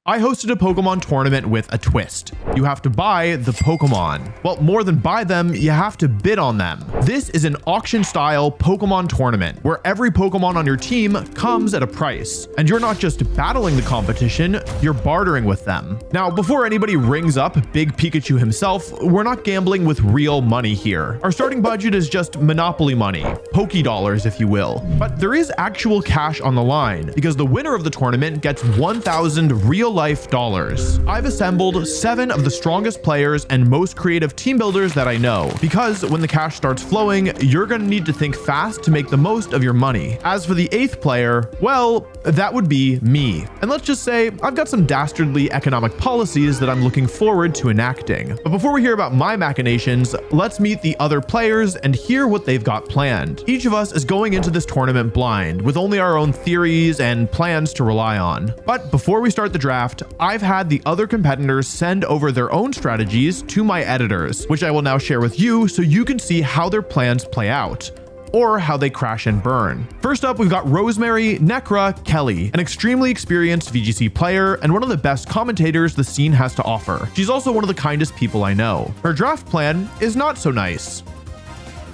I hosted a Pokemon tournament with a twist. You have to buy the Pokemon. Well, more than buy them, you have to bid on them. This is an auction-style Pokemon tournament where every Pokemon on your team comes at a price, and you're not just battling the competition, you're bartering with them. Now, before anybody rings up Big Pikachu himself, we're not gambling with real money here. Our starting budget is just Monopoly money, Poké Dollars if you will. But there is actual cash on the line, because the winner of the tournament gets 1,000 real-life dollars. I've assembled 7 of the strongest players and most creative team builders that I know, because when the cash starts flowing, you're gonna need to think fast to make the most of your money. As for the 8th player, well, that would be me. And let's just say I've got some dastardly economic policies that I'm looking forward to enacting. But before we hear about my machinations, let's meet the other players and hear what they've got planned. Each of us is going into this tournament blind, with only our own theories and plans to rely on. But before we start the draft, I've had the other competitors send over their own strategies to my editors, which I will now share with you so you can see how their plans play out, or how they crash and burn. First up, we've got Rosemary Necra Kelly, an extremely experienced VGC player and one of the best commentators the scene has to offer. She's also one of the kindest people I know. Her draft plan is not so nice.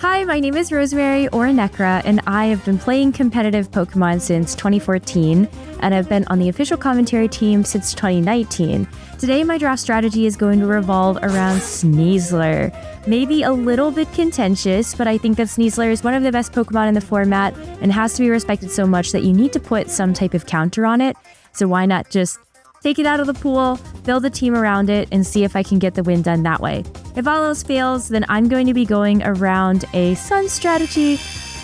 Hi, my name is Rosemary or Necra, and I have been playing competitive Pokemon since 2014, and I've been on the official commentary team since 2019. Today, my draft strategy is going to revolve around Sneasler. Maybe a little bit contentious, but I think that Sneasler is one of the best Pokemon in the format and has to be respected so much that you need to put some type of counter on it. So why not just take it out of the pool, build a team around it, and see if I can get the win done that way. If all else fails, then I'm going to be going around a Sun strategy,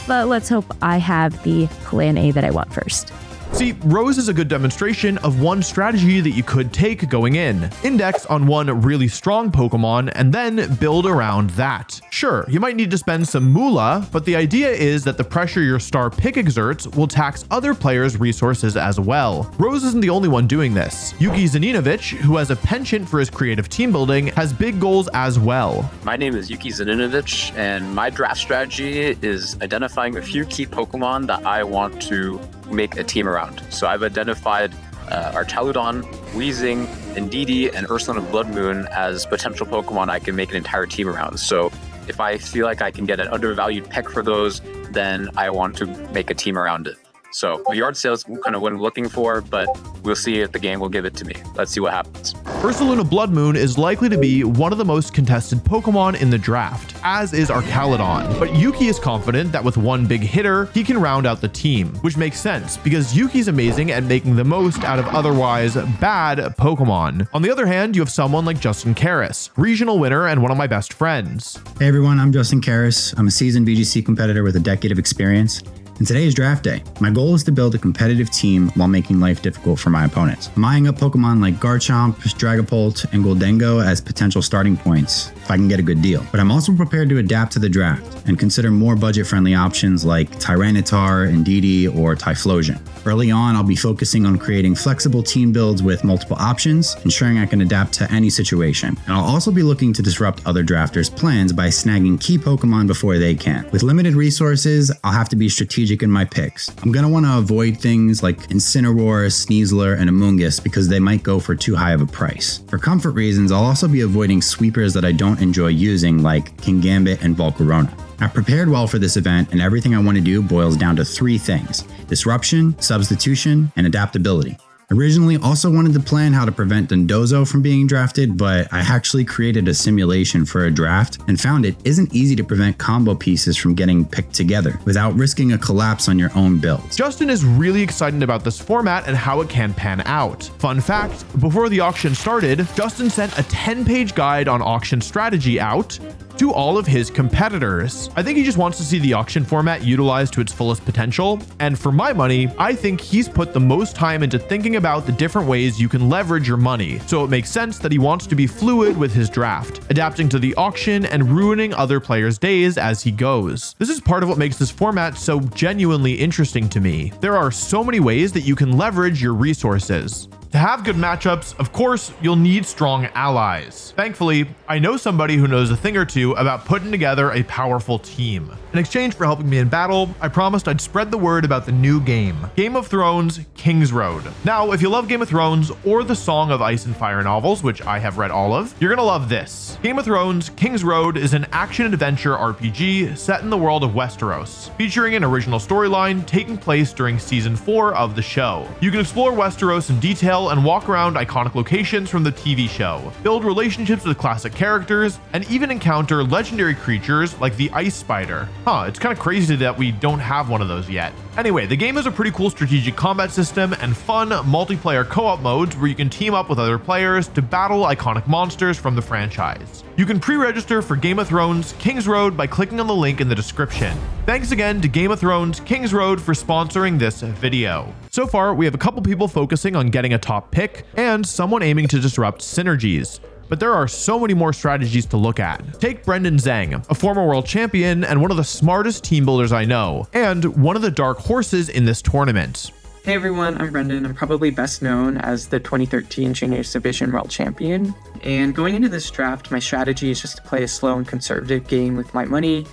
but let's hope I have the plan A that I want first. See, Rose is a good demonstration of one strategy that you could take going in. Index on one really strong Pokemon and then build around that. Sure, you might need to spend some moolah, but the idea is that the pressure your star pick exerts will tax other players' resources as well. Rose isn't the only one doing this. Yuki Zaninovich, who has a penchant for his creative team building, has big goals as well. My name is Yuki Zaninovich, and my draft strategy is identifying a few key Pokemon that I want to make a team around. So I've identified Archaludon, Weezing, Indeedee, and Ursaluna Bloodmoon as potential Pokemon I can make an entire team around. So if I feel like I can get an undervalued pick for those, then I want to make a team around it. So the yard sale is kind of what I'm looking for, but we'll see if the game will give it to me. Let's see what happens. Ursaluna Bloodmoon is likely to be one of the most contested Pokemon in the draft, as is Archaludon. But Yuki is confident that with one big hitter, he can round out the team, which makes sense because Yuki's amazing at making the most out of otherwise bad Pokemon. On the other hand, you have someone like Justin Karras, regional winner and one of my best friends. Hey everyone, I'm Justin Karras. I'm a seasoned VGC competitor with a decade of experience. And today is draft day. My goal is to build a competitive team while making life difficult for my opponents. I'm eyeing up Pokemon like Garchomp, Dragapult, and Goldengo as potential starting points if I can get a good deal. But I'm also prepared to adapt to the draft and consider more budget-friendly options like Tyranitar, Indeedee, or Typhlosion. Early on, I'll be focusing on creating flexible team builds with multiple options, ensuring I can adapt to any situation. And I'll also be looking to disrupt other drafters' plans by snagging key Pokemon before they can. With limited resources, I'll have to be strategic in my picks. I'm going to want to avoid things like Incineroar, Sneasler, and Amoonguss because they might go for too high of a price. For comfort reasons, I'll also be avoiding sweepers that I don't enjoy using like Kingambit and Volcarona. I've prepared well for this event, and everything I want to do boils down to 3 things: disruption, substitution, and adaptability. I originally also wanted to plan how to prevent Dondozo from being drafted, but I actually created a simulation for a draft and found it isn't easy to prevent combo pieces from getting picked together without risking a collapse on your own build. Justin is really excited about this format and how it can pan out. Fun fact, before the auction started, Justin sent a 10-page guide on auction strategy out to all of his competitors. I think he just wants to see the auction format utilized to its fullest potential, and for my money, I think he's put the most time into thinking about the different ways you can leverage your money, so it makes sense that he wants to be fluid with his draft, adapting to the auction and ruining other players' days as he goes. This is part of what makes this format so genuinely interesting to me. There are so many ways that you can leverage your resources. To have good matchups, of course, you'll need strong allies. Thankfully, I know somebody who knows a thing or two about putting together a powerful team. In exchange for helping me in battle, I promised I'd spread the word about the new game, Game of Thrones Kingsroad. Now, if you love Game of Thrones or the Song of Ice and Fire novels, which I have read all of, you're gonna love this. Game of Thrones Kingsroad is an action-adventure RPG set in the world of Westeros, featuring an original storyline taking place during season 4 of the show. You can explore Westeros in detail and walk around iconic locations from the TV show, build relationships with classic characters, and even encounter legendary creatures like the Ice Spider. It's kind of crazy that we don't have one of those yet. Anyway, the game has a pretty cool strategic combat system and fun multiplayer co-op modes where you can team up with other players to battle iconic monsters from the franchise. You can pre-register for Game of Thrones Kingsroad by clicking on the link in the description. Thanks again to Game of Thrones Kingsroad for sponsoring this video. So far, we have a couple people focusing on getting a top pick and someone aiming to disrupt synergies. But there are so many more strategies to look at. Take Brendan Zhang, a former world champion and one of the smartest team builders I know, and one of the dark horses in this tournament. Hey everyone, I'm Brendan. I'm probably best known as the 2013 Juniors Division World Champion. And going into this draft, my strategy is just to play a slow and conservative game with my money.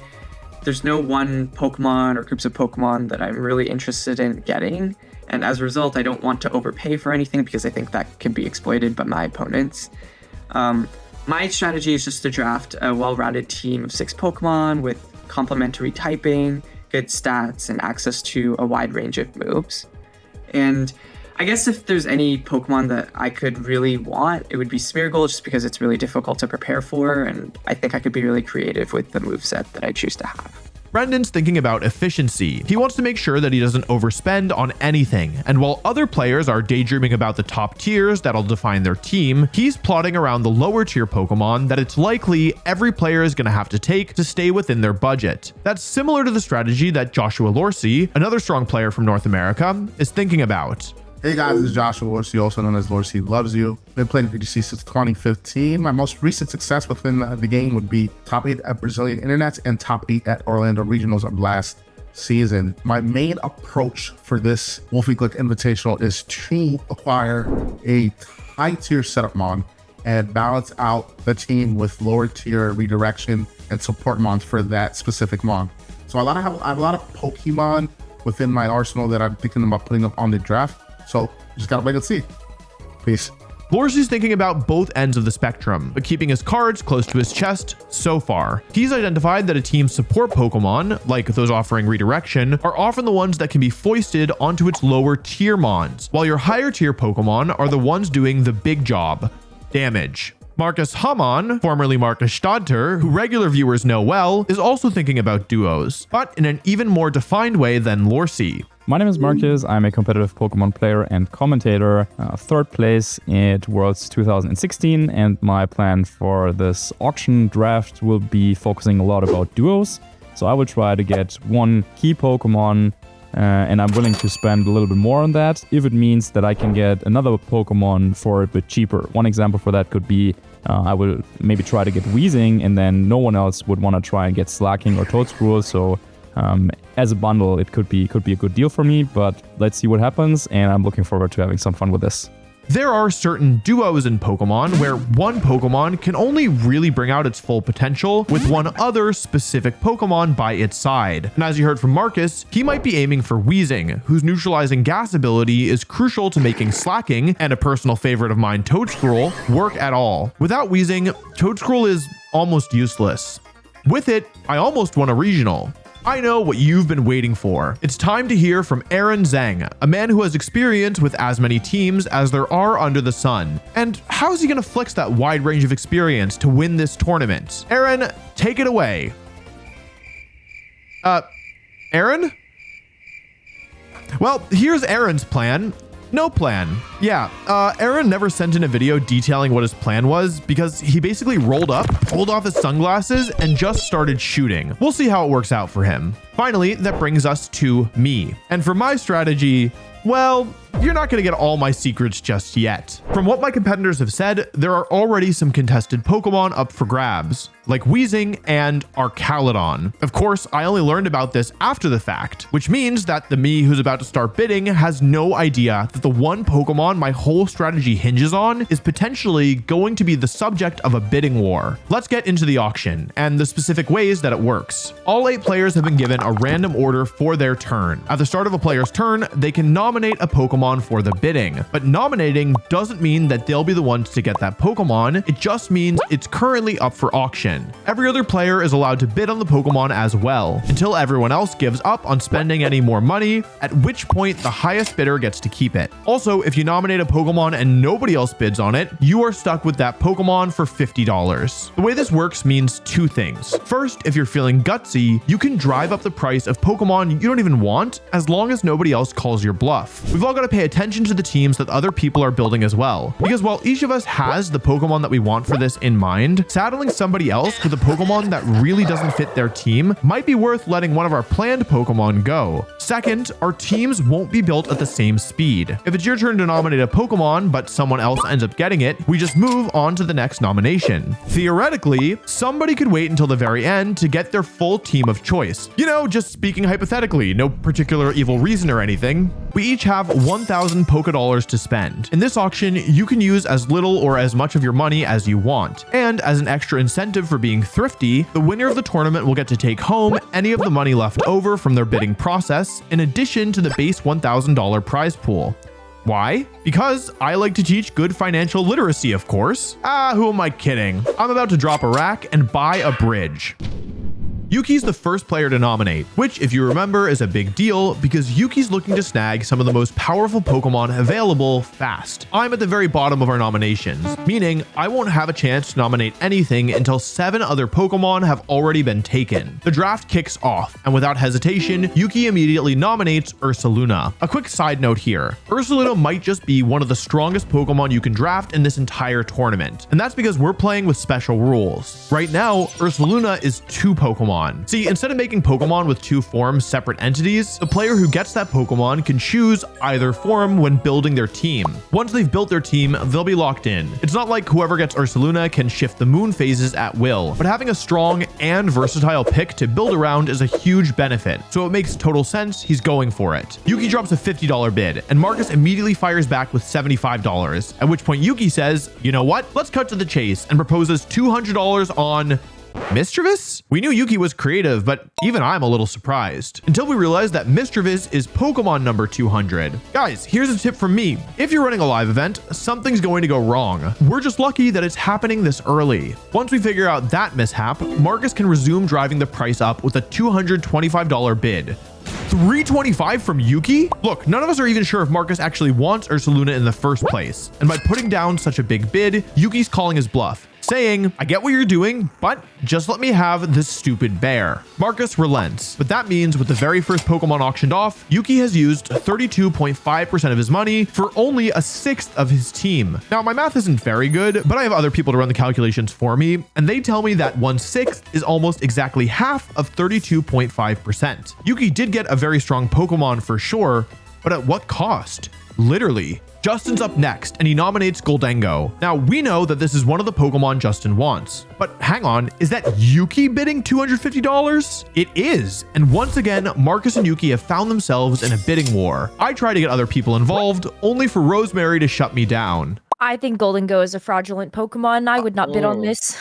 There's no one Pokemon or groups of Pokemon that I'm really interested in getting. And as a result, I don't want to overpay for anything because I think that can be exploited by my opponents. My strategy is just to draft a well-rounded team of 6 Pokemon with complementary typing, good stats, and access to a wide range of moves. And I guess if there's any Pokemon that I could really want, it would be Smeargle, just because it's really difficult to prepare for, and I think I could be really creative with the moveset that I choose to have. Brendan's thinking about efficiency. He wants to make sure that he doesn't overspend on anything, and while other players are daydreaming about the top tiers that'll define their team, he's plotting around the lower tier Pokemon that it's likely every player is going to have to take to stay within their budget. That's similar to the strategy that Joshua Lorsey, another strong player from North America, is thinking about. Hey guys, this is Joshua Wolfey, also known as Lorsey Loves You. Been playing VGC since 2015. My most recent success within the game would be top 8 at Brazilian Internets and top 8 at Orlando Regionals of last season. My main approach for this Wolfey Click Invitational is to acquire a high tier setup mon and balance out the team with lower tier redirection and support mons for that specific mon. So I have a lot of Pokemon within my arsenal that I'm thinking about putting up on the draft. So just gotta wait and see. Peace. Lorsey's thinking about both ends of the spectrum, but keeping his cards close to his chest so far. He's identified that a team's support Pokemon, like those offering redirection, are often the ones that can be foisted onto its lower tier mons, while your higher tier Pokemon are the ones doing the big job, damage. Marcus Hamann, formerly Marcus Stadter, who regular viewers know well, is also thinking about duos, but in an even more defined way than Lorsey. My name is Marcus. I'm a competitive Pokemon player and commentator, third place at Worlds 2016, and my plan for this auction draft will be focusing a lot about duos. So I will try to get one key Pokemon, and I'm willing to spend a little bit more on that if it means that I can get another Pokemon for a bit cheaper. One example for that could be I will maybe try to get Weezing, and then no one else would want to try and get Slacking or Toedscruel, so as a bundle, it could be a good deal for me, but let's see what happens, and I'm looking forward to having some fun with this. There are certain duos in Pokemon where one Pokemon can only really bring out its full potential with one other specific Pokemon by its side. And as you heard from Marcus, he might be aiming for Weezing, whose neutralizing gas ability is crucial to making Slacking, and a personal favorite of mine, Toedscruel, work at all. Without Weezing, Toedscruel is almost useless. With it, I almost won a regional. I know what you've been waiting for. It's time to hear from Aaron Zhang, a man who has experience with as many teams as there are under the sun. And how is he going to flex that wide range of experience to win this tournament? Aaron, take it away. Aaron? Well, here's Aaron's plan. No plan. Yeah, Aaron never sent in a video detailing what his plan was because he basically rolled up, pulled off his sunglasses, and just started shooting. We'll see how it works out for him. Finally, that brings us to me. And for my strategy, well, you're not going to get all my secrets just yet. From what my competitors have said, there are already some contested Pokemon up for grabs, like Weezing and Archaludon. Of course, I only learned about this after the fact, which means that the me who's about to start bidding has no idea that the one Pokemon my whole strategy hinges on is potentially going to be the subject of a bidding war. Let's get into the auction and the specific ways that it works. All 8 players have been given a random order for their turn. At the start of a player's turn, they can nominate a Pokemon for the bidding, but nominating doesn't mean that they'll be the ones to get that Pokemon. It just means it's currently up for auction. Every other player is allowed to bid on the Pokemon as well, until everyone else gives up on spending any more money, at which point the highest bidder gets to keep it. Also, if you nominate a Pokemon and nobody else bids on it, you are stuck with that Pokemon for $50. The way this works means 2 things. First, if you're feeling gutsy, you can drive up the price of Pokemon you don't even want, as long as nobody else calls your bluff. We've all got to pay attention to the teams that other people are building as well, because while each of us has the Pokemon that we want for this in mind, saddling somebody else with a Pokemon that really doesn't fit their team might be worth letting one of our planned Pokemon go. Second, our teams won't be built at the same speed. If it's your turn to nominate a Pokemon, but someone else ends up getting it, we just move on to the next nomination. Theoretically, somebody could wait until the very end to get their full team of choice. You know, just speaking hypothetically, no particular evil reason or anything. We each have 1,000 Pokédollars to spend. In this auction, you can use as little or as much of your money as you want. And as an extra incentive for being thrifty, the winner of the tournament will get to take home any of the money left over from their bidding process, in addition to the base $1,000 prize pool. Why? Because I like to teach good financial literacy, of course. Who am I kidding? I'm about to drop a rack and buy a bridge. Yuki's the first player to nominate, which, if you remember, is a big deal because Yuki's looking to snag some of the most powerful Pokemon available fast. I'm at the very bottom of our nominations, meaning I won't have a chance to nominate anything until 7 other Pokemon have already been taken. The draft kicks off, and without hesitation, Yuki immediately nominates Ursaluna. A quick side note here, Ursaluna might just be one of the strongest Pokemon you can draft in this entire tournament, and that's because we're playing with special rules. Right now, Ursaluna is 2 Pokemon. See, instead of making Pokemon with 2 forms separate entities, the player who gets that Pokemon can choose either form when building their team. Once they've built their team, they'll be locked in. It's not like whoever gets Ursaluna can shift the moon phases at will, but having a strong and versatile pick to build around is a huge benefit, so it makes total sense he's going for it. Yuki drops a $50 bid, and Marcus immediately fires back with $75, at which point Yuki says, you know what, let's cut to the chase, and proposes $200 on Mischievous? We knew Yuki was creative, but even I'm a little surprised. Until we realized that Mischievous is Pokemon number 200. Guys, here's a tip from me. If you're running a live event, something's going to go wrong. We're just lucky that it's happening this early. Once we figure out that mishap, Marcus can resume driving the price up with a $225 bid. $325 from Yuki? Look, none of us are even sure if Marcus actually wants Ursaluna in the first place. And by putting down such a big bid, Yuki's calling his bluff, saying, I get what you're doing, but just let me have this stupid bear. Marcus relents, but that means with the very first Pokemon auctioned off, Yuki has used 32.5% of his money for only a 1/6 of his team. Now, my math isn't very good, but I have other people to run the calculations for me, and they tell me that 1/6 is almost exactly half of 32.5%. Yuki did get a very strong Pokemon for sure, but at what cost? Literally. Justin's up next, and he nominates Goldengo. Now, we know that this is one of the Pokemon Justin wants. But hang on, is that Yuki bidding $250? It is. And once again, Marcus and Yuki have found themselves in a bidding war. I try to get other people involved, only for Rosemary to shut me down. I think Goldengo is a fraudulent Pokemon. I would not bid on this.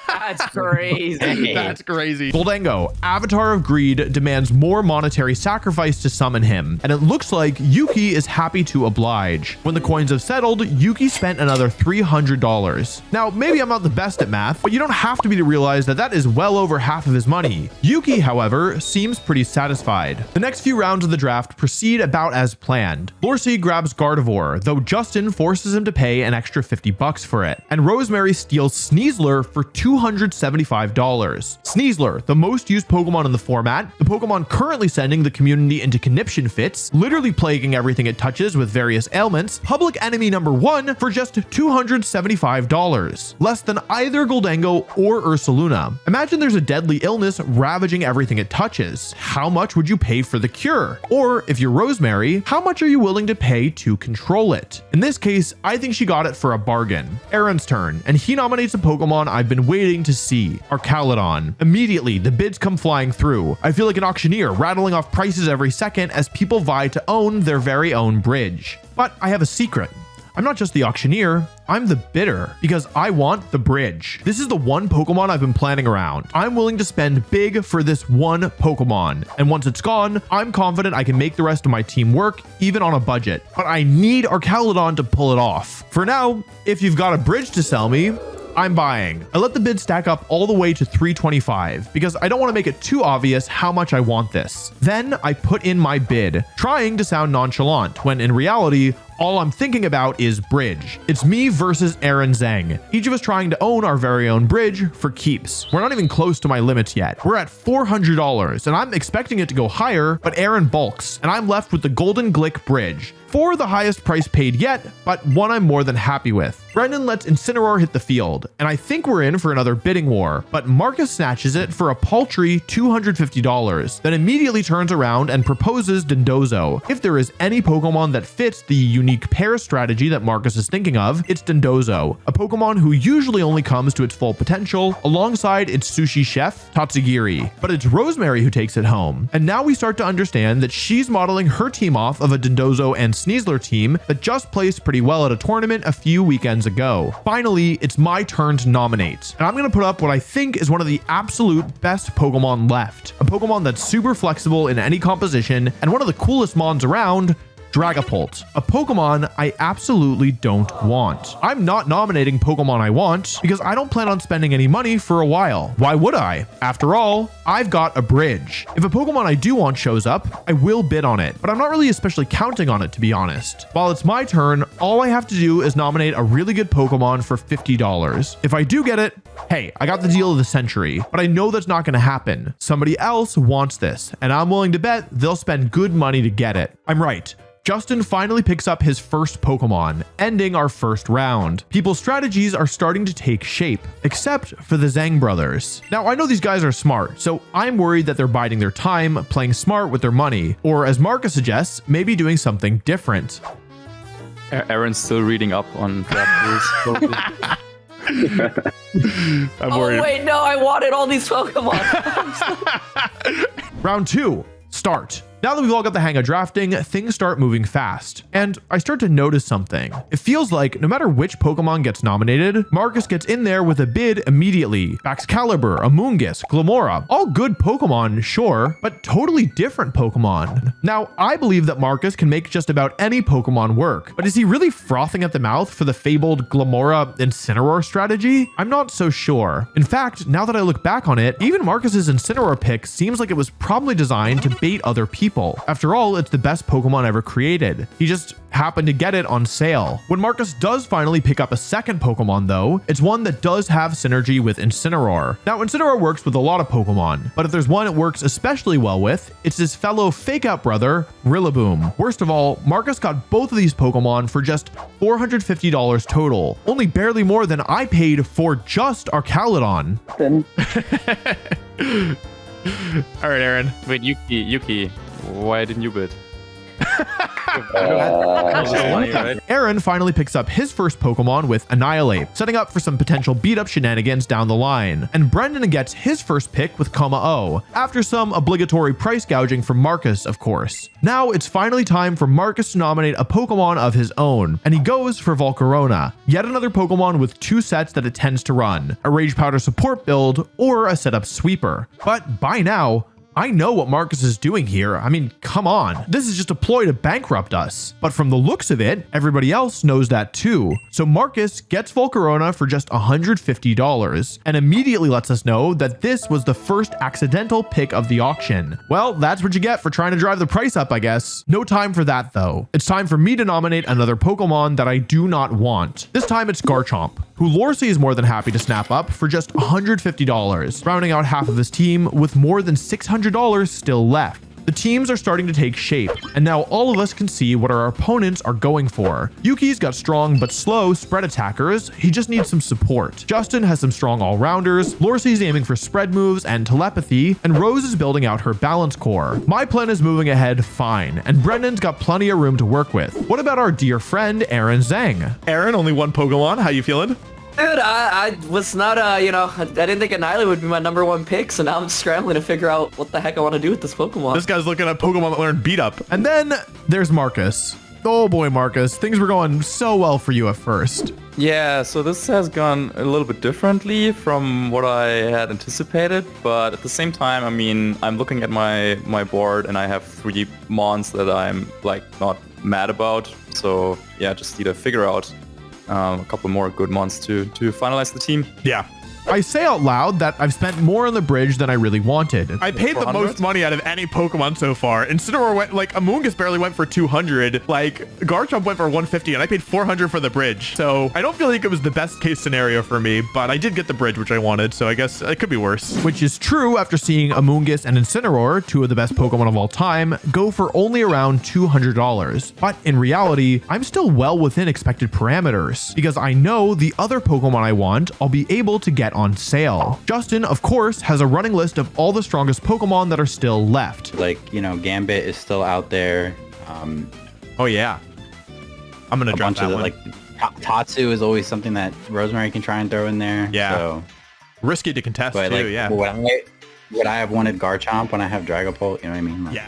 That's crazy. That's crazy. Goldengo, Avatar of Greed, demands more monetary sacrifice to summon him, and it looks like Yuki is happy to oblige. When the coins have settled, Yuki spent another $300. Now, maybe I'm not the best at math, but you don't have to be to realize that that is well over half of his money. Yuki, however, seems pretty satisfied. The next few rounds of the draft proceed about as planned. Lorcy grabs Gardevoir, though Justin forces him to pay an extra $50 for it, and Rosemary steals Sneasler for $200 $275. Sneasler, the most used Pokemon in the format, the Pokemon currently sending the community into conniption fits, literally plaguing everything it touches with various ailments, public enemy number 1 for just $275. Less than either Goldango or Ursaluna. Imagine there's a deadly illness ravaging everything it touches. How much would you pay for the cure? Or if you're Rosemary, how much are you willing to pay to control it? In this case, I think she got it for a bargain. Aaron's turn, and he nominates a Pokemon I've been waiting to see, Archaludon. Immediately, the bids come flying through. I feel like an auctioneer rattling off prices every second as people vie to own their very own bridge. But I have a secret. I'm not just the auctioneer, I'm the bidder, because I want the bridge. This is the one Pokemon I've been planning around. I'm willing to spend big for this one Pokemon, and once it's gone, I'm confident I can make the rest of my team work, even on a budget. But I need Archaludon to pull it off. For now, if you've got a bridge to sell me, I'm buying. I let the bid stack up all the way to $325 because I don't want to make it too obvious how much I want this. Then I put in my bid, trying to sound nonchalant when in reality, all I'm thinking about is bridge. It's me versus Aaron Zhang, each of us trying to own our very own bridge for keeps. We're not even close to my limits yet. We're at $400 and I'm expecting it to go higher, but Aaron balks and I'm left with the Golden Glick bridge. For the highest price paid yet, but one I'm more than happy with. Brendan lets Incineroar hit the field, and I think we're in for another bidding war, but Marcus snatches it for a paltry $250, then immediately turns around and proposes Dondozo. If there is any Pokemon that fits the unique pair strategy that Marcus is thinking of, it's Dondozo, a Pokemon who usually only comes to its full potential alongside its sushi chef, Tatsugiri. But it's Rosemary who takes it home, and now we start to understand that she's modeling her team off of a Dondozo and Sneasler team that just placed pretty well at a tournament a few weekends ago. Finally, it's my turn to nominate, and I'm going to put up what I think is one of the absolute best Pokemon left. A Pokemon that's super flexible in any composition and one of the coolest mons around, Dragapult, a Pokemon I absolutely don't want. I'm not nominating Pokemon I want because I don't plan on spending any money for a while. Why would I? After all, I've got a bridge. If a Pokemon I do want shows up, I will bid on it, but I'm not really especially counting on it, to be honest. While it's my turn, all I have to do is nominate a really good Pokemon for $50. If I do get it, hey, I got the deal of the century, but I know that's not going to happen. Somebody else wants this, and I'm willing to bet they'll spend good money to get it. I'm right. Justin finally picks up his first Pokemon, ending our first round. People's strategies are starting to take shape, except for the Zhang brothers. Now, I know these guys are smart, so I'm worried that they're biding their time, playing smart with their money, or as Marcus suggests, maybe doing something different. Aaron's still reading up on draft rules. I'm worried. Oh wait, no, I wanted all these Pokemon. Round 2, start. Now that we've all got the hang of drafting, things start moving fast, and I start to notice something. It feels like no matter which Pokemon gets nominated, Marcus gets in there with a bid immediately. Baxcalibur, Amoonguss, Glamora, all good Pokemon, sure, but totally different Pokemon. Now, I believe that Marcus can make just about any Pokemon work, but is he really frothing at the mouth for the fabled Glamora Incineroar strategy? I'm not so sure. In fact, now that I look back on it, even Marcus's Incineroar pick seems like it was probably designed to bait other people. After all, it's the best Pokemon ever created. He just happened to get it on sale. When Marcus does finally pick up a second Pokemon though, it's one that does have synergy with Incineroar. Now, Incineroar works with a lot of Pokemon, but if there's one it works especially well with, it's his fellow fake-out brother, Rillaboom. Worst of all, Marcus got both of these Pokemon for just $450 total, only barely more than I paid for just Archaludon. All right, Aaron. Wait, Yuki, why didn't you bid? Aaron finally picks up his first Pokemon with Annihilate, setting up for some potential beat-up shenanigans down the line. And Brendan gets his first pick with Kommo-o, after some obligatory price gouging from Marcus, of course. Now it's finally time for Marcus to nominate a Pokemon of his own, and he goes for Volcarona, yet another Pokemon with two sets that it tends to run, a Rage Powder support build or a setup sweeper. But by now, I know what Marcus is doing here. I mean, come on. This is just a ploy to bankrupt us. But from the looks of it, everybody else knows that too. So Marcus gets Volcarona for just $150 and immediately lets us know that this was the first accidental pick of the auction. Well, that's what you get for trying to drive the price up, I guess. No time for that though. It's time for me to nominate another Pokemon that I do not want. This time it's Garchomp, who Lorsey is more than happy to snap up for just $150, rounding out half of his team with more than $600 still left. The teams are starting to take shape, and now all of us can see what our opponents are going for. Yuki's got strong but slow spread attackers. He just needs some support. Justin has some strong all-rounders. Lorsey's aiming for spread moves and telepathy, and Rose is building out her balance core. My plan is moving ahead fine, and Brendan's got plenty of room to work with. What about our dear friend Aaron Zhang? Aaron, only one Pokemon. How you feeling? Dude, I was not, I didn't think Annihilate would be my #1 pick, so now I'm scrambling to figure out what the heck I want to do with this Pokemon. This guy's looking at Pokemon that learned Beat Up. And then there's Marcus. Oh boy, Marcus, things were going so well for you at first. Yeah, so this has gone a little bit differently from what I had anticipated, but at the same time, I mean, I'm looking at my board and I have 3 mons that I'm like not mad about. So yeah, just need to figure out a couple more good mons to finalize the team. Yeah. I say out loud that I've spent more on the bridge than I really wanted. I paid the most money out of any Pokemon so far. Incineroar went, like, Amoonguss barely went for 200. Like, Garchomp went for 150, and I paid 400 for the bridge. So I don't feel like it was the best case scenario for me, but I did get the bridge, which I wanted. So I guess it could be worse. Which is true after seeing Amoonguss and Incineroar, 2 of the best Pokemon of all time, go for only around $200. But in reality, I'm still well within expected parameters because I know the other Pokemon I want, I'll be able to get on sale. Justin, of course, has a running list of all the strongest Pokemon that are still left. Like, Gambit is still out there. Oh, yeah. I'm going to drop that one. Like, Tatsu is always something that Rosemary can try and throw in there. Yeah. So, risky to contest, but, too, yeah. Would I have wanted Garchomp when I have Dragapult? You know what I mean? Like, yeah.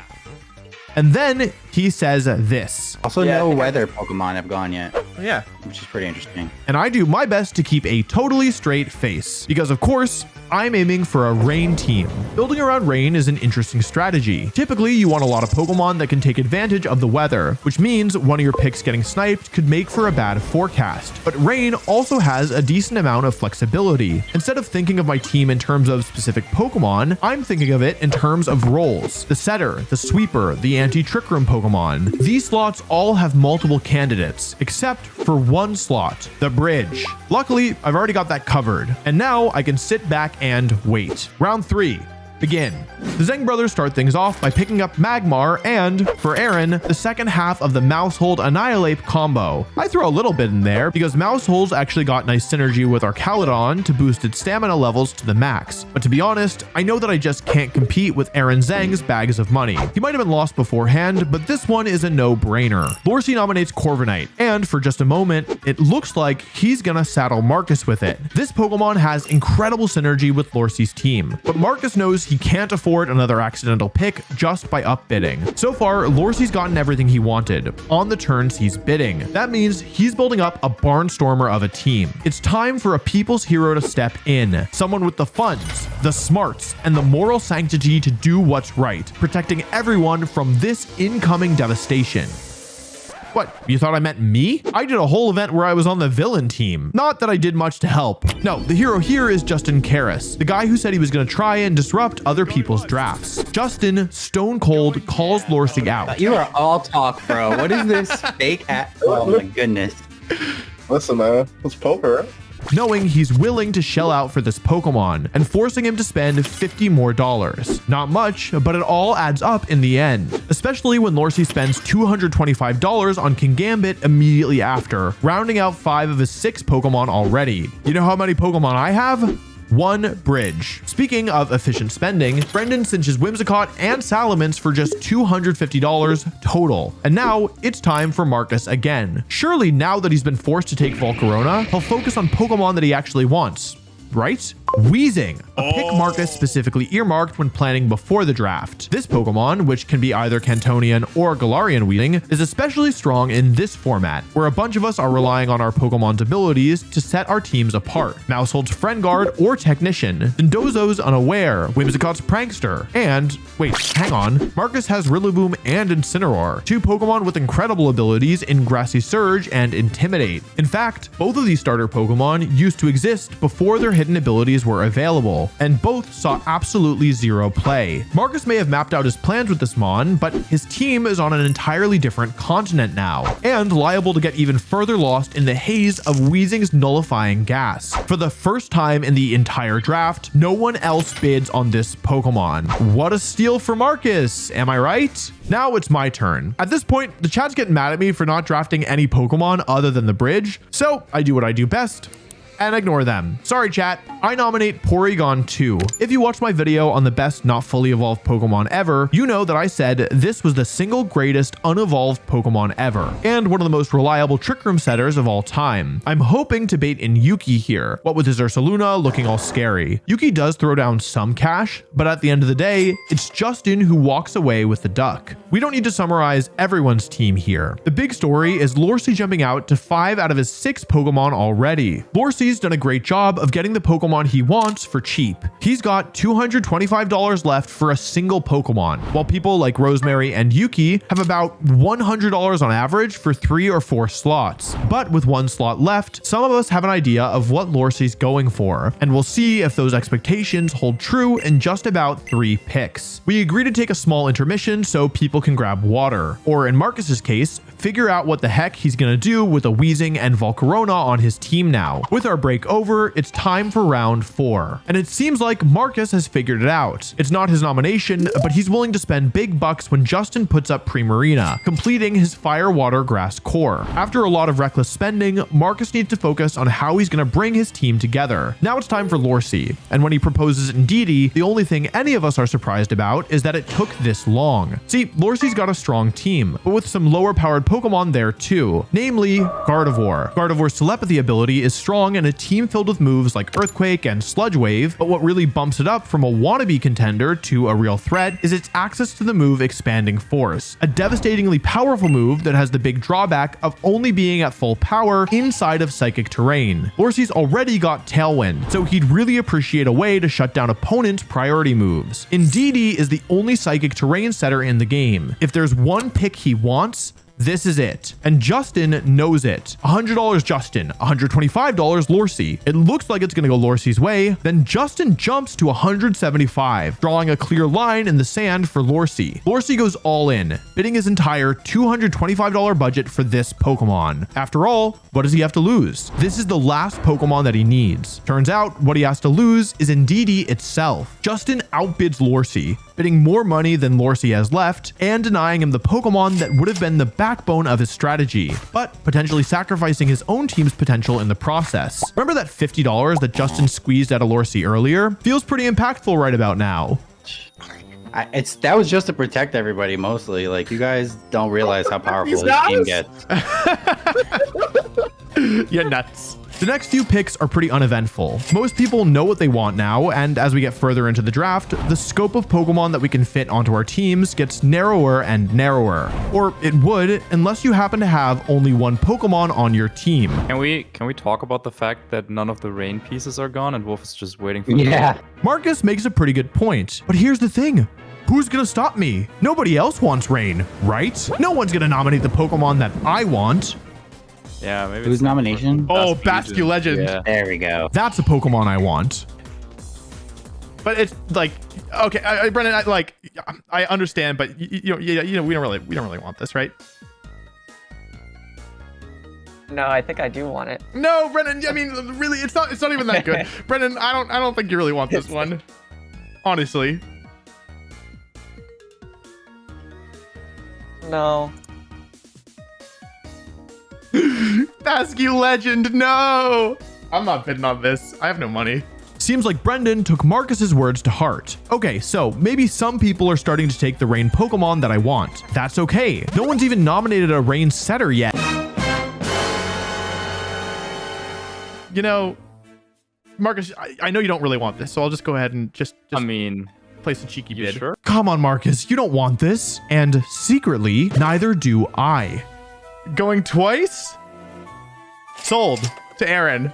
And then he says this. Also, no weather Pokemon have gone yet. Oh, yeah. Which is pretty interesting. And I do my best to keep a totally straight face because, of course, I'm aiming for a rain team. Building around rain is an interesting strategy. Typically, you want a lot of Pokemon that can take advantage of the weather, which means one of your picks getting sniped could make for a bad forecast. But rain also has a decent amount of flexibility. Instead of thinking of my team in terms of specific Pokemon, I'm thinking of it in terms of roles. The setter, the sweeper, the anti-trick room Pokemon. These slots all have multiple candidates, except for one slot, the bridge. Luckily, I've already got that covered, and now I can sit back and wait. Round 3. Begin. The Zhang brothers start things off by picking up Magmar and, for Aaron, the second half of the Mousehold Annihilate combo. I throw a little bit in there because Mousehold's actually got nice synergy with our Caledon to boost its stamina levels to the max. But to be honest, I know that I just can't compete with Aaron Zhang's bags of money. He might have been lost beforehand, but this one is a no-brainer. Lorsey nominates Corviknight, and for just a moment, it looks like he's gonna saddle Marcus with it. This Pokemon has incredible synergy with Lorsey's team, but Marcus knows he can't afford another accidental pick just by upbidding. So far, Lorsey's gotten everything he wanted on the turns he's bidding. That means he's building up a barnstormer of a team. It's time for a people's hero to step in. Someone with the funds, the smarts, and the moral sanctity to do what's right, protecting everyone from this incoming devastation. What, you thought I meant me? I did a whole event where I was on the villain team. Not that I did much to help. No, the hero here is Justin Karras, the guy who said he was going to try and disrupt other people's drafts. Justin, stone cold, calls Lorsey out. You are all talk, bro. What is this fake at? Oh my goodness. Listen, man, let's poker. Knowing he's willing to shell out for this Pokemon and forcing him to spend $50 more. Not much, but it all adds up in the end, especially when Lorsey spends $225 on Kingambit immediately after, rounding out 5 of his 6 Pokemon already. You know how many Pokemon I have? 1 bridge. Speaking of efficient spending, Brendan cinches Whimsicott and Salamence for just $250 total. And now it's time for Marcus again. Surely now that he's been forced to take Volcarona, he'll focus on Pokemon that he actually wants, right? Wheezing, a pick Marcus specifically earmarked when planning before the draft. This Pokemon, which can be either Cantonian or Galarian Wheezing, is especially strong in this format, where a bunch of us are relying on our Pokemon's abilities to set our teams apart. Mousehold's Friend Guard or Technician, Dondozo's Unaware, Whimsicott's Prankster, and, wait, hang on, Marcus has Rillaboom and Incineroar, two Pokemon with incredible abilities in Grassy Surge and Intimidate. In fact, both of these starter Pokemon used to exist before their hidden abilities were available, and both saw absolutely zero play. Marcus may have mapped out his plans with this Mon, but his team is on an entirely different continent now, and liable to get even further lost in the haze of Wheezing's nullifying gas. For the first time in the entire draft, no one else bids on this Pokemon. What a steal for Marcus, am I right? Now it's my turn. At this point, the chat's getting mad at me for not drafting any Pokemon other than the bridge, so I do what I do best and ignore them. Sorry chat, I nominate Porygon 2. If you watched my video on the best not fully evolved Pokemon ever, you know that I said this was the single greatest unevolved Pokemon ever, and one of the most reliable Trick Room setters of all time. I'm hoping to bait in Yuki here, what with his Ursaluna looking all scary. Yuki does throw down some cash, but at the end of the day, it's Justin who walks away with the duck. We don't need to summarize everyone's team here. The big story is Lorsey jumping out to 5 out of his 6 Pokemon already. Lorsey's done a great job of getting the Pokemon he wants for cheap. He's got $225 left for a single Pokemon, while people like Rosemary and Yuki have about $100 on average for 3 or 4 slots. But with 1 slot left, some of us have an idea of what Lorsey's going for, and we'll see if those expectations hold true in just about 3 picks. We agree to take a small intermission so people can grab water, or in Marcus's case, figure out what the heck he's gonna do with a Wheezing and Volcarona on his team now. With our break over, it's time for round 4. And it seems like Marcus has figured it out. It's not his nomination, but he's willing to spend big bucks when Justin puts up Primarina, completing his Fire Water Grass core. After a lot of reckless spending, Marcus needs to focus on how he's gonna bring his team together. Now it's time for Lorsey, and when he proposes Indeedee, the only thing any of us are surprised about is that it took this long. See, Lorsey's got a strong team, but with some lower powered Pokemon there too, namely Gardevoir. Gardevoir's telepathy ability is strong in a team filled with moves like Earthquake and Sludge Wave, but what really bumps it up from a wannabe contender to a real threat is its access to the move Expanding Force, a devastatingly powerful move that has the big drawback of only being at full power inside of psychic terrain. Lorsey's already got Tailwind, so he'd really appreciate a way to shut down opponents' priority moves. Indeedee is the only psychic terrain setter in the game. If there's one pick he wants, this is it. And Justin knows it. $100 Justin, $125 Lorsey. It looks like it's gonna go Lorsey's way. Then Justin jumps to $175, drawing a clear line in the sand for Lorsey. Lorsey goes all in, bidding his entire $225 budget for this Pokemon. After all, what does he have to lose? This is the last Pokemon that he needs. Turns out what he has to lose is Indeedee itself. Justin outbids Lorsey, bidding more money than Lorsey has left and denying him the Pokemon that would have been the backbone of his strategy, but potentially sacrificing his own team's potential in the process. Remember that $50 that Justin squeezed out of Lorsey earlier? Feels pretty impactful right about now. That was just to protect everybody mostly. Like, you guys don't realize how powerful this team gets. You're nuts. The next few picks are pretty uneventful. Most people know what they want now, and as we get further into the draft, the scope of Pokemon that we can fit onto our teams gets narrower and narrower. Or it would, unless you happen to have only one Pokemon on your team. Can we talk about the fact that none of the rain pieces are gone and Wolf is just waiting for Marcus makes a pretty good point, but here's the thing. Who's gonna stop me? Nobody else wants rain, right? No one's gonna nominate the Pokemon that I want. Yeah, maybe. Whose nomination? Oh, Bascu Legend. Yeah. There we go. That's a Pokemon I want. But it's like, okay, Brennan, I understand, but you know, we don't really want this, right? No, I think I do want it. No, Brennan. I mean, really, it's not even that good. Brennan, I don't think you really want this one. Honestly. No. Bascu Legend, no! I'm not bidding on this. I have no money. Seems like Brendan took Marcus's words to heart. Okay, so maybe some people are starting to take the rain Pokemon that I want. That's okay. No one's even nominated a rain setter yet. You know, Marcus, I know you don't really want this, so I'll just go ahead and just I mean, place a cheeky bid. sure? Come on, Marcus, you don't want this. And secretly, neither do I. Going twice? Sold to Aaron.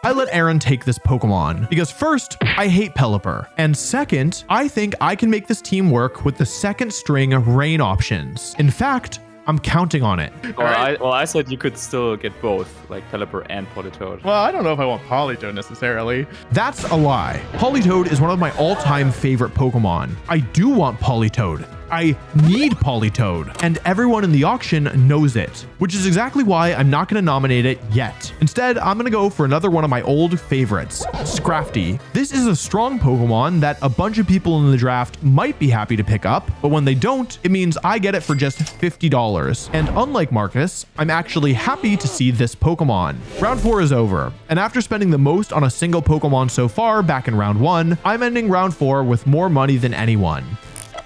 I let Aaron take this Pokemon because first, I hate Pelipper. And second, I think I can make this team work with the second string rain options. In fact, I'm counting on it. Well, I said you could still get both, like Pelipper and Politoed. Well, I don't know if I want Politoed necessarily. That's a lie. Politoed is one of my all-time favorite Pokemon. I do want Politoed. I need Politoed, and everyone in the auction knows it, which is exactly why I'm not going to nominate it yet. Instead, I'm going to go for another one of my old favorites, Scrafty. This is a strong Pokemon that a bunch of people in the draft might be happy to pick up, but when they don't, it means I get it for just $50. And unlike Marcus, I'm actually happy to see this Pokemon. Round 4 is over, and after spending the most on a single Pokemon so far back in round 1, I'm ending round 4 with more money than anyone.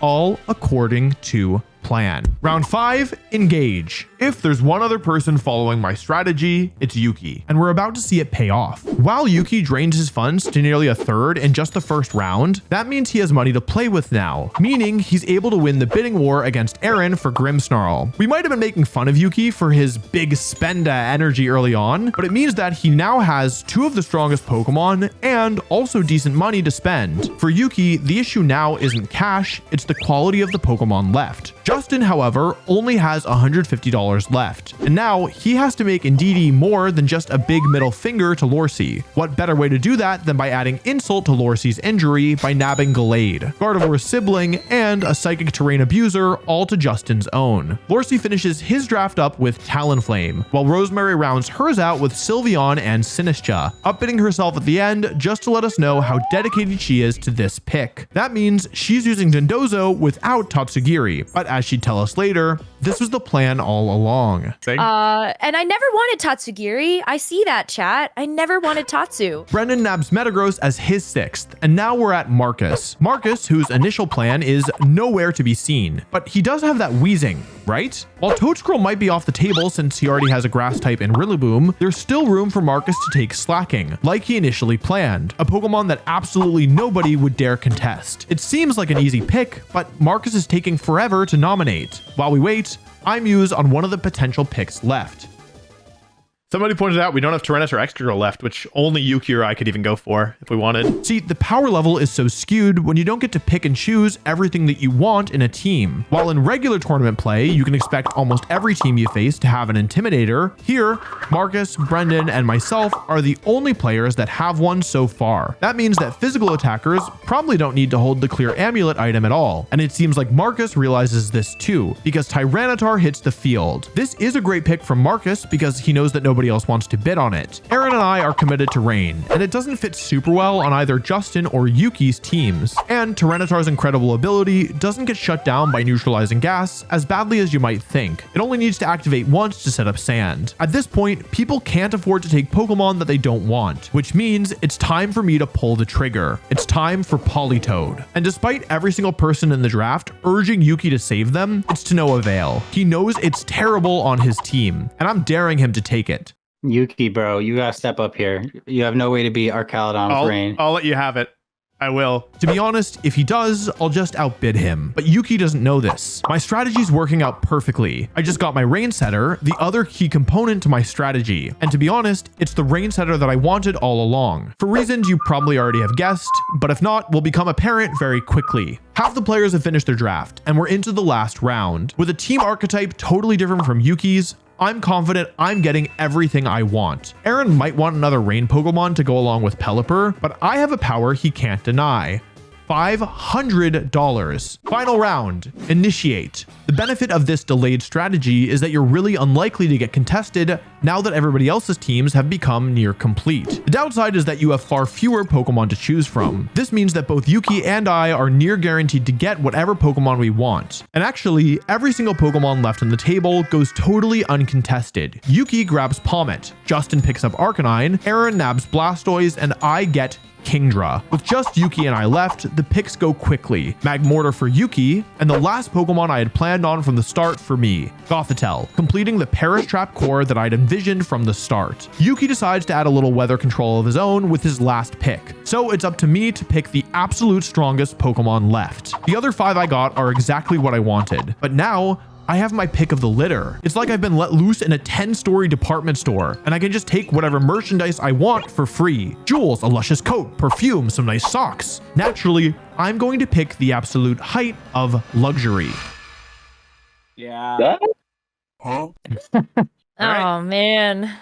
All according to plan. Round 5, engage. If there's one other person following my strategy, it's Yuki, and we're about to see it pay off. While Yuki drains his funds to nearly a third in just the first round, that means he has money to play with now, meaning he's able to win the bidding war against Aaron for Grimmsnarl. We might have been making fun of Yuki for his big spenda energy early on, but it means that he now has 2 of the strongest Pokemon and also decent money to spend. For Yuki, the issue now isn't cash, it's the quality of the Pokemon left. Justin, however, only has $150 left, and now he has to make Indeedee more than just a big middle finger to Lorcy. What better way to do that than by adding insult to Lorcy's injury by nabbing Gallade, Gardevoir's sibling, and a Psychic Terrain Abuser, all to Justin's own. Lorcy finishes his draft up with Talonflame, while Rosemary rounds hers out with Sylveon and Sinistcha, upbidding herself at the end just to let us know how dedicated she is to this pick. That means she's using Dondozo without Tatsugiri, but as she'd tell us later, this was the plan all along. And I never wanted Tatsugiri. I see that, chat. I never wanted Tatsu. Brendan nabs Metagross as his 6th, and now we're at Marcus. Marcus, whose initial plan is nowhere to be seen, but he does have that wheezing, right? While Toedscroll might be off the table since he already has a grass type in Rillaboom, there's still room for Marcus to take Slacking, like he initially planned, a Pokemon that absolutely nobody would dare contest. It seems like an easy pick, but Marcus is taking forever to nominate. While we wait, I muse on one of the potential picks left. Somebody pointed out we don't have Tyranitar Excadrill left, which only Yuki or I could even go for if we wanted. See, the power level is so skewed when you don't get to pick and choose everything that you want in a team. While in regular tournament play, you can expect almost every team you face to have an Intimidator, here, Marcus, Brendan, and myself are the only players that have one so far. That means that physical attackers probably don't need to hold the clear amulet item at all. And it seems like Marcus realizes this too, because Tyranitar hits the field. This is a great pick from Marcus because he knows that nobody else wants to bid on it. Aaron and I are committed to Rain, and it doesn't fit super well on either Justin or Yuki's teams. And Tyranitar's incredible ability doesn't get shut down by neutralizing gas as badly as you might think. It only needs to activate once to set up sand. At this point, people can't afford to take Pokemon that they don't want, which means it's time for me to pull the trigger. It's time for Politoed. And despite every single person in the draft urging Yuki to save them, it's to no avail. He knows it's terrible on his team, and I'm daring him to take it. Yuki, bro, you gotta step up here. You have no way to beat Arcaludon with Rain. I'll let you have it. I will. To be honest, if he does, I'll just outbid him. But Yuki doesn't know this. My strategy's working out perfectly. I just got my Rain Setter, the other key component to my strategy. And to be honest, it's the Rain Setter that I wanted all along. For reasons you probably already have guessed, but if not, will become apparent very quickly. Half the players have finished their draft, and we're into the last round. With a team archetype totally different from Yuki's, I'm confident I'm getting everything I want. Aaron might want another Rain Pokemon to go along with Pelipper, but I have a power he can't deny. $500. Final round, initiate. The benefit of this delayed strategy is that you're really unlikely to get contested now that everybody else's teams have become near complete. The downside is that you have far fewer Pokemon to choose from. This means that both Yuki and I are near guaranteed to get whatever Pokemon we want. And actually, every single Pokemon left on the table goes totally uncontested. Yuki grabs Palmet, Justin picks up Arcanine, Aaron nabs Blastoise, and I get Kingdra. With just Yuki and I left, the picks go quickly. Magmortar for Yuki, and the last Pokemon I had planned on from the start for me, Gothitelle, completing the Perish Trap core that I'd envisioned from the start. Yuki decides to add a little weather control of his own with his last pick, so it's up to me to pick the absolute strongest Pokemon left. The other 5 I got are exactly what I wanted, but now I have my pick of the litter. It's like I've been let loose in a 10-story department store, and I can just take whatever merchandise I want for free. Jewels, a luscious coat, perfume, some nice socks. Naturally, I'm going to pick the absolute height of luxury. Yeah. Oh man.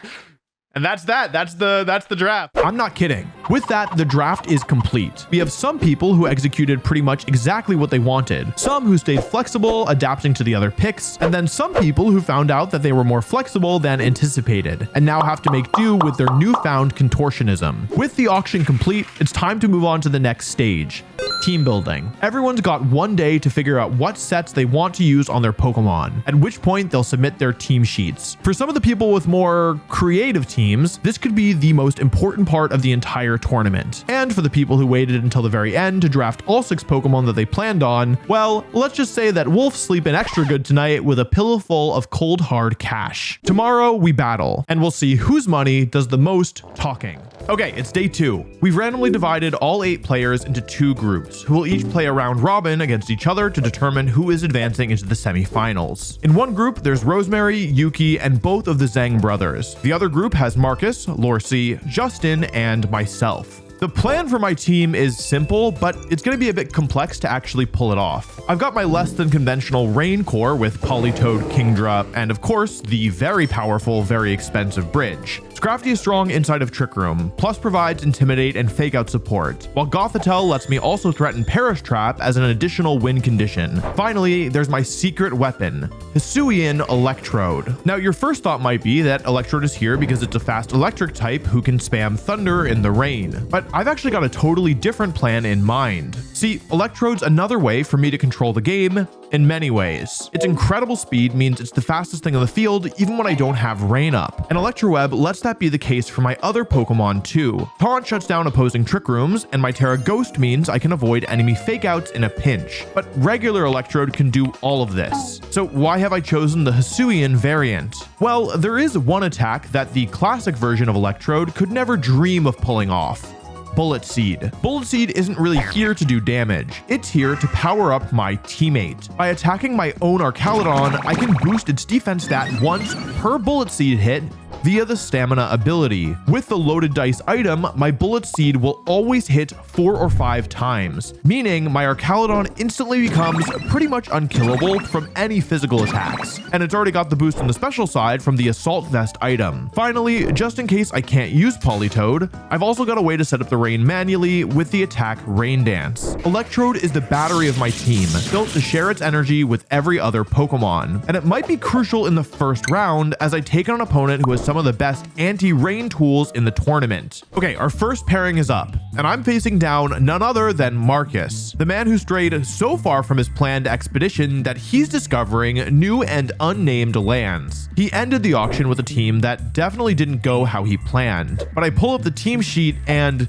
And that's that. That's the draft. I'm not kidding. With that, the draft is complete. We have some people who executed pretty much exactly what they wanted, some who stayed flexible, adapting to the other picks, and then some people who found out that they were more flexible than anticipated, and now have to make do with their newfound contortionism. With the auction complete, it's time to move on to the next stage. Team building. Everyone's got one day to figure out what sets they want to use on their Pokemon, at which point they'll submit their team sheets. For some of the people with more creative teams, this could be the most important part of the entire tournament. And for the people who waited until the very end to draft all 6 Pokemon that they planned on, well, let's just say that Wolf's sleeping extra good tonight with a pillow full of cold hard cash. Tomorrow we battle, and we'll see whose money does the most talking. Okay, it's day 2. We've randomly divided all 8 players into 2 groups, who will each play a round robin against each other to determine who is advancing into the semifinals. In one group, there's Rosemary, Yuki, and both of the Zhang brothers. The other group has Marcus, Lorcy, Justin, and myself. The plan for my team is simple, but it's going to be a bit complex to actually pull it off. I've got my less than conventional Rain core with Politoed, Kingdra, and of course, the very powerful, very expensive Bridge. Scrafty is strong inside of Trick Room, plus provides Intimidate and Fake Out support, while Gothitelle lets me also threaten Perish Trap as an additional win condition. Finally, there's my secret weapon, Hisuian Electrode. Now, your first thought might be that Electrode is here because it's a fast electric type who can spam Thunder in the rain, but I've actually got a totally different plan in mind. See, Electrode's another way for me to control the game in many ways. Its incredible speed means it's the fastest thing on the field even when I don't have Rain up, and Electroweb lets that be the case for my other Pokemon too. Taunt shuts down opposing Trick Rooms, and my Terra Ghost means I can avoid enemy Fake Outs in a pinch, but regular Electrode can do all of this. So why have I chosen the Hisuian variant? Well, there is one attack that the classic version of Electrode could never dream of pulling off. Bullet Seed. Bullet Seed isn't really here to do damage. It's here to power up my teammate. By attacking my own Archaludon, I can boost its defense stat once per Bullet Seed hit via the stamina ability. With the loaded dice item, my Bullet Seed will always hit 4 or 5 times, meaning my Archaludon instantly becomes pretty much unkillable from any physical attacks. And it's already got the boost on the special side from the Assault Vest item. Finally, just in case I can't use Politoed, I've also got a way to set up the rain manually with the attack Rain Dance. Electrode is the battery of my team, built to share its energy with every other Pokemon, and it might be crucial in the first round as I take on an opponent who has some of the best anti-rain tools in the tournament. Okay, our first pairing is up, and I'm facing down none other than Marcus, the man who strayed so far from his planned expedition that he's discovering new and unnamed lands. He ended the auction with a team that definitely didn't go how he planned, but I pull up the team sheet and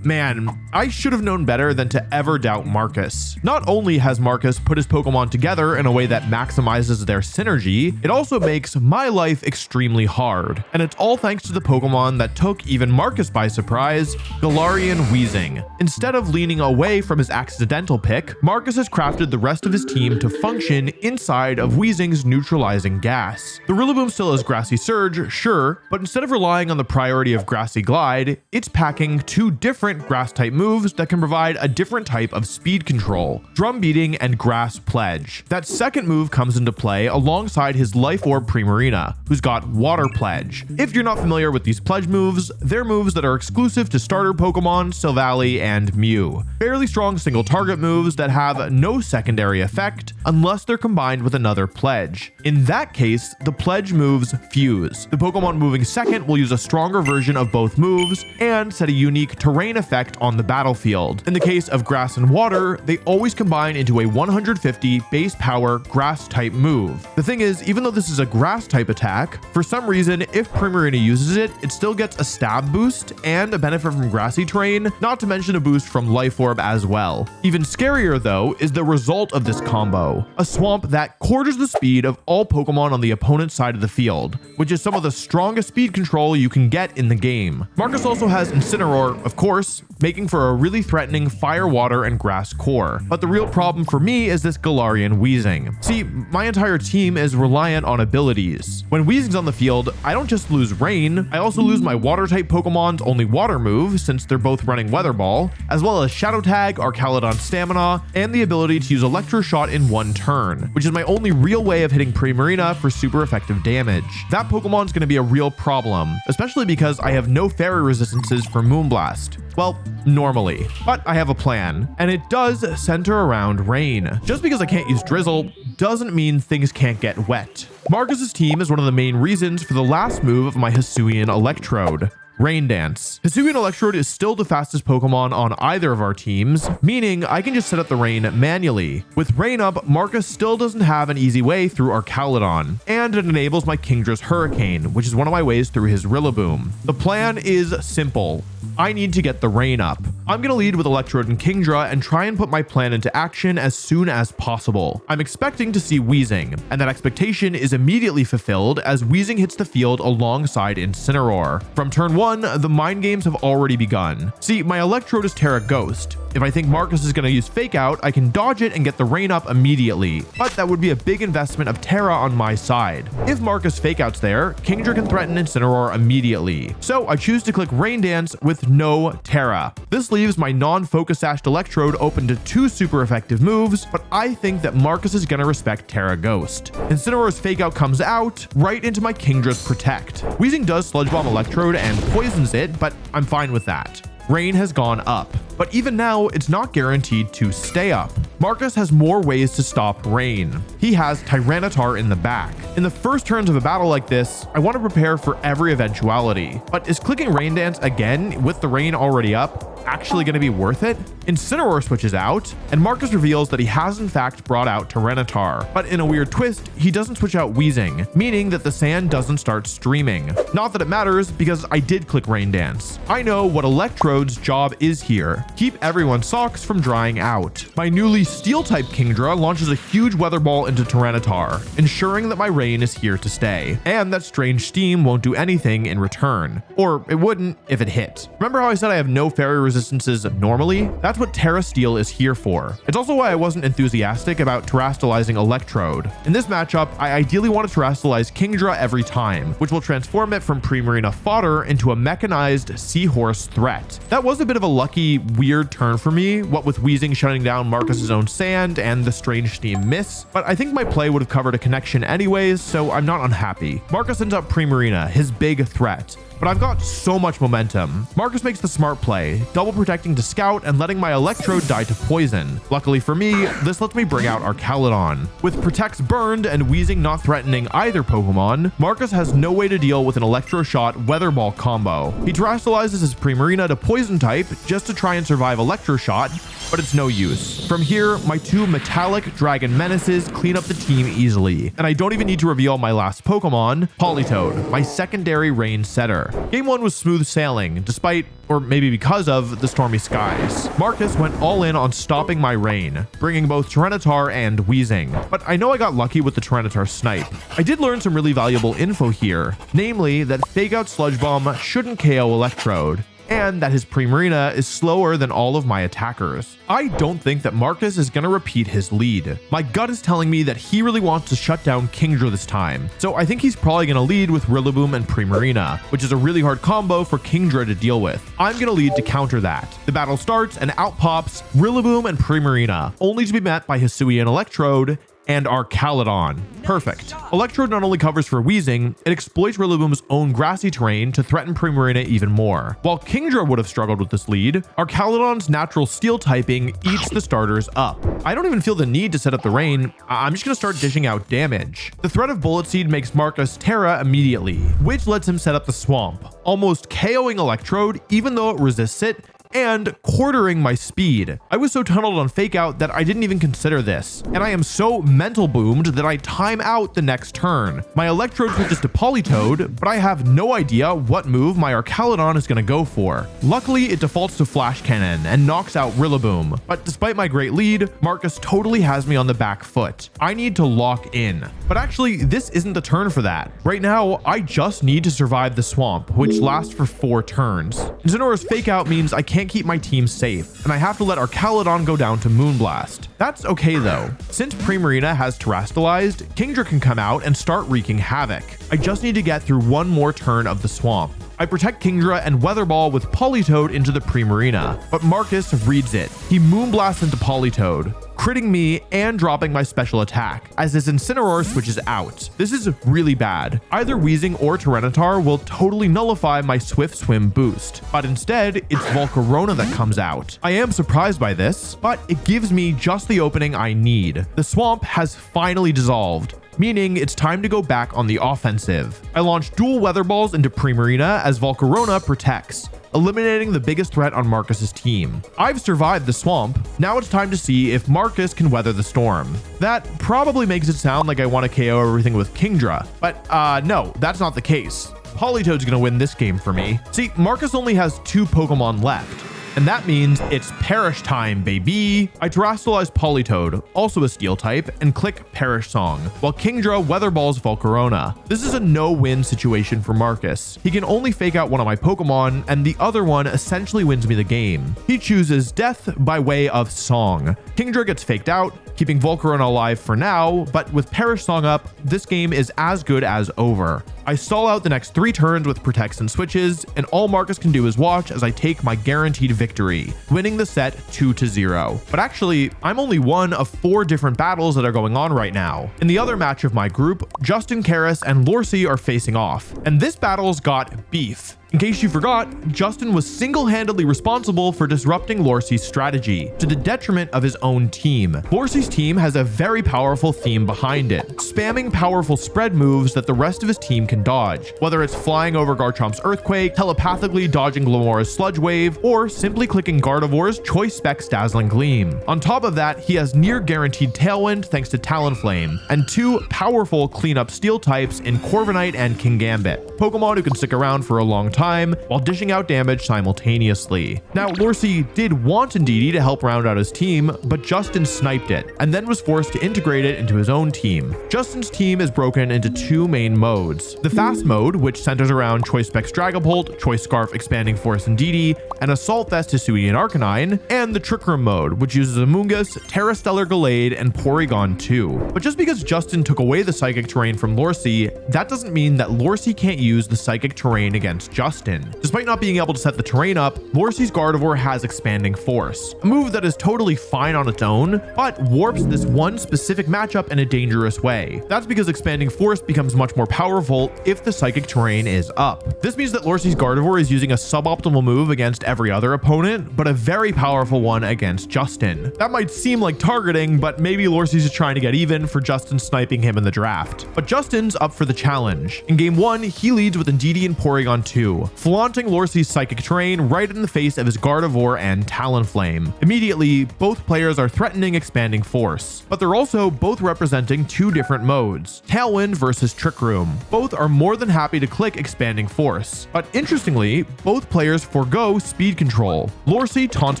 man, I should have known better than to ever doubt Marcus. Not only has Marcus put his Pokemon together in a way that maximizes their synergy, it also makes my life extremely hard. And it's all thanks to the Pokemon that took even Marcus by surprise, Galarian Weezing. Instead of leaning away from his accidental pick, Marcus has crafted the rest of his team to function inside of Weezing's neutralizing gas. The Rillaboom still has Grassy Surge, sure, but instead of relying on the priority of Grassy Glide, it's packing 2 different grass type moves that can provide a different type of speed control, Drum Beating and Grass Pledge. That second move comes into play alongside his Life Orb Primarina, who's got Water Pledge. If you're not familiar with these pledge moves, they're moves that are exclusive to starter Pokemon, Silvally, and Mew. Fairly strong single target moves that have no secondary effect unless they're combined with another pledge. In that case, the pledge moves fuse. The Pokemon moving second will use a stronger version of both moves and set a unique terrain effect on the battlefield. In the case of grass and water, they always combine into a 150 base power grass type move. The thing is, even though this is a grass type attack, for some reason, if Primarina uses it, it still gets a stab boost and a benefit from grassy terrain, not to mention a boost from Life Orb as well. Even scarier though is the result of this combo, a swamp that quarters the speed of all Pokemon on the opponent's side of the field, which is some of the strongest speed control you can get in the game. Marcus also has Incineroar, of course, making for a really threatening fire, water, and grass core. But the real problem for me is this Galarian Weezing. See, my entire team is reliant on abilities. When Weezing's on the field, I don't just lose Rain, I also lose my water type Pokemon's only water move, since they're both running Weather Ball, as well as Shadow Tag, Archaludon Stamina, and the ability to use Electro Shot in one turn, which is my only real way of hitting Primarina for super effective damage. That Pokemon's going to be a real problem, especially because I have no fairy resistances for Moonblast. Well, normally, but I have a plan, and it does center around rain. Just because I can't use Drizzle doesn't mean things can't get wet. Marcus's team is one of the main reasons for the last move of my Hisuian Electrode, Rain Dance. Hisuian Electrode is still the fastest Pokemon on either of our teams, meaning I can just set up the rain manually. With Rain up, Marcus still doesn't have an easy way through Archaludon, and it enables my Kingdra's Hurricane, which is one of my ways through his Rillaboom. The plan is simple. I need to get the rain up. I'm going to lead with Electrode and Kingdra and try and put my plan into action as soon as possible. I'm expecting to see Weezing, and that expectation is immediately fulfilled as Weezing hits the field alongside Incineroar. From turn 1, the mind games have already begun. See, my Electrode is Terra Ghost. If I think Marcus is going to use Fake Out, I can dodge it and get the rain up immediately, but that would be a big investment of Terra on my side. If Marcus Fake Out's there, Kingdra can threaten Incineroar immediately, so I choose to click Rain Dance with no Terra. This leaves my non-Focus Sashed Electrode open to 2 super effective moves, but I think that Marcus is going to respect Terra Ghost. Incineroar's Fake Out comes out right into my Kingdra's Protect. Weezing does Sludge Bomb Electrode and poisons it, but I'm fine with that. Rain has gone up, but even now, it's not guaranteed to stay up. Marcus has more ways to stop rain. He has Tyranitar in the back. In the first turns of a battle like this, I want to prepare for every eventuality, but is clicking Rain Dance again with the rain already up actually going to be worth it? Incineroar switches out, and Marcus reveals that he has in fact brought out Tyranitar, but in a weird twist, he doesn't switch out Weezing, meaning that the sand doesn't start streaming. Not that it matters, because I did click Rain Dance. I know what Electrode's job is here. Keep everyone's socks from drying out. My newly Steel-type Kingdra launches a huge Weather Ball into Tyranitar, ensuring that my rain is here to stay, and that Strange Steam won't do anything in return. Or it wouldn't if it hit. Remember how I said I have no fairy resistances normally? That's what Terra Steel is here for. It's also why I wasn't enthusiastic about terastallizing Electrode. In this matchup, I ideally want to terastallize Kingdra every time, which will transform it from Primarina fodder into a mechanized seahorse threat. That was a bit of a lucky, weird turn for me, what with Weezing shutting down Marcus's own sand and the Strange Steam miss, but I think my play would have covered a connection anyways, so I'm not unhappy. Marcus ends up Primarina, his big threat. But I've got so much momentum. Marcus makes the smart play, double protecting to Scout and letting my Electrode die to poison. Luckily for me, this lets me bring out Archaludon. With Protects burned and Weezing not threatening either Pokemon, Marcus has no way to deal with an Electro Shot Weather Ball combo. He terastallizes his Primarina to Poison type just to try and survive Electro Shot, but it's no use. From here, my 2 Metallic Dragon Menaces clean up the team easily, and I don't even need to reveal my last Pokemon, Politoed, my secondary rain setter. Game 1 was smooth sailing, despite, or maybe because of, the stormy skies. Marcus went all in on stopping my rain, bringing both Tyranitar and Weezing, but I know I got lucky with the Tyranitar snipe. I did learn some really valuable info here, namely that Fake Out Sludge Bomb shouldn't KO Electrode, and that his Primarina is slower than all of my attackers. I don't think that Marcus is going to repeat his lead. My gut is telling me that he really wants to shut down Kingdra this time, so I think he's probably going to lead with Rillaboom and Primarina, which is a really hard combo for Kingdra to deal with. I'm going to lead to counter that. The battle starts and out pops Rillaboom and Primarina, only to be met by Hisuian Electrode and Archaludon. Perfect. Electrode not only covers for Weezing, it exploits Rillaboom's own grassy terrain to threaten Primarina even more. While Kingdra would have struggled with this lead, Archaludon's natural steel typing eats the starters up. I don't even feel the need to set up the rain. I'm just gonna start dishing out damage. The threat of Bullet Seed makes Marcus Terra immediately, which lets him set up the swamp, almost KOing Electrode even though it resists it and quartering my speed. I was so tunneled on fake out that I didn't even consider this, and I am so mental boomed that I time out the next turn. My Electrode switches to Politoed, but I have no idea what move my Archaludon is going to go for. Luckily, it defaults to Flash Cannon and knocks out Rillaboom, but despite my great lead, Marcus totally has me on the back foot. I need to lock in. But actually, this isn't the turn for that. Right now, I just need to survive the swamp, which lasts for 4 turns. Incineroar's fake out means I can't keep my team safe, and I have to let Archaludon go down to Moonblast. That's okay though. Since Primarina has terastallized, Kingdra can come out and start wreaking havoc. I just need to get through one more turn of the swamp. I protect Kingdra and Weather Ball with Politoed into the Primarina, but Marcus reads it. He Moonblasts into Politoed, critting me and dropping my special attack, as his Incineroar switches out. This is really bad. Either Weezing or Tyranitar will totally nullify my Swift Swim boost, but instead, it's Volcarona that comes out. I am surprised by this, but it gives me just the opening I need. The swamp has finally dissolved, meaning it's time to go back on the offensive. I launch dual Weather Balls into Primarina as Volcarona protects, eliminating the biggest threat on Marcus's team. I've survived the swamp. Now it's time to see if Marcus can weather the storm. That probably makes it sound like I want to KO everything with Kingdra, but no, that's not the case. Politoed's gonna win this game for me. See, Marcus only has 2 Pokemon left, and that means it's Perish time, baby. I terastallize Politoed, also a Steel type, and click Perish Song, while Kingdra Weather Balls Volcarona. This is a no-win situation for Marcus. He can only fake out one of my Pokemon, and the other one essentially wins me the game. He chooses Death by way of Song. Kingdra gets faked out, keeping Volcarona alive for now, but with Perish Song up, this game is as good as over. I stall out the next 3 turns with protects and switches, and all Marcus can do is watch as I take my guaranteed victory, winning the set 2-0. But actually, I'm only one of 4 different battles that are going on right now. In the other match of my group, Justin, Karis, and Lorcy are facing off, and this battle's got beef. In case you forgot, Justin was single-handedly responsible for disrupting Lorcy's strategy, to the detriment of his own team. Lorcy's team has a very powerful theme behind it, spamming powerful spread moves that the rest of his team can dodge, whether it's flying over Garchomp's Earthquake, telepathically dodging Glamora's Sludge Wave, or simply clicking Gardevoir's Choice Specs Dazzling Gleam. On top of that, he has near-guaranteed Tailwind thanks to Talonflame, and 2 powerful cleanup Steel types in Corviknight and Kingambit, Pokemon who can stick around for a long time while dishing out damage simultaneously. Now, Lorcy did want Indeedee to help round out his team, but Justin sniped it, and then was forced to integrate it into his own team. Justin's team is broken into 2 main modes. The fast mode, which centers around Choice Specs Dragapult, Choice Scarf Expanding Force Indeedee, and Assault Vest Hisuian and Arcanine, and the Trick Room mode, which uses Amoonguss, Terrastellar Gallade, and Porygon 2. But just because Justin took away the Psychic Terrain from Lorcy, that doesn't mean that Lorcy can't use the Psychic Terrain against Justin. Despite not being able to set the terrain up, Lorcy's Gardevoir has Expanding Force, a move that is totally fine on its own, but warps this one specific matchup in a dangerous way. That's because Expanding Force becomes much more powerful if the Psychic Terrain is up. This means that Lorcy's Gardevoir is using a suboptimal move against every other opponent, but a very powerful one against Justin. That might seem like targeting, but maybe Lorcy's is trying to get even for Justin sniping him in the draft. But Justin's up for the challenge. In game 1, he leads with Indeedee and Porygon 2, flaunting Lorcy's Psychic Terrain right in the face of his Gardevoir and Talonflame. Immediately, both players are threatening Expanding Force, but they're also both representing 2 different modes, Tailwind versus Trick Room. Both are more than happy to click Expanding Force, but interestingly, both players forego Speed Control. Lorcy taunts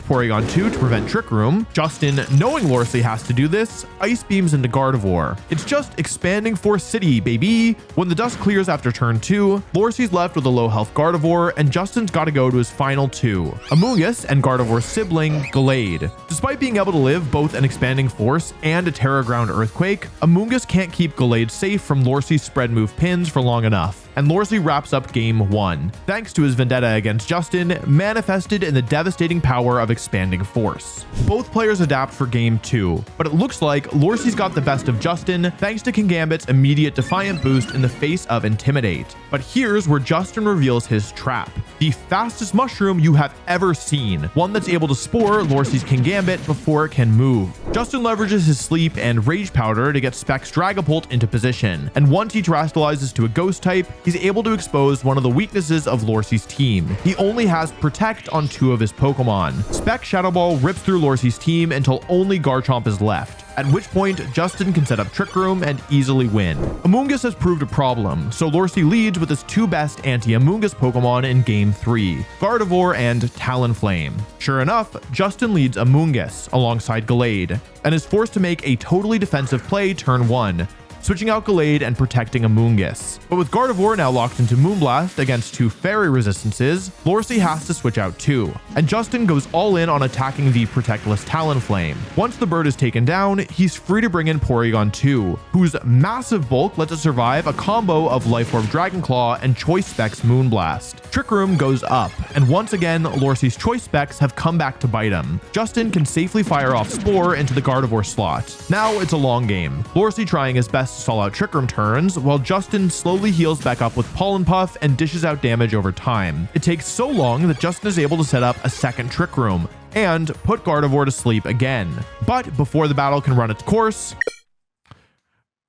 Porygon 2 to prevent Trick Room. Justin, knowing Lorcy has to do this, Ice Beams into Gardevoir. It's just Expanding Force City, baby! When the dust clears after turn 2, Lorcy's left with a low health Gardevoir, and Justin's got to go to his final 2, Amoonguss and Gardevoir's sibling, Gallade. Despite being able to live both an Expanding Force and a Terra Ground Earthquake, Amoonguss can't keep Gallade safe from Lorcy's spread move pins for long enough, and Lorcy wraps up game 1, thanks to his vendetta against Justin, manifested in the devastating power of Expanding Force. Both players adapt for game 2, but it looks like Lorcy's got the best of Justin thanks to Kingambit's immediate Defiant boost in the face of Intimidate. But here's where Justin reveals his trap, the fastest mushroom you have ever seen, one that's able to spore Lorcy's Kingambit before it can move. Justin leverages his sleep and Rage Powder to get Specs Dragapult into position, and once he terastallizes to a Ghost type, he's able to expose one of the weaknesses of Lorcey's team. He only has Protect on 2 of his Pokemon. Spec Shadow Ball rips through Lorcey's team until only Garchomp is left, at which point Justin can set up Trick Room and easily win. Amoonguss has proved a problem, so Lorcey leads with his 2 best anti-Amoonguss Pokemon in Game 3, Gardevoir and Talonflame. Sure enough, Justin leads Amoonguss alongside Gallade, and is forced to make a totally defensive play turn 1, switching out Gallade and protecting Amoonguss. But with Gardevoir now locked into Moonblast against 2 fairy resistances, Lorcey has to switch out too, and Justin goes all in on attacking the protectless Talonflame. Once the bird is taken down, he's free to bring in Porygon 2, whose massive bulk lets it survive a combo of Life Orb Dragonclaw and Choice Specs Moonblast. Trick Room goes up, and once again, Lorcey's Choice Specs have come back to bite him. Justin can safely fire off Spore into the Gardevoir slot. Now it's a long game, Lorcey trying his best to stall out Trick Room turns, while Justin slowly heals back up with Pollen Puff and dishes out damage over time. It takes so long that Justin is able to set up a second Trick Room and put Gardevoir to sleep again. But before the battle can run its course,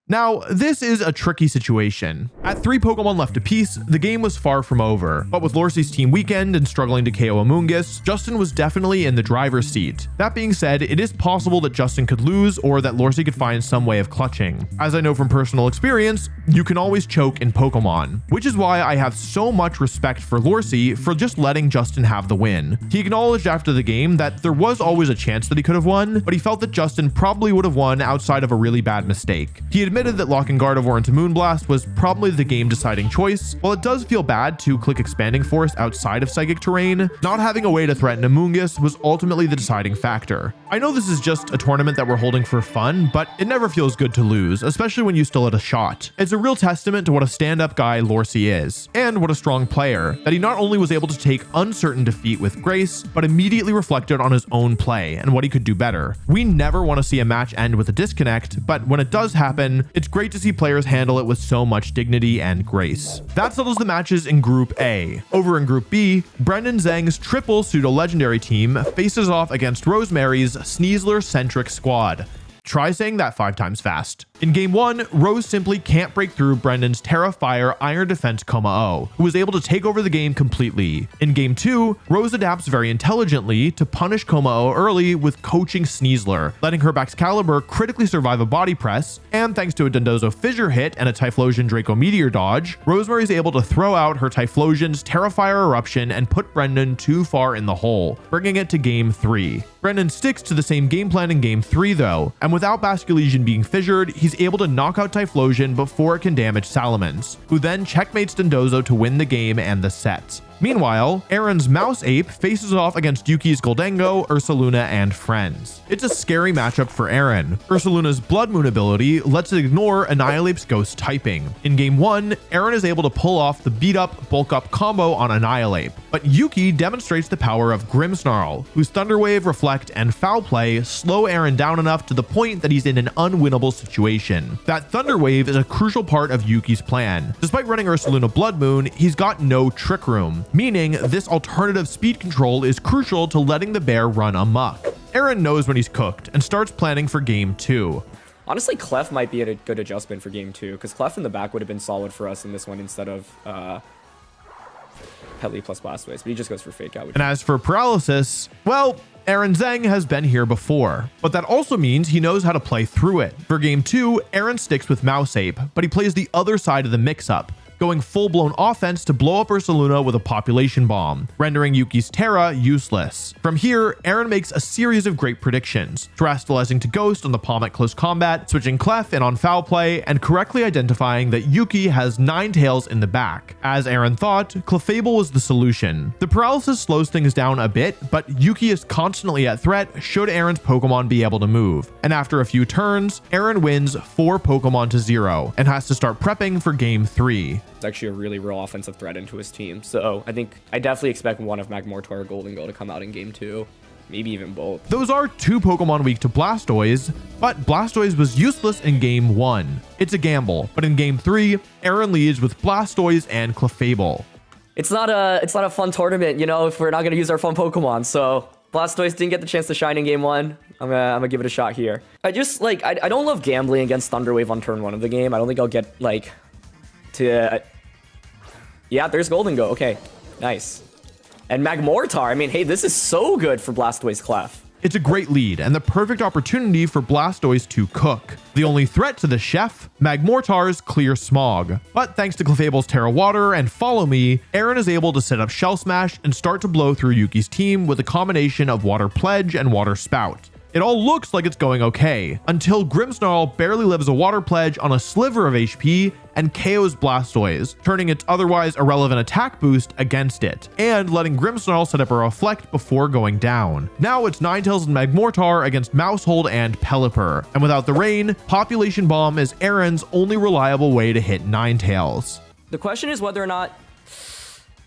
now, this is a tricky situation. At 3 Pokemon left apiece, the game was far from over, but with Lorcey's team weakened and struggling to KO Amoonguss, Justin was definitely in the driver's seat. That being said, it is possible that Justin could lose or that Lorcey could find some way of clutching. As I know from personal experience, you can always choke in Pokemon, which is why I have so much respect for Lorcey for just letting Justin have the win. He acknowledged after the game that there was always a chance that he could have won, but he felt that Justin probably would have won outside of a really bad mistake. He admitted that locking Gardevoir into Moonblast was probably the game-deciding choice. While it does feel bad to click Expanding Force outside of Psychic Terrain, not having a way to threaten Amoonguss was ultimately the deciding factor. I know this is just a tournament that we're holding for fun, but it never feels good to lose, especially when you still had a shot. It's a real testament to what a stand-up guy Lorcey is, and what a strong player, that he not only was able to take uncertain defeat with grace, but immediately reflected on his own play and what he could do better. We never want to see a match end with a disconnect, but when it does happen, it's great to see players handle it with so much dignity and grace. That settles the matches in Group A. Over in Group B, Brendan Zhang's triple pseudo-legendary team faces off against Rosemary's Sneasler-centric squad. Try saying that 5 times fast. In Game 1, Rose simply can't break through Brendan's Terra Fire Iron Defense Kommo, who was able to take over the game completely. In Game 2, Rose adapts very intelligently to punish Kommo early with coaching Sneasler, letting her Baxcalibur critically survive a body press, and thanks to a Dondozo Fissure hit and a Typhlosion Draco Meteor dodge, Rosemary is able to throw out her Typhlosion's Terra Fire Eruption and put Brendan too far in the hole, bringing it to Game 3. Brendan sticks to the same game plan in Game 3 though, and without Basculegion being fissured, he's able to knock out Typhlosion before it can damage Salamence, who then checkmates Dondozo to win the game and the set. Meanwhile, Aaron's Mouse Ape faces off against Yuki's Goldengo, Ursaluna, and friends. It's a scary matchup for Aaron. Ursaluna's Blood Moon ability lets it ignore Annihilape's Ghost typing. In Game 1, Aaron is able to pull off the beat-up, bulk-up combo on Annihilate, but Yuki demonstrates the power of Grimmsnarl, whose Thunder Wave, Reflect, and Foul Play slow Aaron down enough to the point that he's in an unwinnable situation. That Thunder Wave is a crucial part of Yuki's plan. Despite running Ursaluna Blood Moon, he's got no Trick Room, meaning this alternative speed control is crucial to letting the bear run amok. Aaron knows when he's cooked and starts planning for Game 2. Honestly, Clef might be a good adjustment for Game 2, because Clef in the back would have been solid for us in this one instead of Petly plus Blastoise, but he just goes for Fake Out. And as for Paralysis, well, Aaron Zhang has been here before, but that also means he knows how to play through it. For Game 2, Aaron sticks with Mouse Ape, but he plays the other side of the mix-up, going full-blown offense to blow up Ursaluna with a population bomb, rendering Yuki's Terra useless. From here, Aaron makes a series of great predictions, terastallizing to Ghost on the palm at close combat, switching Clef in on Foul Play, and correctly identifying that Yuki has Ninetales in the back. As Aaron thought, Clefable was the solution. The paralysis slows things down a bit, but Yuki is constantly at threat should Aaron's Pokemon be able to move. And after a few turns, Aaron wins 4 Pokemon to 0, and has to start prepping for Game 3. It's actually a really real offensive threat into his team. So I definitely expect one of Magmortar or Goldengo to come out in Game 2. Maybe even both. Those are 2 Pokemon weak to Blastoise, but Blastoise was useless in Game 1. It's a gamble, but in Game 3, Aaron leads with Blastoise and Clefable. It's not a fun tournament, you know, if we're not gonna use our fun Pokemon. So Blastoise didn't get the chance to shine in Game 1. I'm gonna give it a shot here. I don't love gambling against Thunderwave on turn 1 of the game. I don't think I'll get to Yeah, there's Golden Goat. Okay, nice. And Magmortar. I mean, hey, this is so good for Blastoise Clef. It's a great lead and the perfect opportunity for Blastoise to cook. The only threat to the chef, Magmortar's Clear Smog. But thanks to Clefable's Terra Water and Follow Me, Aaron is able to set up Shell Smash and start to blow through Yuki's team with a combination of Water Pledge and Water Spout. It all looks like it's going okay, until Grimmsnarl barely lives a Water Pledge on a sliver of HP and KOs Blastoise, turning its otherwise irrelevant attack boost against it, and letting Grimmsnarl set up a Reflect before going down. Now it's Ninetales and Magmortar against Maushold and Pelipper, and without the rain, Population Bomb is Aaron's only reliable way to hit Ninetales. The question is whether or not...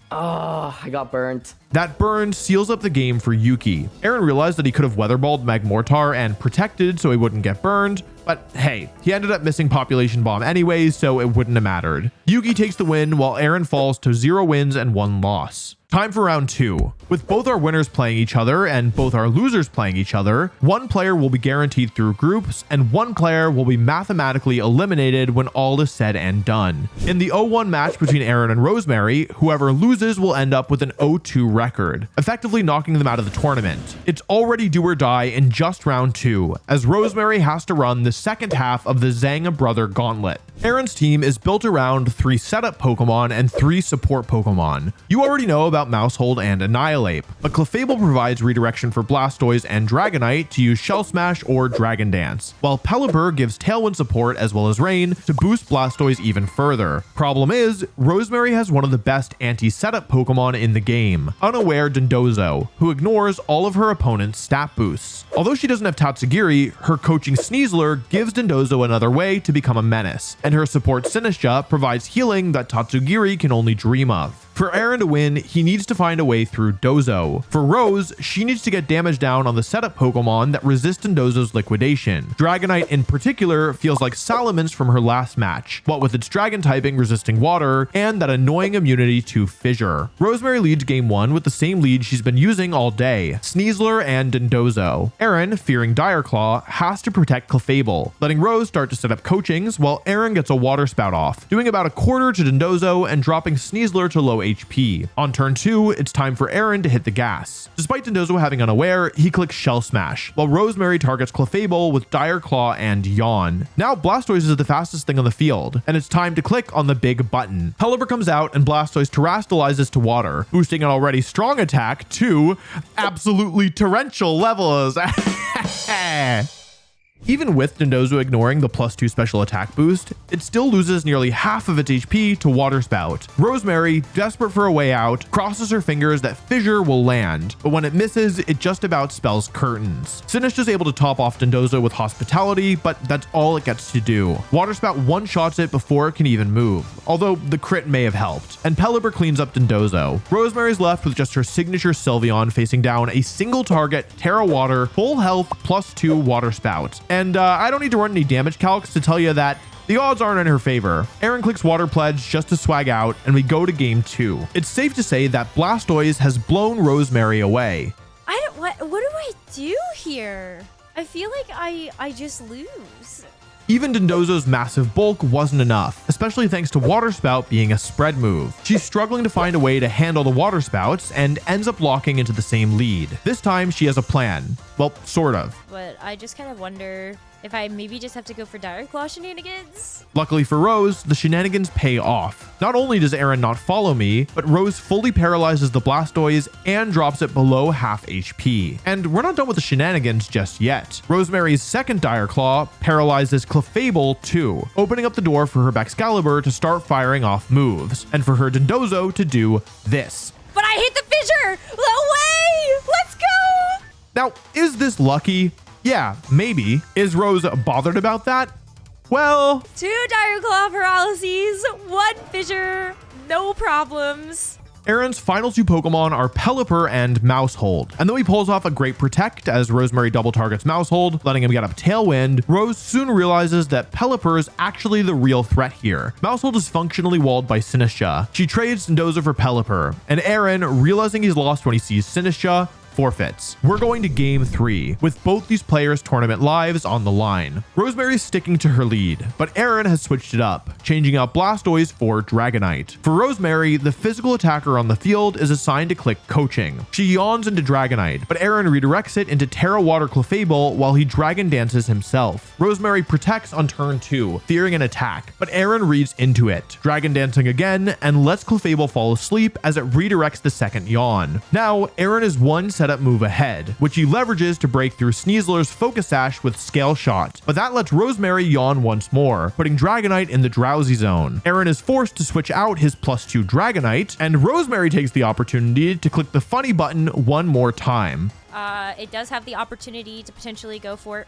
Oh, I got burnt. That burn seals up the game for Yuki. Aaron realized that he could have Weatherballed Magmortar and protected so he wouldn't get burned, but hey, he ended up missing Population Bomb anyways, so it wouldn't have mattered. Yuki takes the win while Aaron falls to 0 wins and 1 loss. Time for round 2. With both our winners playing each other and both our losers playing each other, one player will be guaranteed through groups and one player will be mathematically eliminated when all is said and done. In the 0-1 match between Aaron and Rosemary, whoever loses will end up with an 0-2 record, effectively knocking them out of the tournament. It's already do or die in just round 2, as Rosemary has to run the second half of the Zanga Brother Gauntlet. Aaron's team is built around 3 setup Pokemon and 3 support Pokemon. You already know about Maushold and Annihilate, but Clefable provides redirection for Blastoise and Dragonite to use Shell Smash or Dragon Dance, while Pelipper gives Tailwind support as well as Rain to boost Blastoise even further. Problem is, Rosemary has one of the best anti-setup Pokemon in the game, Unaware Dondozo, who ignores all of her opponent's stat boosts. Although she doesn't have Tatsugiri, her coaching Sneasler gives Dondozo another way to become a menace, and her support Sinistcha provides healing that Tatsugiri can only dream of. For Aaron to win, he needs to find a way through Dozo. For Rose, she needs to get damage down on the setup Pokemon that resist Dondozo's liquidation. Dragonite in particular feels like Salamence from her last match, what with its dragon typing resisting water and that annoying immunity to fissure. Rosemary leads game 1 with the same lead she's been using all day, Sneasler and Dondozo. Aaron, fearing Dire Claw, has to protect Clefable, letting Rose start to set up coachings while Aaron gets a Water Spout off, doing about a quarter to Dondozo and dropping Sneasler to low HP. On turn 2, it's time for Aaron to hit the gas. Despite Dondozo having Unaware, he clicks Shell Smash, while Rosemary targets Clefable with Dire Claw and Yawn. Now Blastoise is the fastest thing on the field, and it's time to click on the big button. Pelipper comes out and Blastoise terastallizes to water, boosting an already strong attack to absolutely torrential levels. Even with Dondozo ignoring the +2 special attack boost, it still loses nearly half of its HP to Water Spout. Rosemary, desperate for a way out, crosses her fingers that Fissure will land, but when it misses, it just about spells curtains. Sinistcha is able to top off Dondozo with Hospitality, but that's all it gets to do. Water Spout one-shots it before it can even move, although the crit may have helped, and Pelipper cleans up Dondozo. Rosemary's left with just her signature Sylveon facing down a single target Terra Water, full health, +2 Water Spout. And I don't need to run any damage calcs to tell you that the odds aren't in her favor. Aaron clicks Water Pledge just to swag out, and we go to game 2. It's safe to say that Blastoise has blown Rosemary away. What do I do here? I feel like I just lose. Even Dondozo's massive bulk wasn't enough, especially thanks to Water Spout being a spread move. She's struggling to find a way to handle the Water Spouts and ends up locking into the same lead. This time she has a plan. Well, sort of. But I just kind of wonder if I maybe just have to go for Dire Claw shenanigans. Luckily for Rose, the shenanigans pay off. Not only does Aaron not follow me, but Rose fully paralyzes the Blastoise and drops it below half HP. And we're not done with the shenanigans just yet. Rosemary's second Dire Claw paralyzes Clefable too, opening up the door for her Baxcalibur to start firing off moves, and for her Dondozo to do this. But I hit the fissure! No way! Let's go! Now, is this lucky? Yeah, maybe. Is Rose bothered about that? Well... 2 Dire Claw paralyses, 1 fissure, no problems. Aaron's final 2 Pokemon are Pelipper and Maushold, and though he pulls off a great Protect as Rosemary double targets Maushold, letting him get up Tailwind, Rose soon realizes that Pelipper is actually the real threat here. Maushold is functionally walled by Sinistcha. She trades Dondozo for Pelipper, and Aaron, realizing he's lost when he sees Sinistcha, forfeits. We're going to game 3, with both these players' tournament lives on the line. Rosemary's sticking to her lead, but Aaron has switched it up, changing out Blastoise for Dragonite. For Rosemary, the physical attacker on the field is assigned to click Coaching. She yawns into Dragonite, but Aaron redirects it into Terra Water Clefable while he Dragon Dances himself. Rosemary protects on turn 2, fearing an attack, but Aaron reads into it, Dragon Dancing again, and lets Clefable fall asleep as it redirects the second yawn. Now, Aaron is one setup move ahead, which he leverages to break through Sneasler's Focus Sash with Scale Shot, but that lets Rosemary yawn once more, putting Dragonite in the drowsy zone. Aaron is forced to switch out his +2 Dragonite, and Rosemary takes the opportunity to click the funny button one more time. It does have the opportunity to potentially go for...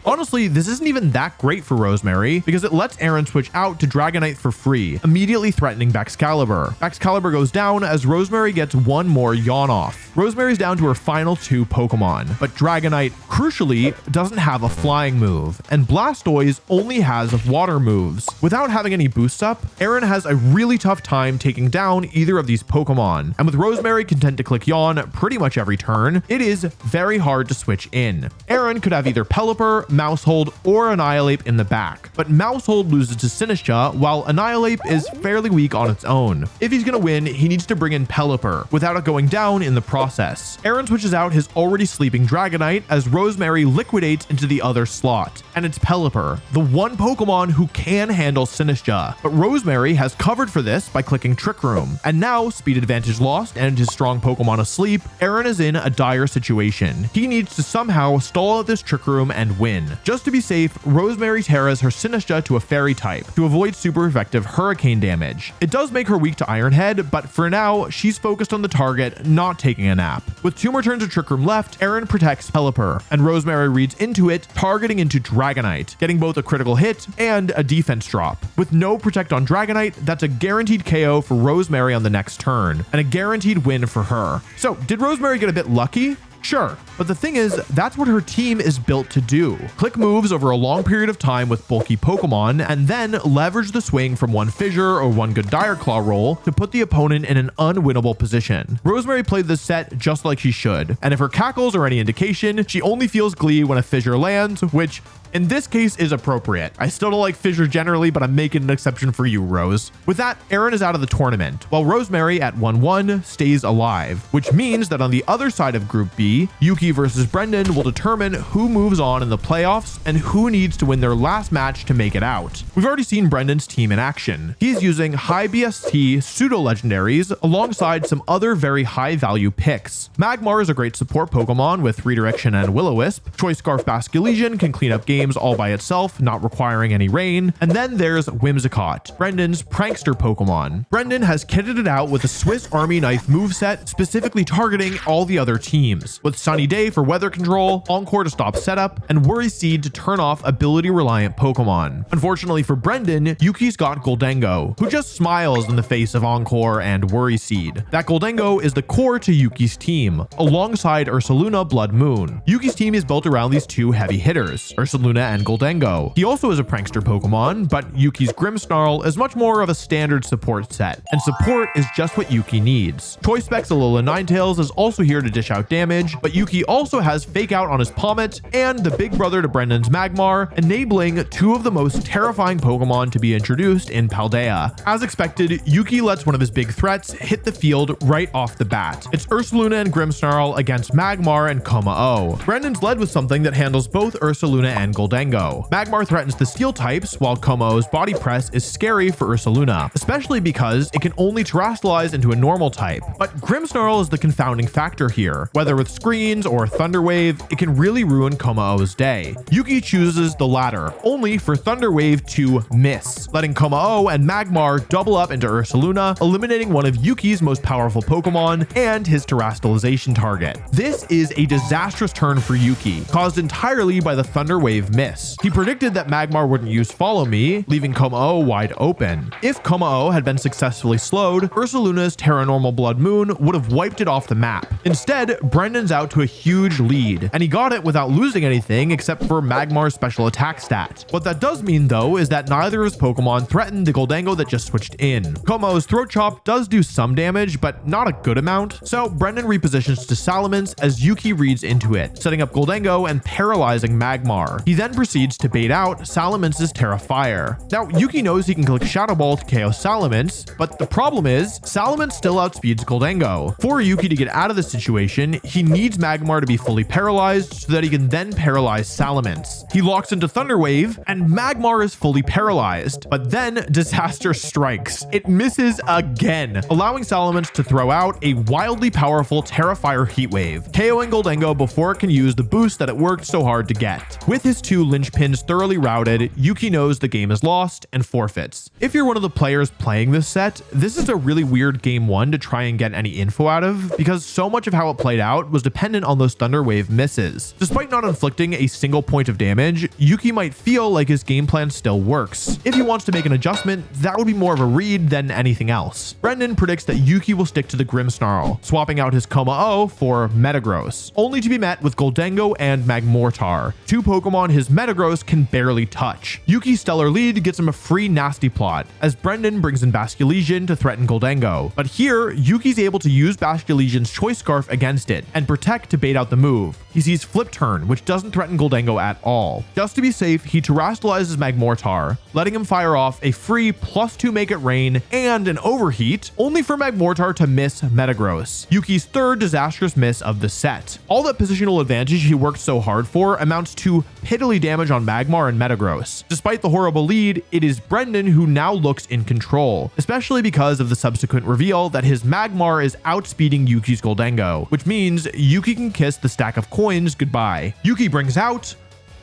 Honestly, this isn't even that great for Rosemary because it lets Aaron switch out to Dragonite for free, immediately threatening Baxcalibur. Baxcalibur goes down as Rosemary gets one more yawn off. Rosemary's down to her final 2 Pokemon, but Dragonite, crucially, doesn't have a flying move, and Blastoise only has water moves. Without having any boosts up, Aaron has a really tough time taking down either of these Pokemon, and with Rosemary content to click yawn pretty much every turn, it is very hard to switch in. Aaron could have either Pelipper, Mousehold, or Annihilape in the back, but Mousehold loses to Sinistcha while Annihilape is fairly weak on its own. If he's gonna win, he needs to bring in Pelipper without it going down in the process. Aaron switches out his already sleeping Dragonite as Rosemary liquidates into the other slot, and it's Pelipper, the one Pokemon who can handle Sinistcha. But Rosemary has covered for this by clicking Trick Room, and now speed advantage lost and his strong Pokemon asleep, Aaron is in a dire situation. He needs to somehow stall out this Trick Room and win. Just to be safe, Rosemary terras her Sinistcha to a Fairy type to avoid super effective Hurricane damage. It does make her weak to Iron Head, but for now, she's focused on the target, not taking a nap. With 2 more turns of Trick Room left, Aaron protects Pelipper, and Rosemary reads into it, targeting into Dragonite, getting both a critical hit and a defense drop. With no Protect on Dragonite, that's a guaranteed KO for Rosemary on the next turn, and a guaranteed win for her. So, did Rosemary get a bit lucky? Sure, but the thing is, that's what her team is built to do. Click moves over a long period of time with bulky Pokemon, and then leverage the swing from one Fissure or one good Dire Claw roll to put the opponent in an unwinnable position. Rosemary played this set just like she should, and if her cackles are any indication, she only feels glee when a Fissure lands, which in this case is appropriate. I still don't like Fissure generally, but I'm making an exception for you, Rose. With that, Aaron is out of the tournament, while Rosemary at 1-1 stays alive, which means that on the other side of Group B, Yuki versus Brendan will determine who moves on in the playoffs and who needs to win their last match to make it out. We've already seen Brendan's team in action. He's using high BST pseudo-legendaries alongside some other very high value picks. Magmar is a great support Pokemon with Redirection and Will-O-Wisp. Choice Scarf Basculegion can clean up games all by itself, not requiring any rain. And then there's Whimsicott, Brendan's prankster Pokemon. Brendan has kitted it out with a Swiss Army knife moveset specifically targeting all the other teams, with Sunny Day for weather control, Encore to stop setup, and Worry Seed to turn off ability-reliant Pokemon. Unfortunately for Brendan, Yuki's got Goldengo, who just smiles in the face of Encore and Worry Seed. That Goldengo is the core to Yuki's team, alongside Ursaluna Blood Moon. Yuki's team is built around these 2 heavy hitters, Ursaluna and Goldengo. He also is a prankster Pokemon, but Yuki's Grimmsnarl is much more of a standard support set, and support is just what Yuki needs. Choice Specs Alola Ninetales is also here to dish out damage, but Yuki also has Fake Out on his Pommet and the big brother to Brendan's Magmar, enabling 2 of the most terrifying Pokemon to be introduced in Paldea. As expected, Yuki lets one of his big threats hit the field right off the bat. It's Ursaluna and Grimmsnarl against Magmar and Kommo-o. Brendan's led with something that handles both Ursaluna and Goldengo. Magmar threatens the steel types, while Kommo-o's Body Press is scary for Ursaluna, especially because it can only terrestrialize into a normal type. But Grimmsnarl is the confounding factor here. Whether with Screens or Thunder Wave, it can really ruin Kommo-o's day. Yuki chooses the latter, only for Thunder Wave to miss, letting Kommo-o and Magmar double up into Ursaluna, eliminating one of Yuki's most powerful Pokemon and his terrestrialization target. This is a disastrous turn for Yuki, caused entirely by the Thunder Wave miss. He predicted that Magmar wouldn't use Follow Me, leaving Kommo-o wide open. If Kommo-o had been successfully slowed, Ursaluna's Terra Normal Blood Moon would have wiped it off the map. Instead, Brendan opens out to a huge lead, and he got it without losing anything except for Magmar's special attack stat. What that does mean though is that neither of his Pokemon threatened the Goldango that just switched in. Como-o's Throat Chop does do some damage, but not a good amount, so Brendan repositions to Salamence as Yuki reads into it, setting up Goldango and paralyzing Magmar. He then proceeds to bait out Salamence's Terra Fire. Now, Yuki knows he can click Shadow Ball to KO Salamence, but the problem is, Salamence still outspeeds Goldango. For Yuki to get out of this situation, he needs Magmar to be fully paralyzed so that he can then paralyze Salamence. He locks into Thunder Wave, and Magmar is fully paralyzed, but then disaster strikes. It misses again, allowing Salamence to throw out a wildly powerful Terra Fire Heat Wave, KOing Goldango before it can use the boost that it worked so hard to get. With his 2 linchpins thoroughly routed, Yuki knows the game is lost and forfeits. If you're one of the players playing this set, this is a really weird game 1 to try and get any info out of, because so much of how it played out was dependent on those Thunder Wave misses. Despite not inflicting a single point of damage, Yuki might feel like his game plan still works. If he wants to make an adjustment, that would be more of a read than anything else. Brendan predicts that Yuki will stick to the Grimmsnarl, swapping out his Como-o for Metagross, only to be met with Goldango and Magmortar, 2 Pokemon his Metagross can barely touch. Yuki's stellar lead gets him a free Nasty Plot, as Brendan brings in Basculegion to threaten Goldango. But here, Yuki's able to use Basculegion's Choice Scarf against it, and Protect to bait out the move. He sees Flip Turn, which doesn't threaten Goldango at all. Just to be safe, he terastallizes Magmortar, letting him fire off a free +2 Make It Rain and an Overheat, only for Magmortar to miss Metagross, Yuki's 3rd disastrous miss of the set. All that positional advantage he worked so hard for amounts to piddly damage on Magmar and Metagross. Despite the horrible lead, it is Brendan who now looks in control, especially because of the subsequent reveal that his Magmar is outspeeding Yuki's Goldango, which means Yuki can kiss the stack of coins goodbye. Yuki brings out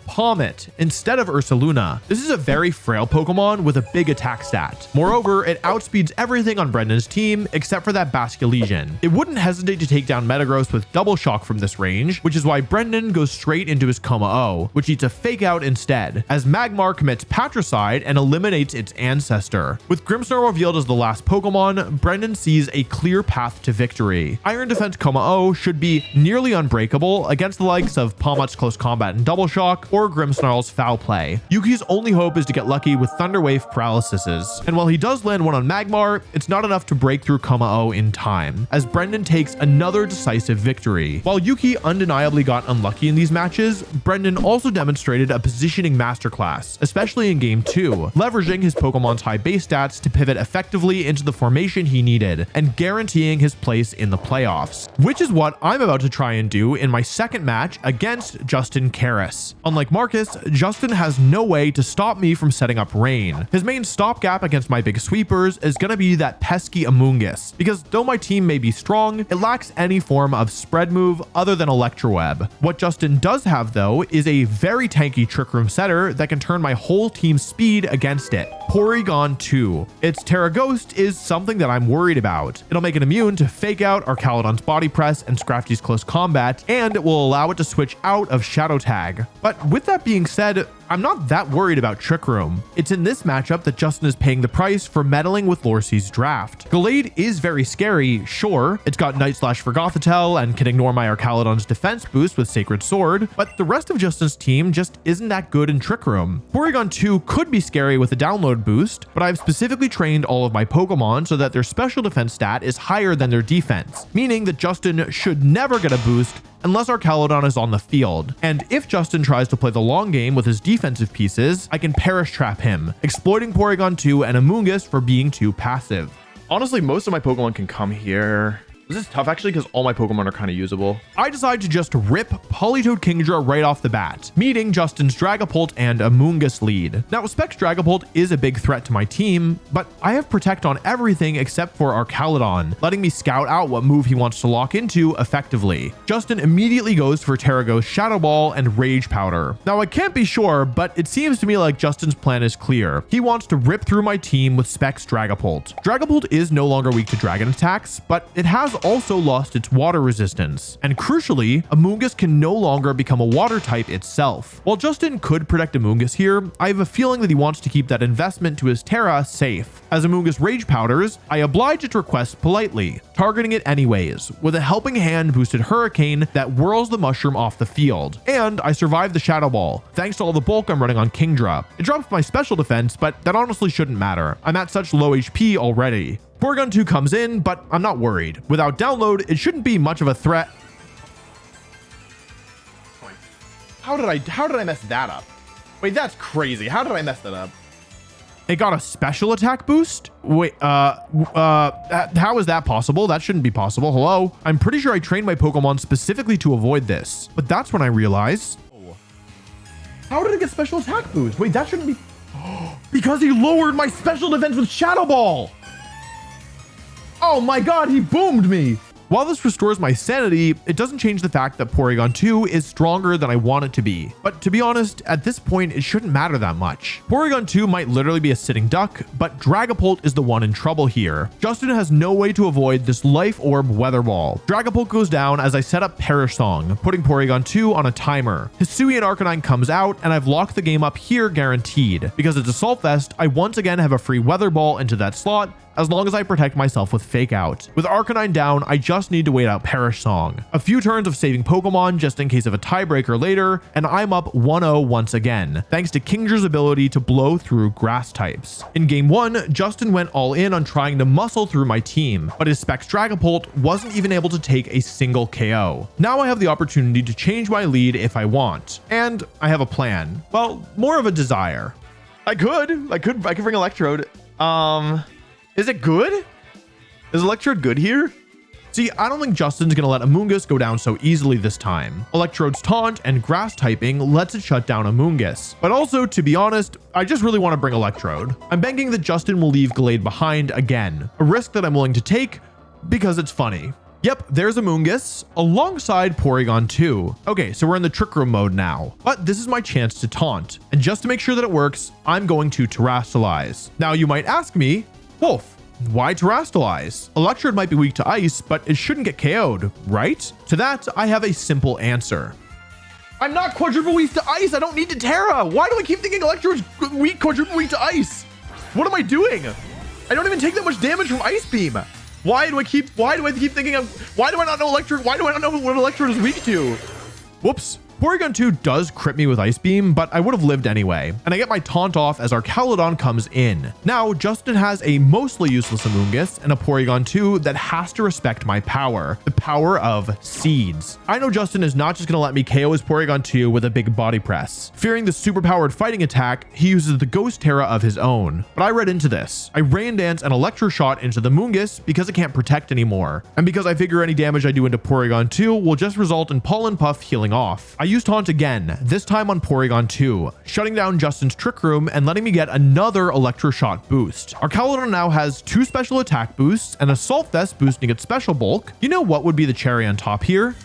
Palmet instead of Ursaluna. This is a very frail Pokemon with a big attack stat. Moreover, it outspeeds everything on Brendan's team except for that Basculegion. It wouldn't hesitate to take down Metagross with Double Shock from this range, which is why Brendan goes straight into his Como-o, which eats a Fake Out instead, as Magmar commits Patricide and eliminates its ancestor. With Grimmsnarl revealed as the last Pokemon, Brendan sees a clear path to victory. Iron Defense Como-o should be nearly unbreakable against the likes of Palmet's Close Combat and Double Shock, or Grimmsnarl's Foul Play. Yuki's only hope is to get lucky with Thunder Wave paralyses, and while he does land one on Magmar, it's not enough to break through Como-o in time, as Brendan takes another decisive victory. While Yuki undeniably got unlucky in these matches, Brendan also demonstrated a positioning masterclass, especially in Game 2, leveraging his Pokemon's high base stats to pivot effectively into the formation he needed, and guaranteeing his place in the playoffs, which is what I'm about to try and do in my second match against Justin Karras. Unlike Marcus, Justin has no way to stop me from setting up Rain. His main stopgap against my big sweepers is going to be that pesky Amoonguss, because though my team may be strong, it lacks any form of spread move other than Electroweb. What Justin does have though is a very tanky Trick Room setter that can turn my whole team's speed against it. Porygon 2. Its Terra Ghost is something that I'm worried about. It'll make it immune to Fake Out, Arcalodon's Body Press, and Scrafty's Close Combat, and it will allow it to switch out of Shadow Tag. But with that being said, I'm not that worried about Trick Room. It's in this matchup that Justin is paying the price for meddling with Lorcy's draft. Gallade is very scary, sure. It's got Night Slash for Gothitelle and can ignore my Arcalodon's defense boost with Sacred Sword, but the rest of Justin's team just isn't that good in Trick Room. Porygon 2 could be scary with a download boost, but I've specifically trained all of my Pokemon so that their special defense stat is higher than their defense, meaning that Justin should never get a boost unless Arcalodon is on the field. And if Justin tries to play the long game with his defensive pieces, I can Perish Trap him, exploiting Porygon 2 and Amoonguss for being too passive. Honestly, most of my Pokemon can come here. This is tough actually because all my Pokemon are kind of usable. I decide to just rip Politoed Kingdra right off the bat, meeting Justin's Dragapult and Amoonguss lead. Now, Specs Dragapult is a big threat to my team, but I have Protect on everything except for Arcalodon, letting me scout out what move he wants to lock into effectively. Justin immediately goes for Terraghost Shadow Ball and Rage Powder. Now, I can't be sure, but it seems to me like Justin's plan is clear. He wants to rip through my team with Specs Dragapult. Dragapult is no longer weak to dragon attacks, but it has also lost its water resistance. And crucially, Amoonguss can no longer become a water type itself. While Justin could protect Amoonguss here, I have a feeling that he wants to keep that investment to his Terra safe. As Amoonguss rage powders, I oblige its request politely, targeting it anyways, with a helping hand boosted Hurricane that whirls the mushroom off the field. And I survived the Shadow Ball, thanks to all the bulk I'm running on Kingdra. It drops my special defense, but that honestly shouldn't matter. I'm at such low HP already. Porygon 2 comes in, but I'm not worried. Without download, it shouldn't be much of a threat. How did I mess that up? Wait, that's crazy. How did I mess that up? It got a special attack boost? Wait, how is that possible? That shouldn't be possible. Hello? I'm pretty sure I trained my Pokemon specifically to avoid this. But that's when I realized... How did it get special attack boost? Wait, that shouldn't be... Because he lowered my special defense with Shadow Ball! Oh my god, he boomed me! While this restores my sanity, it doesn't change the fact that Porygon 2 is stronger than I want it to be. But to be honest, at this point, it shouldn't matter that much. Porygon 2 might literally be a sitting duck, but Dragapult is the one in trouble here. Justin has no way to avoid this Life Orb Weather Ball. Dragapult goes down as I set up Perish Song, putting Porygon 2 on a timer. Hisuian Arcanine comes out, and I've locked the game up here guaranteed. Because it's Assault Vest, I once again have a free Weather Ball into that slot, as long as I protect myself with Fake Out. With Arcanine down, I just need to wait out Perish Song. A few turns of saving Pokemon just in case of a tiebreaker later, and I'm up 1-0 once again, thanks to Kingdra's ability to blow through grass types. In game 1, Justin went all in on trying to muscle through my team, but his Specs Dragapult wasn't even able to take a single KO. Now I have the opportunity to change my lead if I want, and I have a plan. Well, more of a desire. I could bring Electrode. Is it good? Is Electrode good here? See, I don't think Justin's gonna let Amoonguss go down so easily this time. Electrode's taunt and grass typing lets it shut down Amoonguss. But also, to be honest, I just really want to bring Electrode. I'm banking that Justin will leave Gallade behind again, a risk that I'm willing to take because it's funny. Yep, there's Amoonguss alongside Porygon 2. Okay, so we're in the Trick Room mode now, but this is my chance to taunt. And just to make sure that it works, I'm going to Terrastalize. Now you might ask me, Wolf, why Terrastalize? Electrode might be weak to ice, but it shouldn't get KO'd, right? To that, I have a simple answer. I'm not quadruple weak to ice. I don't need to Terra. Why do I keep thinking Electrode's weak, quadruple weak to ice? What am I doing? I don't even take that much damage from Ice Beam. Why do I keep thinking why do I not know Electrode? Why do I not know what Electrode is weak to? Whoops. Porygon 2 does crit me with Ice Beam, but I would have lived anyway, and I get my taunt off as our Caledon comes in. Now, Justin has a mostly useless Amoonguss and a Porygon 2 that has to respect my power, the power of Seeds. I know Justin is not just going to let me KO his Porygon 2 with a big body press. Fearing the superpowered fighting attack, he uses the Ghost Terra of his own. But I read into this. I Rain Dance and Electro Shot into the Amoonguss because it can't protect anymore, and because I figure any damage I do into Porygon 2 will just result in Pollen Puff healing off. I use Taunt again, this time on Porygon 2, shutting down Justin's Trick Room and letting me get another Electro Shot boost. Our Caledon now has 2 special attack boosts and Assault Vest boosting its special bulk. You know what would be the cherry on top here?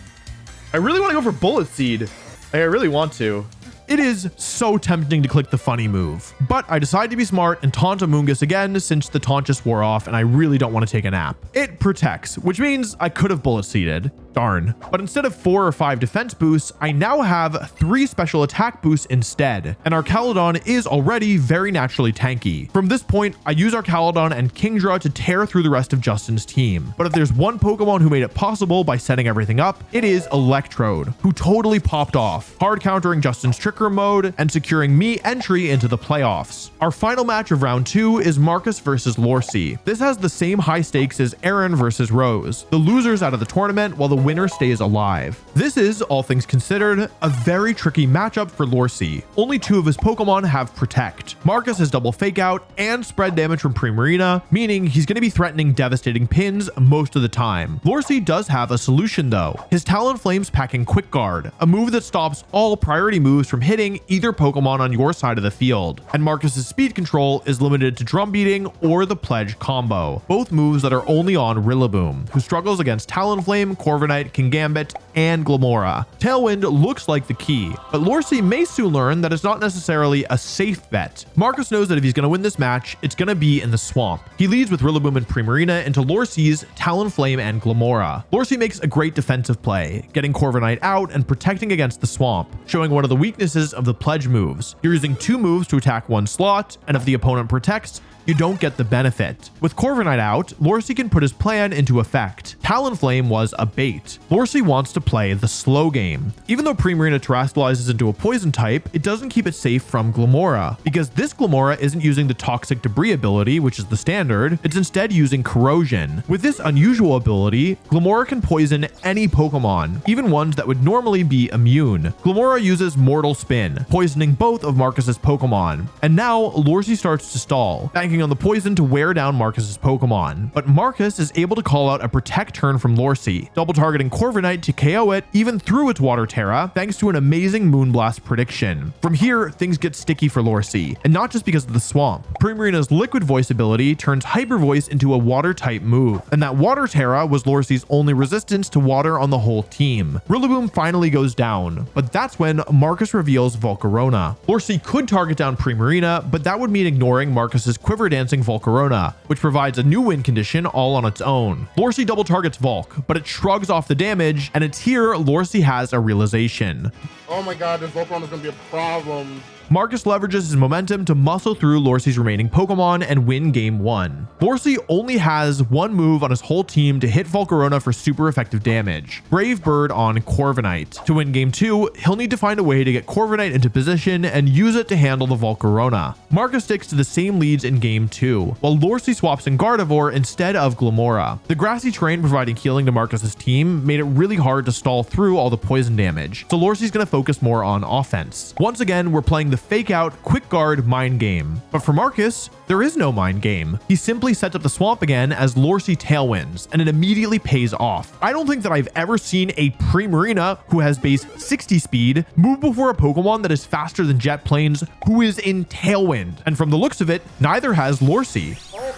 I really want to go for Bullet Seed. I really want to. It is so tempting to click the funny move, but I decide to be smart and taunt Amoonguss again since the taunt just wore off and I really don't want to take a nap. It protects, which means I could have Bullet Seeded. Darn. But instead of 4 or 5 defense boosts, I now have 3 special attack boosts instead, and our Caledon is already very naturally tanky. From this point, I use our Caledon and Kingdra to tear through the rest of Justin's team. But if there's one Pokemon who made it possible by setting everything up, it is Electrode, who totally popped off, hard countering Justin's Trick Room mode and securing me entry into the playoffs. Our final match of round 2 is Marcus versus Lorcy. This has the same high stakes as Aaron versus Rose, the losers out of the tournament while the winner stays alive. This is, all things considered, a very tricky matchup for Lorcy. Only 2 of his Pokemon have Protect. Marcus has double Fake Out and spread damage from Primarina, meaning he's going to be threatening devastating pins most of the time. Lorcy does have a solution though. His Talonflame's packing Quick Guard, a move that stops all priority moves from hitting either Pokemon on your side of the field. And Marcus's speed control is limited to Drum Beating or the Pledge combo, both moves that are only on Rillaboom, who struggles against Talonflame, Corviknight, Corviknight, Kingambit, and Glamora. Tailwind looks like the key, but Lorcy may soon learn that it's not necessarily a safe bet. Marcus knows that if he's going to win this match, it's going to be in the swamp. He leads with Rillaboom and Primarina into Lorcy's Talonflame and Glamora. Lorcy makes a great defensive play, getting Corviknight out and protecting against the swamp, showing one of the weaknesses of the pledge moves. You're using 2 moves to attack 1 slot, and if the opponent protects, you don't get the benefit. With Corviknight out, Lorcy can put his plan into effect. Talonflame was a bait. Lorcy wants to play the slow game. Even though Primarina terastallizes into a poison type, it doesn't keep it safe from Glamora, because this Glamora isn't using the Toxic Debris ability, which is the standard, it's instead using Corrosion. With this unusual ability, Glamora can poison any Pokemon, even ones that would normally be immune. Glamora uses Mortal Spin, poisoning both of Marcus's Pokemon, and now Lorcy starts to stall, banking on the poison to wear down Marcus's Pokemon. But Marcus is able to call out a Protect turn from Lorcy, double targeting Corviknight to KO it even through its Water Terra, thanks to an amazing Moonblast prediction. From here, things get sticky for Lorcy, and not just because of the swamp. Primarina's Liquid Voice ability turns Hyper Voice into a Water type move, and that Water Terra was Lorcy's only resistance to water on the whole team. Rillaboom finally goes down, but that's when Marcus reveals Volcarona. Lorcy could target down Primarina, but that would mean ignoring Marcus's Quiver Dancing Volcarona, which provides a new win condition all on its own. Lorcy double targets Volk, but it shrugs off the damage, and it's here Lorcy has a realization. Oh my god, this Volcarona is going to be a problem. Marcus leverages his momentum to muscle through Lorcy's remaining Pokemon and win game 1. Lorcy only has 1 move on his whole team to hit Volcarona for super effective damage, Brave Bird on Corviknight. To win game 2, he'll need to find a way to get Corviknight into position and use it to handle the Volcarona. Marcus sticks to the same leads in game 2, while Lorcy swaps in Gardevoir instead of Glamora. The grassy terrain providing healing to Marcus's team made it really hard to stall through all the poison damage, so Lorcy's going to focus more on offense. Once again, we're playing the fake out quick guard mind game. But for Marcus, there is no mind game. He simply sets up the swamp again as Lorcy Tailwinds, and it immediately pays off. I don't think that I've ever seen a Primarina who has base 60 speed move before a Pokemon that is faster than Jet Plains who is in Tailwind. And from the looks of it, neither has Lorcy. Oh,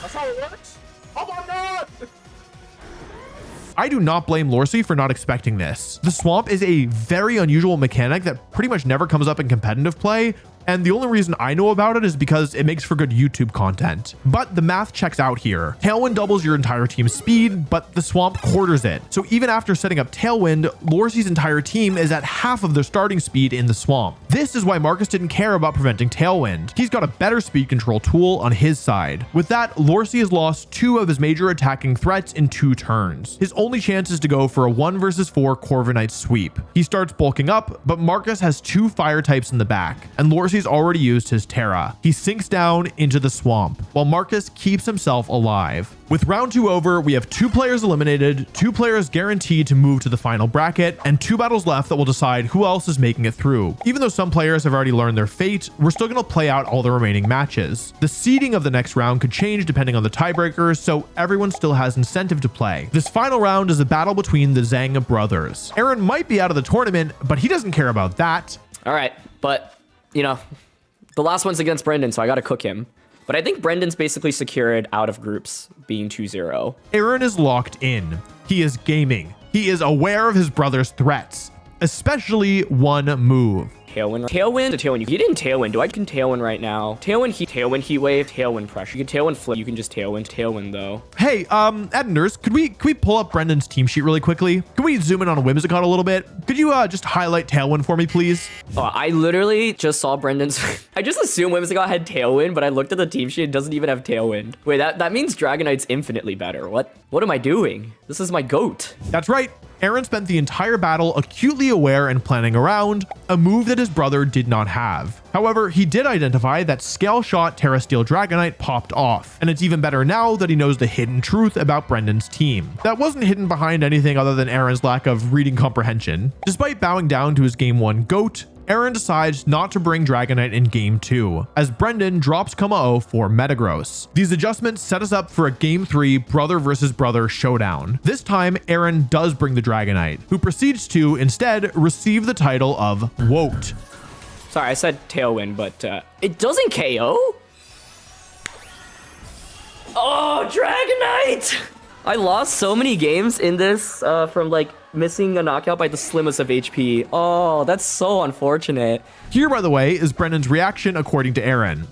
that's how it works? Oh my god! I do not blame Lorcy for not expecting this. The swamp is a very unusual mechanic that pretty much never comes up in competitive play, and the only reason I know about it is because it makes for good YouTube content. But the math checks out here. Tailwind doubles your entire team's speed, but the swamp quarters it. So even after setting up Tailwind, Lorcy's entire team is at half of their starting speed in the swamp. This is why Marcus didn't care about preventing Tailwind. He's got a better speed control tool on his side. With that, Lorcy has lost 2 of his major attacking threats in 2 turns. His only chance is to go for a 1 versus 4 Corviknight sweep. He starts bulking up, but Marcus has 2 fire types in the back, and Lorcy's already used his Terra. He sinks down into the swamp, while Marcus keeps himself alive. With round 2 over, we have 2 players eliminated, 2 players guaranteed to move to the final bracket, and 2 battles left that will decide who else is making it through. Even though some players have already learned their fate, we're still going to play out all the remaining matches. The seeding of the next round could change depending on the tiebreakers, so everyone still has incentive to play. This final round is a battle between the Zhang brothers. Aaron might be out of the tournament, but he doesn't care about that. All right, but, you know, the last one's against Brendan, so I got to cook him. But I think Brendan's basically secured out of groups being 2-0. Aaron is locked in. He is gaming. He is aware of his brother's threats, especially one move. Tailwind. Tailwind. You didn't Tailwind. I can Tailwind right now. Tailwind Heat Wave, Tailwind Pressure. You can Tailwind Flip. You can just Tailwind though. Hey, editors, could we pull up Brendan's team sheet really quickly? Can we zoom in on Whimsicott a little bit? Could you just highlight Tailwind for me, please? Oh, I literally just saw Brendan's. I just assumed Whimsicott had Tailwind, but I looked at the team sheet. It doesn't even have Tailwind. Wait, that means Dragonite's infinitely better. What am I doing? This is my GOAT. That's right. Aaron spent the entire battle acutely aware and planning around a move that his brother did not have. However, he did identify that Scale Shot Terra Steel Dragonite popped off, and it's even better now that he knows the hidden truth about Brendan's team. That wasn't hidden behind anything other than Aaron's lack of reading comprehension. Despite bowing down to his Game 1 GOAT, Aaron decides not to bring Dragonite in Game 2, as Brendan drops Kommo-o for Metagross. These adjustments set us up for a Game 3 brother versus brother showdown. This time, Aaron does bring the Dragonite, who proceeds to, instead, receive the title of Woat. Sorry, I said Tailwind, but it doesn't KO? Oh, Dragonite! I lost so many games in this from like missing a knockout by the slimmest of HP. Oh, that's so unfortunate. Here, by the way, is Brendan's reaction according to Aaron.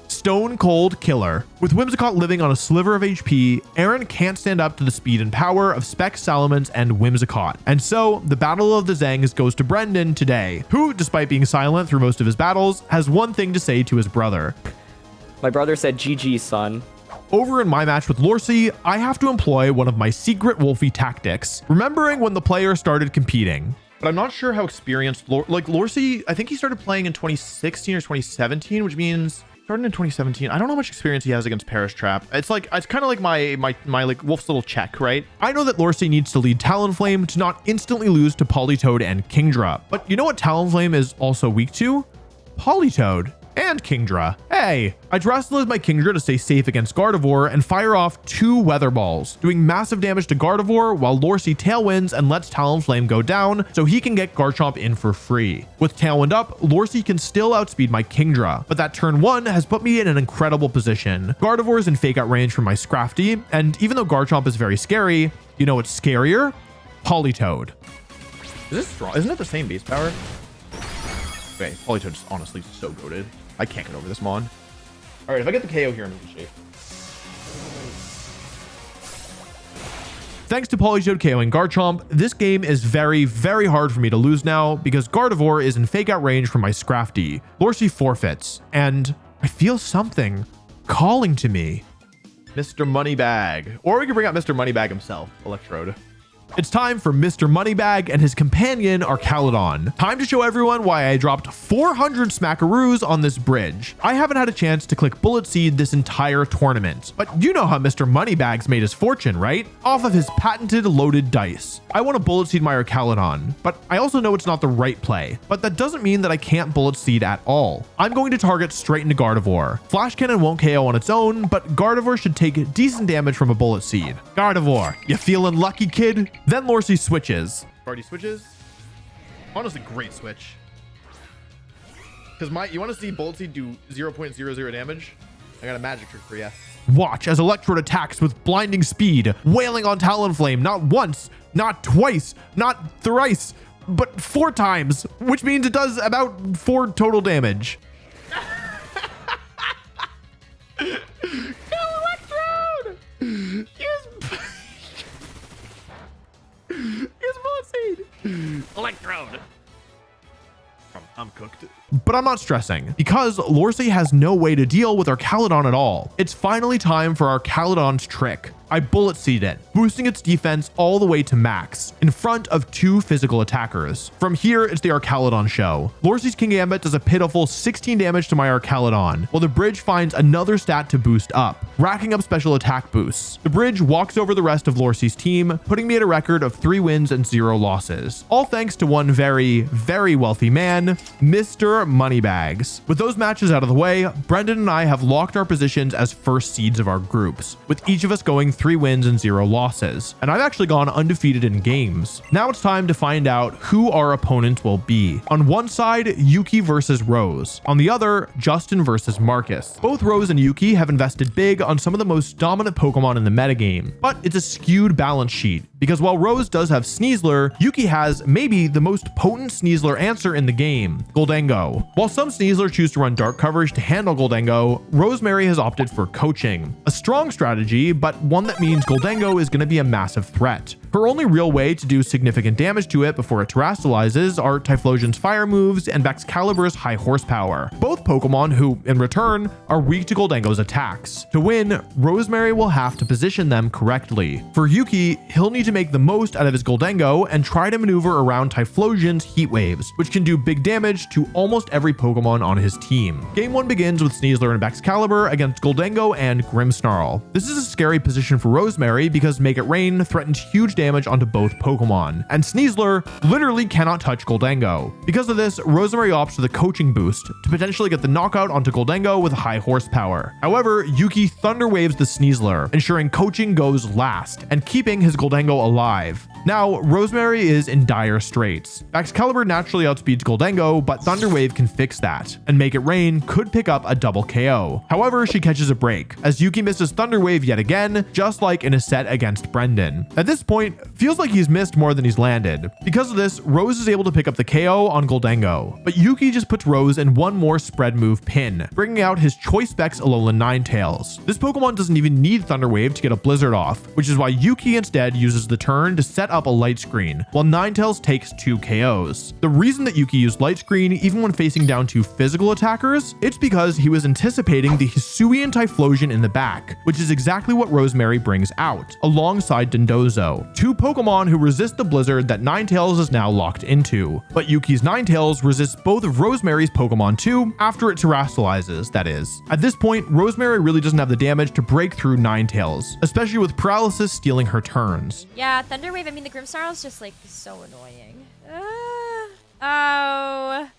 Stone Cold Killer. With Whimsicott living on a sliver of HP, Aaron can't stand up to the speed and power of Spec, Salamence, and Whimsicott. And so, the Battle of the Zangs goes to Brendan today, who, despite being silent through most of his battles, has one thing to say to his brother. My brother said, GG, son. Over in my match with Lorsey, I have to employ one of my secret Wolfey tactics, remembering when the player started competing. But I'm not sure how experienced, Lorsey, I think he started playing in 2016 or 2017, which means starting in 2017. I don't know how much experience he has against Perish Trap. It's kind of like my like Wolf's little check, right? I know that Lorsey needs to lead Talonflame to not instantly lose to Politoed and Kingdra. But you know what Talonflame is also weak to? Politoed and Kingdra. Hey, I Terrestrialize my Kingdra to stay safe against Gardevoir and fire off 2 Weather Balls, doing massive damage to Gardevoir while Lorsey Tailwinds and lets Talonflame go down so he can get Garchomp in for free. With Tailwind up, Lorsey can still outspeed my Kingdra, but that turn 1 has put me in an incredible position. Gardevoir is in Fake Out range from my Scrafty, and even though Garchomp is very scary, you know what's scarier? Politoed. Is this strong? Isn't it the same base power? Okay, Politoed is honestly so goated. I can't get over this Mon. All right, if I get the KO here, I'm in good shape. Thanks to Politoed KOing Garchomp, this game is very, very hard for me to lose now because Gardevoir is in Fake Out range from my Scrafty. Lorsey forfeits, and I feel something calling to me. Mr. Moneybag. Or we can bring out Mr. Moneybag himself, Electrode. It's time for Mr. Moneybag and his companion, Archaludon. Time to show everyone why I dropped 400 Smackaroos on this bridge. I haven't had a chance to click Bullet Seed this entire tournament, but you know how Mr. Moneybags made his fortune, right? Off of his patented loaded dice. I want to Bullet Seed my Archaludon, but I also know it's not the right play. But that doesn't mean that I can't Bullet Seed at all. I'm going to target straight into Gardevoir. Flash Cannon won't KO on its own, but Gardevoir should take decent damage from a Bullet Seed. Gardevoir, you feeling lucky, kid? Then Lorsey switches. Already switches? Honestly, great switch. Because you want to see Bullet Seed do 0.00 damage? I got a magic trick for you. Watch as Electrode attacks with blinding speed, wailing on Talonflame not once, not twice, not thrice, but 4 times, which means it does about 4 total damage. Kill Electrode! Use Bullet Seed! Electrode! I'm cooked. But I'm not stressing, because Lorsey has no way to deal with Archaludon at all. It's finally time for Archaludon's trick. I Bullet Seed it, boosting its defense all the way to max, in front of 2 physical attackers. From here, it's the Archaludon show. Lorsey's Kingambit does a pitiful 16 damage to my Archaludon, while the bridge finds another stat to boost up, racking up special attack boosts. The bridge walks over the rest of Lorsey's team, putting me at a record of 3 wins and 0 losses. All thanks to one very, very wealthy man, Mr. Moneybags. With those matches out of the way, Brendan and I have locked our positions as first seeds of our groups, with each of us going 3 wins and 0 losses. And I've actually gone undefeated in games. Now it's time to find out who our opponent will be. On one side, Yuki versus Rose. On the other, Justin versus Marcus. Both Rose and Yuki have invested big on some of the most dominant Pokemon in the metagame, but it's a skewed balance sheet, because while Rose does have Sneasler, Yuki has maybe the most potent Sneasler answer in the game, Goldengo. While some Sneasler choose to run dark coverage to handle Goldengo, Rosemary has opted for coaching. A strong strategy, but one that means Goldengo is going to be a massive threat. Her only real way to do significant damage to it before it terrestrializes are Typhlosion's fire moves and Excalibur's high horsepower, both Pokemon who, in return, are weak to Goldengo's attacks. To win, Rosemary will have to position them correctly. For Yuki, he'll need to make the most out of his Goldengo and try to maneuver around Typhlosion's Heat Waves, which can do big damage to almost every Pokemon on his team. Game 1 begins with Sneasler and Excalibur against Goldengo and Grimmsnarl. This is a scary position for Rosemary because Make It Rain threatens huge damage onto both Pokemon, and Sneasler literally cannot touch Goldengo. Because of this, Rosemary opts for the coaching boost to potentially get the knockout onto Goldengo with high horsepower. However, Yuki Thunder Waves the Sneasler, ensuring coaching goes last and keeping his Goldengo alive. Now, Rosemary is in dire straits. Excalibur naturally outspeeds Gholdengo, but Thunder Wave can fix that, and Make It Rain could pick up a double KO. However, she catches a break, as Yuki misses Thunder Wave yet again, just like in a set against Brendan. At this point, feels like he's missed more than he's landed. Because of this, Rose is able to pick up the KO on Gholdengo, but Yuki just puts Rose in one more spread move pin, bringing out his Choice Specs Alolan Ninetales. This Pokemon doesn't even need Thunder Wave to get a Blizzard off, which is why Yuki instead uses the turn to set up a Light Screen, while Ninetales takes 2 KOs. The reason that Yuki used Light Screen even when facing down 2 physical attackers, it's because he was anticipating the Hisuian Typhlosion in the back, which is exactly what Rosemary brings out, alongside Dondozo, 2 Pokemon who resist the Blizzard that Ninetales is now locked into. But Yuki's Ninetales resists both of Rosemary's Pokemon too, after it terastallizes, that is. At this point, Rosemary really doesn't have the damage to break through Ninetales, especially with Paralysis stealing her turns. Yeah, Thunder Wave, I mean, the Grimmsnarl's just like so annoying. Oh.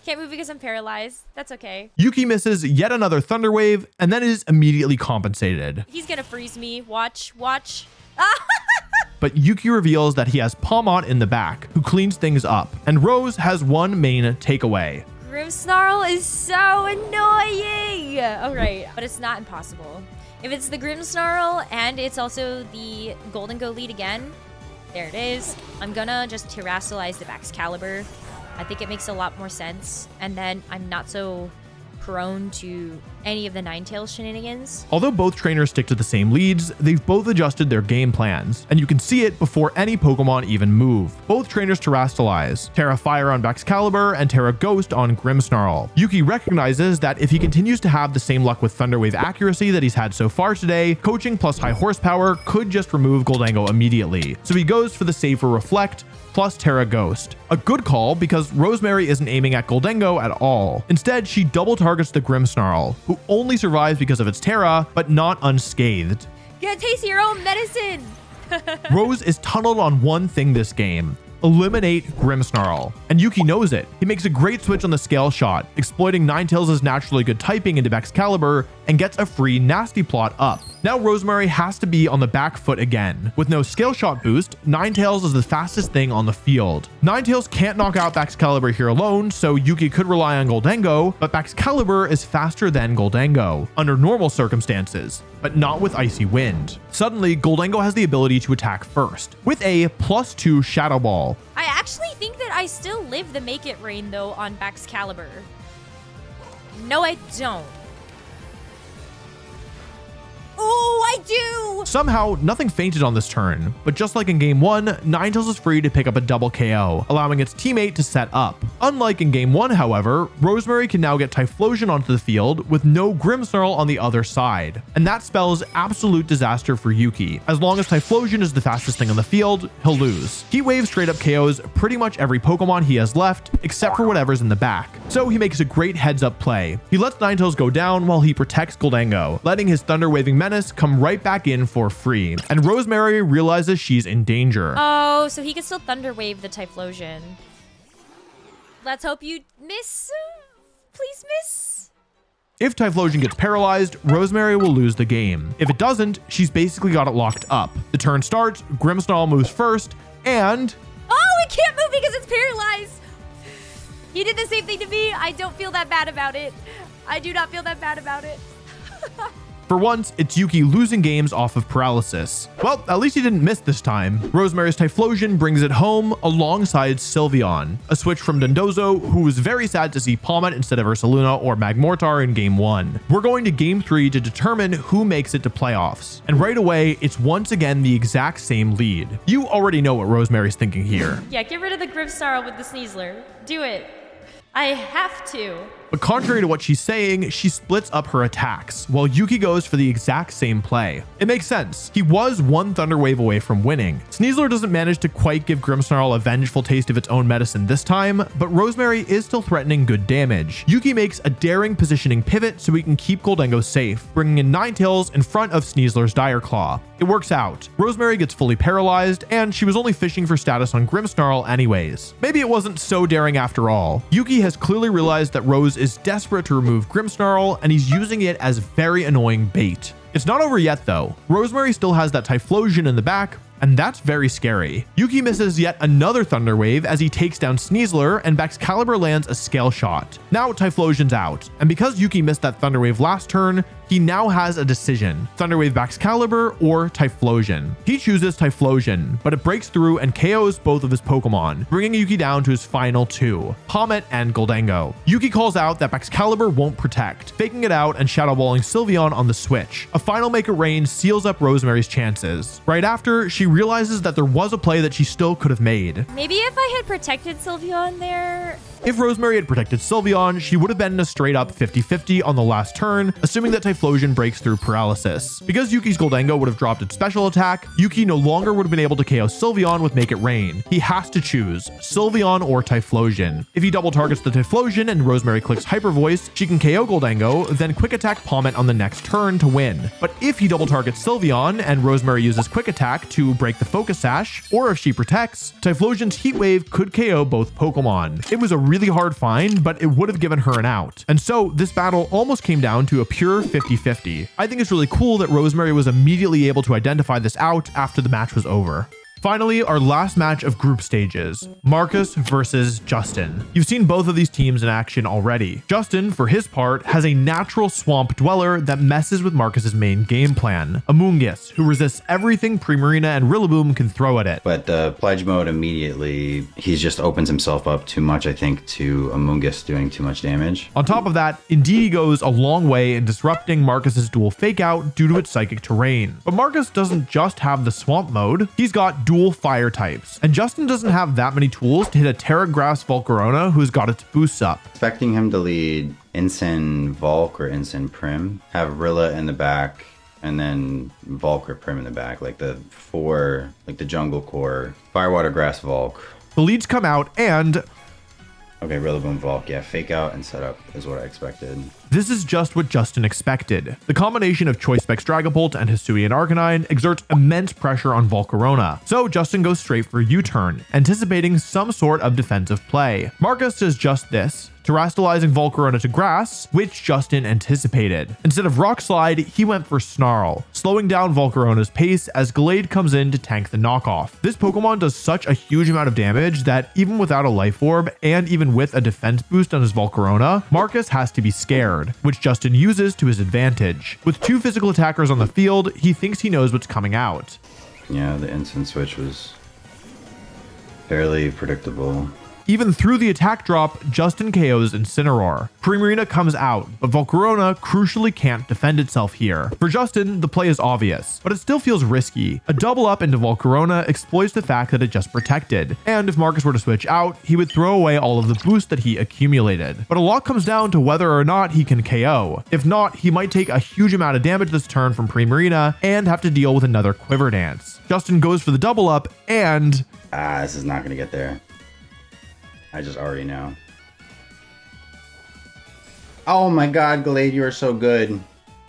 Can't move because I'm paralyzed. That's okay. Yuki misses yet another Thunder Wave and then is immediately compensated. He's gonna freeze me. Watch. But Yuki reveals that he has Palmont in the back, who cleans things up, and Rose has one main takeaway. Grimmsnarl is so annoying. All right, but it's not impossible. If it's the Grimmsnarl and it's also the Gholdengo lead again, there it is. I'm gonna just terrastallize the Excalibur. I think it makes a lot more sense. And then I'm not so prone to any of the Ninetales shenanigans. Although both trainers stick to the same leads, they've both adjusted their game plans, and you can see it before any Pokemon even move. Both trainers terrastallize, Terra Fire on Excalibur and Terra Ghost on Grimmsnarl. Yuki recognizes that if he continues to have the same luck with Thunder Wave accuracy that he's had so far today, coaching plus high horsepower could just remove Gholdengo immediately. So he goes for the safer Reflect plus Terra Ghost. A good call because Rosemary isn't aiming at Gholdengo at all. Instead, she double targets the Grimmsnarl, who only survives because of its Terra, but not unscathed. Get a taste of your own medicine! Rose is tunneled on one thing this game: eliminate Grimmsnarl. And Yuki knows it. He makes a great switch on the Scale Shot, exploiting Ninetales' naturally good typing into Excalibur, and gets a free Nasty Plot up. Now Rosemary has to be on the back foot again. With no Scale Shot boost, Ninetales is the fastest thing on the field. Ninetales can't knock out Excalibur here alone, so Yuki could rely on Gholdengo, but Excalibur is faster than Gholdengo, under normal circumstances, but not with Icy Wind. Suddenly, Gholdengo has the ability to attack first, with a +2 Shadow Ball. I actually think that I still live the Make It Rain, though, on Excalibur. No, I don't. Oh, I do! Somehow, nothing fainted on this turn, but just like in Game 1, Ninetales is free to pick up a double KO, allowing its teammate to set up. Unlike in Game 1, however, Rosemary can now get Typhlosion onto the field with no Grimmsnarl on the other side. And that spells absolute disaster for Yuki. As long as Typhlosion is the fastest thing on the field, he'll lose. Heat Wave straight up KOs pretty much every Pokemon he has left, except for whatever's in the back. So he makes a great heads-up play. He lets Ninetales go down while he protects Gholdengo, letting his Thunder Waving Menace come right back in for free. And Rosemary realizes she's in danger. Oh, so he can still Thunder Wave the Typhlosion. Let's hope you miss. Please miss. If Typhlosion gets paralyzed, Rosemary will lose the game. If it doesn't, she's basically got it locked up. The turn starts, Grimmsnarl moves first, and... Oh, it can't move because it's paralyzed. He did the same thing to me. I don't feel that bad about it. I do not feel that bad about it. For once, it's Yuki losing games off of paralysis. Well, at least he didn't miss this time. Rosemary's Typhlosion brings it home alongside Sylveon, a switch from Dondozo, who was very sad to see Palmet instead of Ursaluna or Magmortar in Game 1. We're going to Game 3 to determine who makes it to playoffs. And right away, it's once again the exact same lead. You already know what Rosemary's thinking here. Yeah, get rid of the Grimmsnarl with the Sneasler. Do it. I have to. But contrary to what she's saying, she splits up her attacks, while Yuki goes for the exact same play. It makes sense. He was one Thunder Wave away from winning. Sneasler doesn't manage to quite give Grimmsnarl a vengeful taste of its own medicine this time, but Rosemary is still threatening good damage. Yuki makes a daring positioning pivot so he can keep Gholdengo safe, bringing in Ninetales in front of Sneasler's Dire Claw. It works out. Rosemary gets fully paralyzed, and she was only fishing for status on Grimmsnarl anyways. Maybe it wasn't so daring after all. Yuki has clearly realized that Rose is desperate to remove Grimmsnarl, and he's using it as very annoying bait. It's not over yet though. Rosemary still has that Typhlosion in the back, and that's very scary. Yuki misses yet another Thunder Wave as he takes down Sneasler, and Baxcalibur lands a Scale Shot. Now Typhlosion's out, and because Yuki missed that Thunder Wave last turn, he now has a decision: Thunder Wave Baxcalibur or Typhlosion. He chooses Typhlosion, but it breaks through and KOs both of his Pokemon, bringing Yuki down to his final two, Comet and Goldango. Yuki calls out that Baxcalibur won't protect, faking it out and Shadow Balling Sylveon on the switch. A final Make It Rain seals up Rosemary's chances. Right after, she realizes that there was a play that she still could have made. Maybe if I had protected Sylveon there. If Rosemary had protected Sylveon, she would have been in a straight up 50-50 on the last turn, assuming that Typhlosion breaks through Paralysis. Because Yuki's Goldango would have dropped its special attack, Yuki no longer would have been able to KO Sylveon with Make It Rain. He has to choose Sylveon or Typhlosion. If he double targets the Typhlosion and Rosemary clicks Hyper Voice, she can KO Goldango, then Quick Attack Palmet on the next turn to win. But if he double targets Sylveon and Rosemary uses Quick Attack to break the Focus Sash, or if she protects, Typhlosion's Heat Wave could KO both Pokemon. It was a really hard find, but it would have given her an out. And so this battle almost came down to a pure 50-50. I think it's really cool that Rosemary was immediately able to identify this out after the match was over. Finally, our last match of group stages, Marcus versus Justin. You've seen both of these teams in action already. Justin, for his part, has a natural swamp dweller that messes with Marcus's main game plan, Amoonguss, who resists everything Primarina and Rillaboom can throw at it. But the pledge mode immediately, he just opens himself up too much, I think, to Amoonguss doing too much damage. On top of that, Indeedee goes a long way in disrupting Marcus's dual fake out due to its psychic terrain. But Marcus doesn't just have the swamp mode, he's got dual fire types, and Justin doesn't have that many tools to hit a Terra Grass Volcarona who's got its boosts up. Expecting him to lead Ensign Volk or Ensign Prim, have Rilla in the back, and then Volk or Prim in the back, like the Jungle Core, Firewater Grass Volk. The leads come out and... Okay, Rillaboom Volk, yeah, fake out and setup is what I expected. This is just what Justin expected. The combination of Choice Specs Dragapult and Hisuian Arcanine exerts immense pressure on Volcarona, so Justin goes straight for U-turn, anticipating some sort of defensive play. Marcus does just this, terastallizing Volcarona to grass, which Justin anticipated. Instead of Rock Slide, he went for Snarl, slowing down Volcarona's pace as Gallade comes in to tank the knockoff. This Pokemon does such a huge amount of damage that even without a Life Orb, and even with a defense boost on his Volcarona, Marcus has to be scared, which Justin uses to his advantage. With two physical attackers on the field, he thinks he knows what's coming out. Yeah, the instant switch was fairly predictable. Even through the attack drop, Justin KOs Incineroar. Primarina comes out, but Volcarona crucially can't defend itself here. For Justin, the play is obvious, but it still feels risky. A double up into Volcarona exploits the fact that it just protected, and if Marcus were to switch out, he would throw away all of the boost that he accumulated. But a lot comes down to whether or not he can KO. If not, he might take a huge amount of damage this turn from Primarina and have to deal with another Quiver Dance. Justin goes for the double up and... this is not going to get there. I just already know. Oh my god, Gallade, you are so good.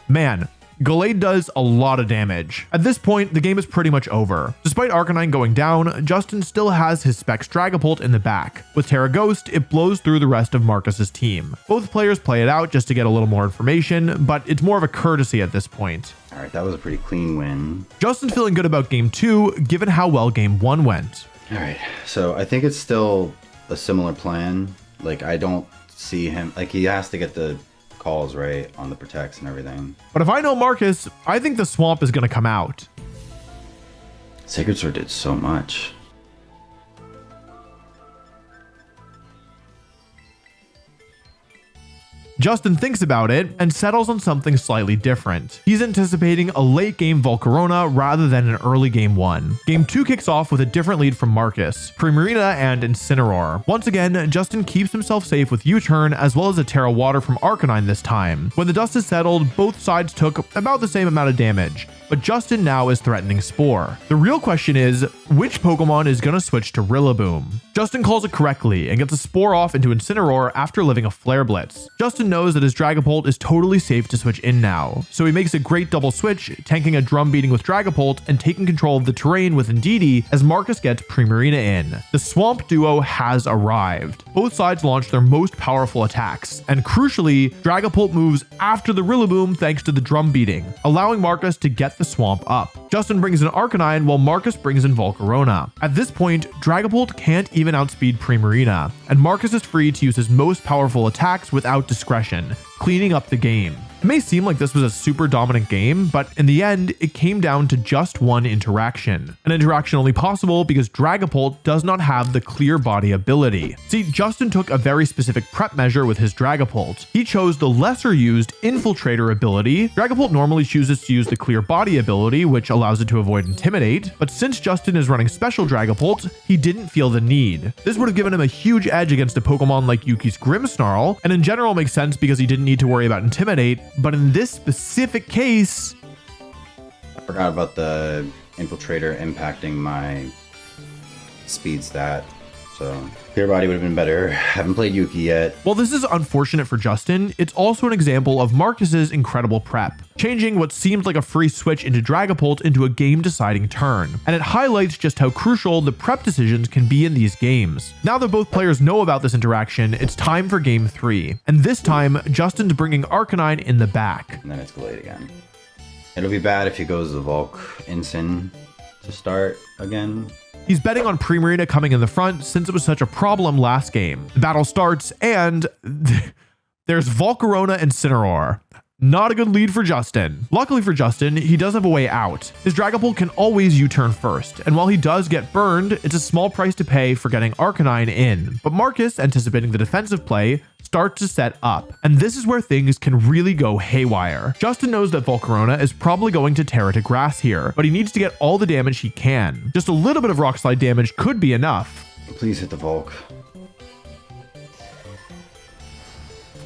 Man, Gallade does a lot of damage. At this point, the game is pretty much over. Despite Arcanine going down, Justin still has his Specs Dragapult in the back. With Terra Ghost, it blows through the rest of Marcus's team. Both players play it out just to get a little more information, but it's more of a courtesy at this point. Alright, that was a pretty clean win. Justin's feeling good about game 2, given how well game 1 went. Alright, so I think it's still a similar plan. Like, I don't see him, like, he has to get the calls right on the protects and everything. But if I know Marcus, I think the swamp is going to come out. Sacred Sword did so much. Justin thinks about it and settles on something slightly different. He's anticipating a late game Volcarona rather than an early game 1. Game 2 kicks off with a different lead from Marcus, Primarina and Incineroar. Once again, Justin keeps himself safe with U-turn as well as a Terra Water from Arcanine this time. When the dust is settled, both sides took about the same amount of damage, but Justin now is threatening Spore. The real question is, which Pokemon is going to switch to Rillaboom? Justin calls it correctly and gets a Spore off into Incineroar after living a Flare Blitz. Justin knows that his Dragapult is totally safe to switch in now, so he makes a great double switch, tanking a drum beating with Dragapult and taking control of the terrain with Indeedee as Marcus gets Primarina in. The Swamp Duo has arrived. Both sides launch their most powerful attacks, and crucially, Dragapult moves after the Rillaboom thanks to the drum beating, allowing Marcus to get get the swamp up. Justin brings in Arcanine while Marcus brings in Volcarona. At this point, Dragapult can't even outspeed Primarina, and Marcus is free to use his most powerful attacks without discretion, cleaning up the game. It may seem like this was a super dominant game, but in the end, it came down to just one interaction. An interaction only possible because Dragapult does not have the clear body ability. See, Justin took a very specific prep measure with his Dragapult. He chose the lesser used Infiltrator ability. Dragapult normally chooses to use the clear body ability, which allows it to avoid Intimidate, but since Justin is running Special Dragapult, he didn't feel the need. This would have given him a huge edge against a Pokemon like Yuki's Grimmsnarl, and in general makes sense because he didn't need to worry about Intimidate, but in this specific case, I forgot about the Infiltrator impacting my speed stat, so clear body would have been better. Haven't played Yuki yet. While this is unfortunate for Justin, it's also an example of Marcus's incredible prep, changing what seemed like a free switch into Dragapult into a game-deciding turn, and it highlights just how crucial the prep decisions can be in these games. Now that both players know about this interaction, it's time for Game 3, and this time, Justin's bringing Arcanine in the back. And then it's Glade again. It'll be bad if he goes the Volk Incin to start again. He's betting on Primarina coming in the front since it was such a problem last game. The battle starts and there's Volcarona and Incineroar. Not a good lead for Justin. Luckily for Justin, he does have a way out. His Dragapult can always U-turn first, and while he does get burned, it's a small price to pay for getting Arcanine in. But Marcus, anticipating the defensive play, starts to set up, and this is where things can really go haywire. Justin knows that Volcarona is probably going to tear it to grass here, but he needs to get all the damage he can. Just a little bit of Rock Slide damage could be enough. Please hit the Volk.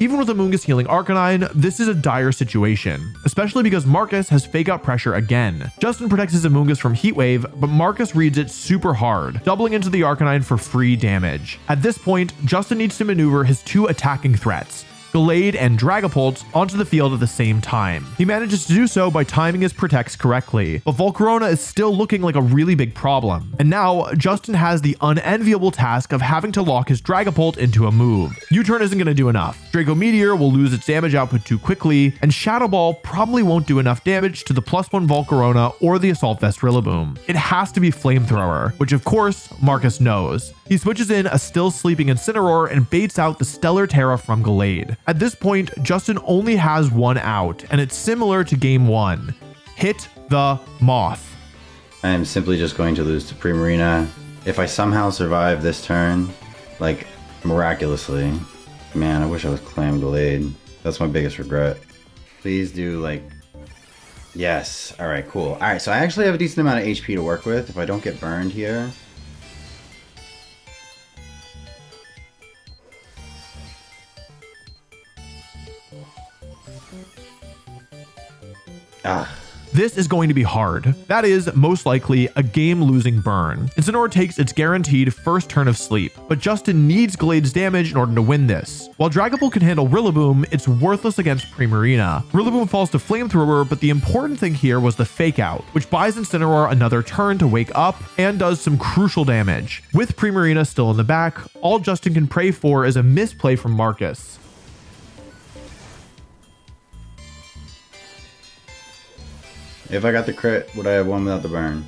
Even with Amoonguss healing Arcanine, this is a dire situation, especially because Marcus has Fake Out Pressure again. Justin protects his Amoonguss from Heat Wave, but Marcus reads it super hard, doubling into the Arcanine for free damage. At this point, Justin needs to maneuver his two attacking threats, Gallade and Dragapult, onto the field at the same time. He manages to do so by timing his protects correctly, but Volcarona is still looking like a really big problem. And now, Justin has the unenviable task of having to lock his Dragapult into a move. U-turn isn't going to do enough. Draco Meteor will lose its damage output too quickly, and Shadow Ball probably won't do enough damage to the +1 Volcarona or the Assault Vest Rillaboom. It has to be Flamethrower, which of course, Marcus knows. He switches in a still sleeping Incineroar and baits out the Stellar Terra from Gallade. At this point, Justin only has one out, and it's similar to game 1. Hit the Moth. I am simply just going to lose to Primarina. If I somehow survive this turn, like miraculously, man, I wish I was Clam Gallade. That's my biggest regret. Please do, like, yes. All right, cool. All right, so I actually have a decent amount of HP to work with if I don't get burned here. This is going to be hard. That is most likely a game-losing burn. Incineroar takes its guaranteed first turn of sleep, but Justin needs Gallade's damage in order to win this. While Dragapult can handle Rillaboom, it's worthless against Primarina. Rillaboom falls to Flamethrower, but the important thing here was the Fake Out, which buys Incineroar another turn to wake up and does some crucial damage. With Primarina still in the back, all Justin can pray for is a misplay from Marcus. If I got the crit, would I have won without the burn?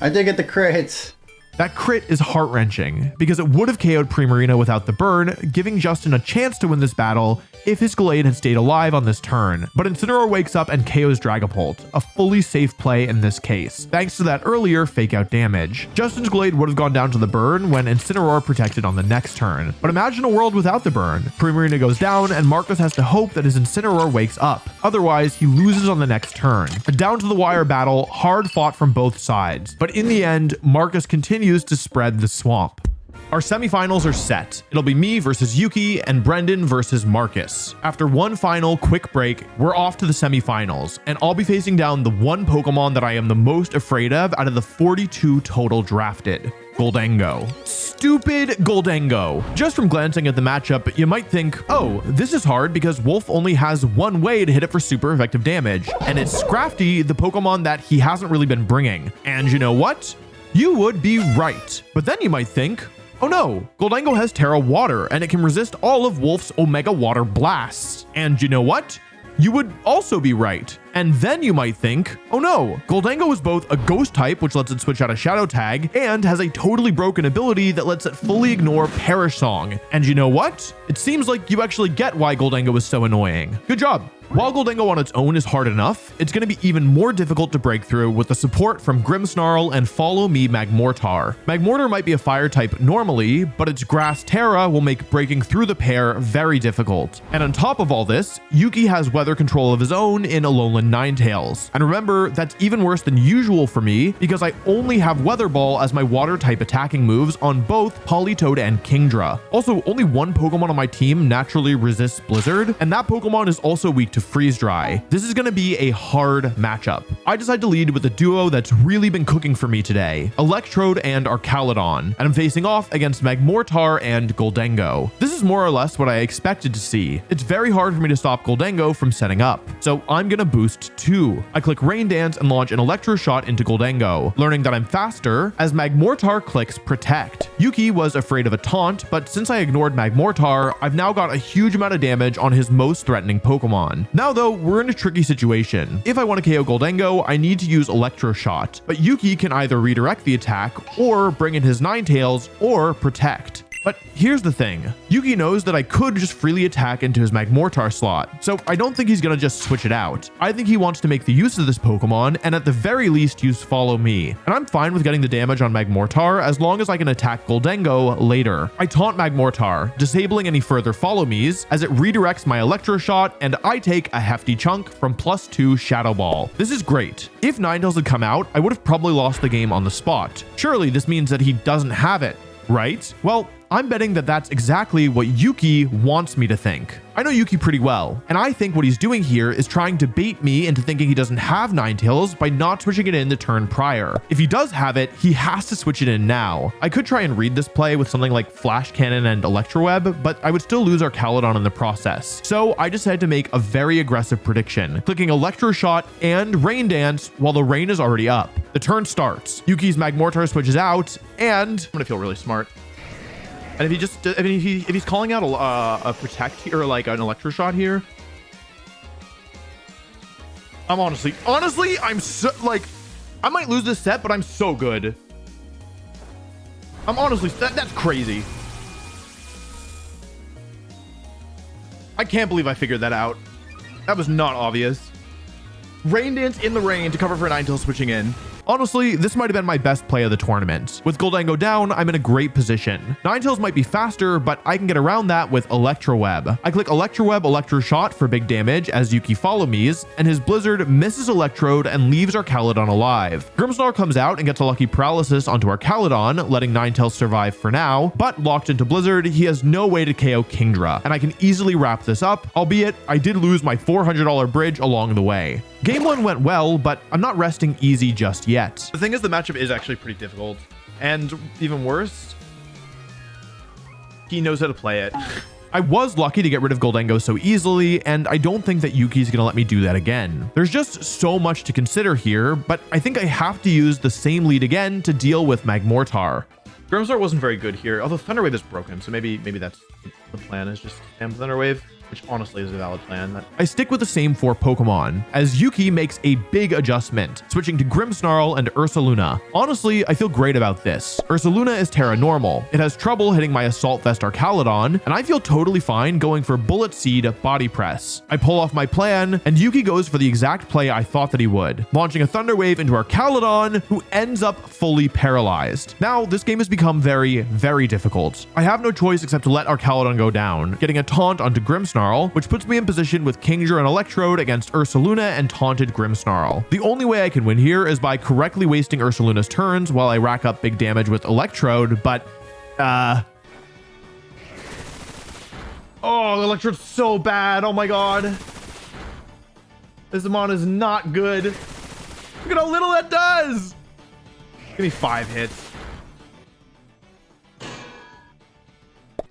I did get the crit! That crit is heart-wrenching, because it would have KO'd Primarina without the burn, giving Justin a chance to win this battle if his Gallade had stayed alive on this turn. But Incineroar wakes up and KOs Dragapult, a fully safe play in this case, thanks to that earlier fake-out damage. Justin's Gallade would have gone down to the burn when Incineroar protected on the next turn. But imagine a world without the burn. Primarina goes down, and Marcus has to hope that his Incineroar wakes up. Otherwise, he loses on the next turn. A down-to-the-wire battle, hard fought from both sides. But in the end, Marcus continues to spread the swamp. Our semifinals are set. It'll be me versus Yuki and Brendan versus Marcus. After one final quick break, we're off to the semifinals, and I'll be facing down the one Pokemon that I am the most afraid of out of the 42 total drafted. Gholdengo. Stupid Gholdengo. Just from glancing at the matchup, you might think, oh, this is hard because Wolf only has one way to hit it for super effective damage, and it's Scrafty, the Pokemon that he hasn't really been bringing. And you know what? You would be right. But then you might think, oh no, Gholdengo has Terra Water, and it can resist all of Wolf's Omega Water blasts. And you know what? you would also be right. And then you might think, oh no, Goldango is both a ghost type, which lets it switch out a shadow tag, and has a totally broken ability that lets it fully ignore Perish Song. And you know what? It seems like you actually get why Goldango is so annoying. Good job. While Goldango on its own is hard enough, it's going to be even more difficult to break through with the support from Grimmsnarl and Follow Me Magmortar. Magmortar might be a fire type normally, but its Grass Terra will make breaking through the pair very difficult. And on top of all this, Yuki has weather control of his own in Alolan Ninetales. And remember, that's even worse than usual for me because I only have Weather Ball as my water type attacking moves on both Politoed and Kingdra. Also, only one Pokemon on my team naturally resists Blizzard, and that Pokemon is also weak to Freeze Dry. This is going to be a hard matchup. I decided to lead with a duo that's really been cooking for me today, Electrode and Archaludon, and I'm facing off against Magmortar and Goldango. This is more or less what I expected to see. It's very hard for me to stop Goldango from setting up, so I'm going to boost 2. I click Rain Dance and launch an Electro Shot into Goldango, learning that I'm faster as Magmortar clicks Protect. Yuki was afraid of a taunt, but since I ignored Magmortar, I've now got a huge amount of damage on his most threatening Pokemon. Now though, we're in a tricky situation. If I want to KO Goldango, I need to use Electro Shot, but Yuki can either redirect the attack or bring in his Ninetales or Protect. But here's the thing, Yuki knows that I could just freely attack into his Magmortar slot, so I don't think he's gonna just switch it out. I think he wants to make the use of this Pokemon and at the very least use Follow Me. And I'm fine with getting the damage on Magmortar as long as I can attack Goldango later. I taunt Magmortar, disabling any further Follow Me's as it redirects my Electro Shot and I take a hefty chunk from +2 Shadow Ball. This is great. If Ninetales had come out, I would have probably lost the game on the spot. Surely this means that he doesn't have it, right? Well, I'm betting that that's exactly what Yuki wants me to think. I know Yuki pretty well, and I think what he's doing here is trying to bait me into thinking he doesn't have Ninetales by not switching it in the turn prior. If he does have it, he has to switch it in now. I could try and read this play with something like Flash Cannon and Electroweb, but I would still lose Archaludon in the process. So I decided to make a very aggressive prediction, clicking Electro Shot and Rain Dance while the rain is already up. The turn starts. Yuki's Magmortar switches out, and I'm gonna feel really smart. And if he just, I mean, if he's calling out a Protect here, or like an Electro Shot here, I'm honestly, I'm so, like, I might lose this set, but I'm so good. I'm honestly, that's crazy. I can't believe I figured that out. That was not obvious. Rain Dance in the rain to cover for Ninetales switching in. Honestly, this might have been my best play of the tournament. With Goldango down, I'm in a great position. Ninetales might be faster, but I can get around that with Electroweb. I click Electroweb Electro Shot for big damage as Yuki Follow Me's, and his Blizzard misses Electrode and leaves Archaludon alive. Grimmsnarl comes out and gets a lucky paralysis onto Archaludon, letting Ninetales survive for now, but locked into Blizzard, he has no way to KO Kingdra, and I can easily wrap this up, albeit I did lose my $400 bridge along the way. Game 1 went well, but I'm not resting easy just yet. The thing is, the matchup is actually pretty difficult. And even worse, he knows how to play it. I was lucky to get rid of Goldango so easily, and I don't think that Yuki's gonna let me do that again. There's just so much to consider here, but I think I have to use the same lead again to deal with Magmortar. Grimmsnarl wasn't very good here, although Thunderwave is broken, so maybe that's the plan, is just spam Thunderwave. Which honestly is a valid plan. I stick with the same 4 Pokemon, as Yuki makes a big adjustment, switching to Grimmsnarl and Ursaluna. Honestly, I feel great about this. Ursaluna is Terra Normal. It has trouble hitting my Assault Vest Archaludon, and I feel totally fine going for Bullet Seed Body Press. I pull off my plan, and Yuki goes for the exact play I thought that he would, launching a Thunder Wave into Archaludon, who ends up fully paralyzed. Now, this game has become very, very difficult. I have no choice except to let Archaludon go down, getting a taunt onto Grimmsnarl, which puts me in position with Kingdra and Electrode against Ursaluna and taunted Grimmsnarl. The only way I can win here is by correctly wasting Ursaluna's turns while I rack up big damage with Electrode, but oh, Electrode's so bad. Oh my god. This Amon is not good. Look at how little that does. Give me 5 hits.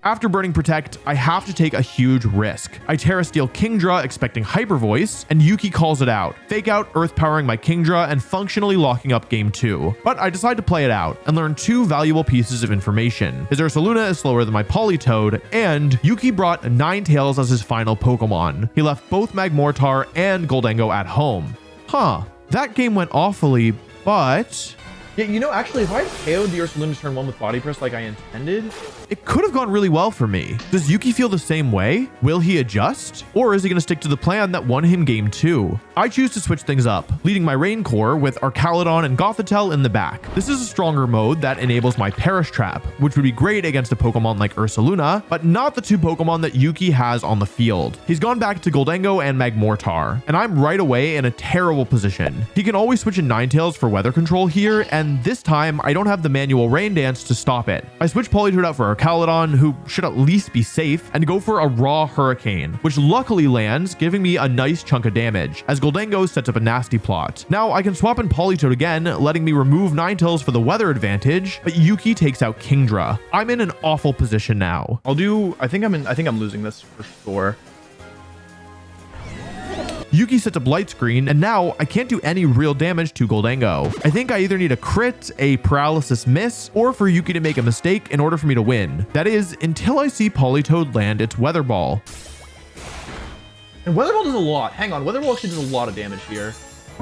After burning Protect, I have to take a huge risk. I Terra Steel Kingdra expecting Hyper Voice, and Yuki calls it out, fake out Earth powering my Kingdra and functionally locking up game 2. But I decide to play it out and learn 2 valuable pieces of information. His Ursaluna is slower than my Politoed, and Yuki brought Ninetales as his final Pokemon. He left both Magmortar and Goldengo at home. Huh, that game went awfully, but... Yeah, you know, actually, if I KO'd the Ursaluna turn 1 with Body Press like I intended, it could have gone really well for me. Does Yuki feel the same way? Will he adjust? Or is he going to stick to the plan that won him game 2? I choose to switch things up, leading my Rain Core with Archaludon and Gothitelle in the back. This is a stronger mode that enables my Perish Trap, which would be great against a Pokemon like Ursaluna, but not the 2 Pokemon that Yuki has on the field. He's gone back to Goldengo and Magmortar, and I'm right away in a terrible position. He can always switch in Ninetales for weather control here, and this time I don't have the manual Rain Dance to stop it. I switch Politoed out for Archaludon, who should at least be safe, and go for a raw Hurricane, which luckily lands, giving me a nice chunk of damage, as Goldengo sets up a nasty plot. Now I can swap in Politoed again, letting me remove Ninetales for the weather advantage, but Yuki takes out Kingdra. I'm in an awful position now. I think I'm losing this for sure. Yuki sets up Light Screen, and now I can't do any real damage to Goldengo. I think I either need a crit, a paralysis miss, or for Yuki to make a mistake in order for me to win. That is, until I see Politoed land its Weather Ball. And Weather Ball does a lot. Hang on, Weather Ball actually does a lot of damage here.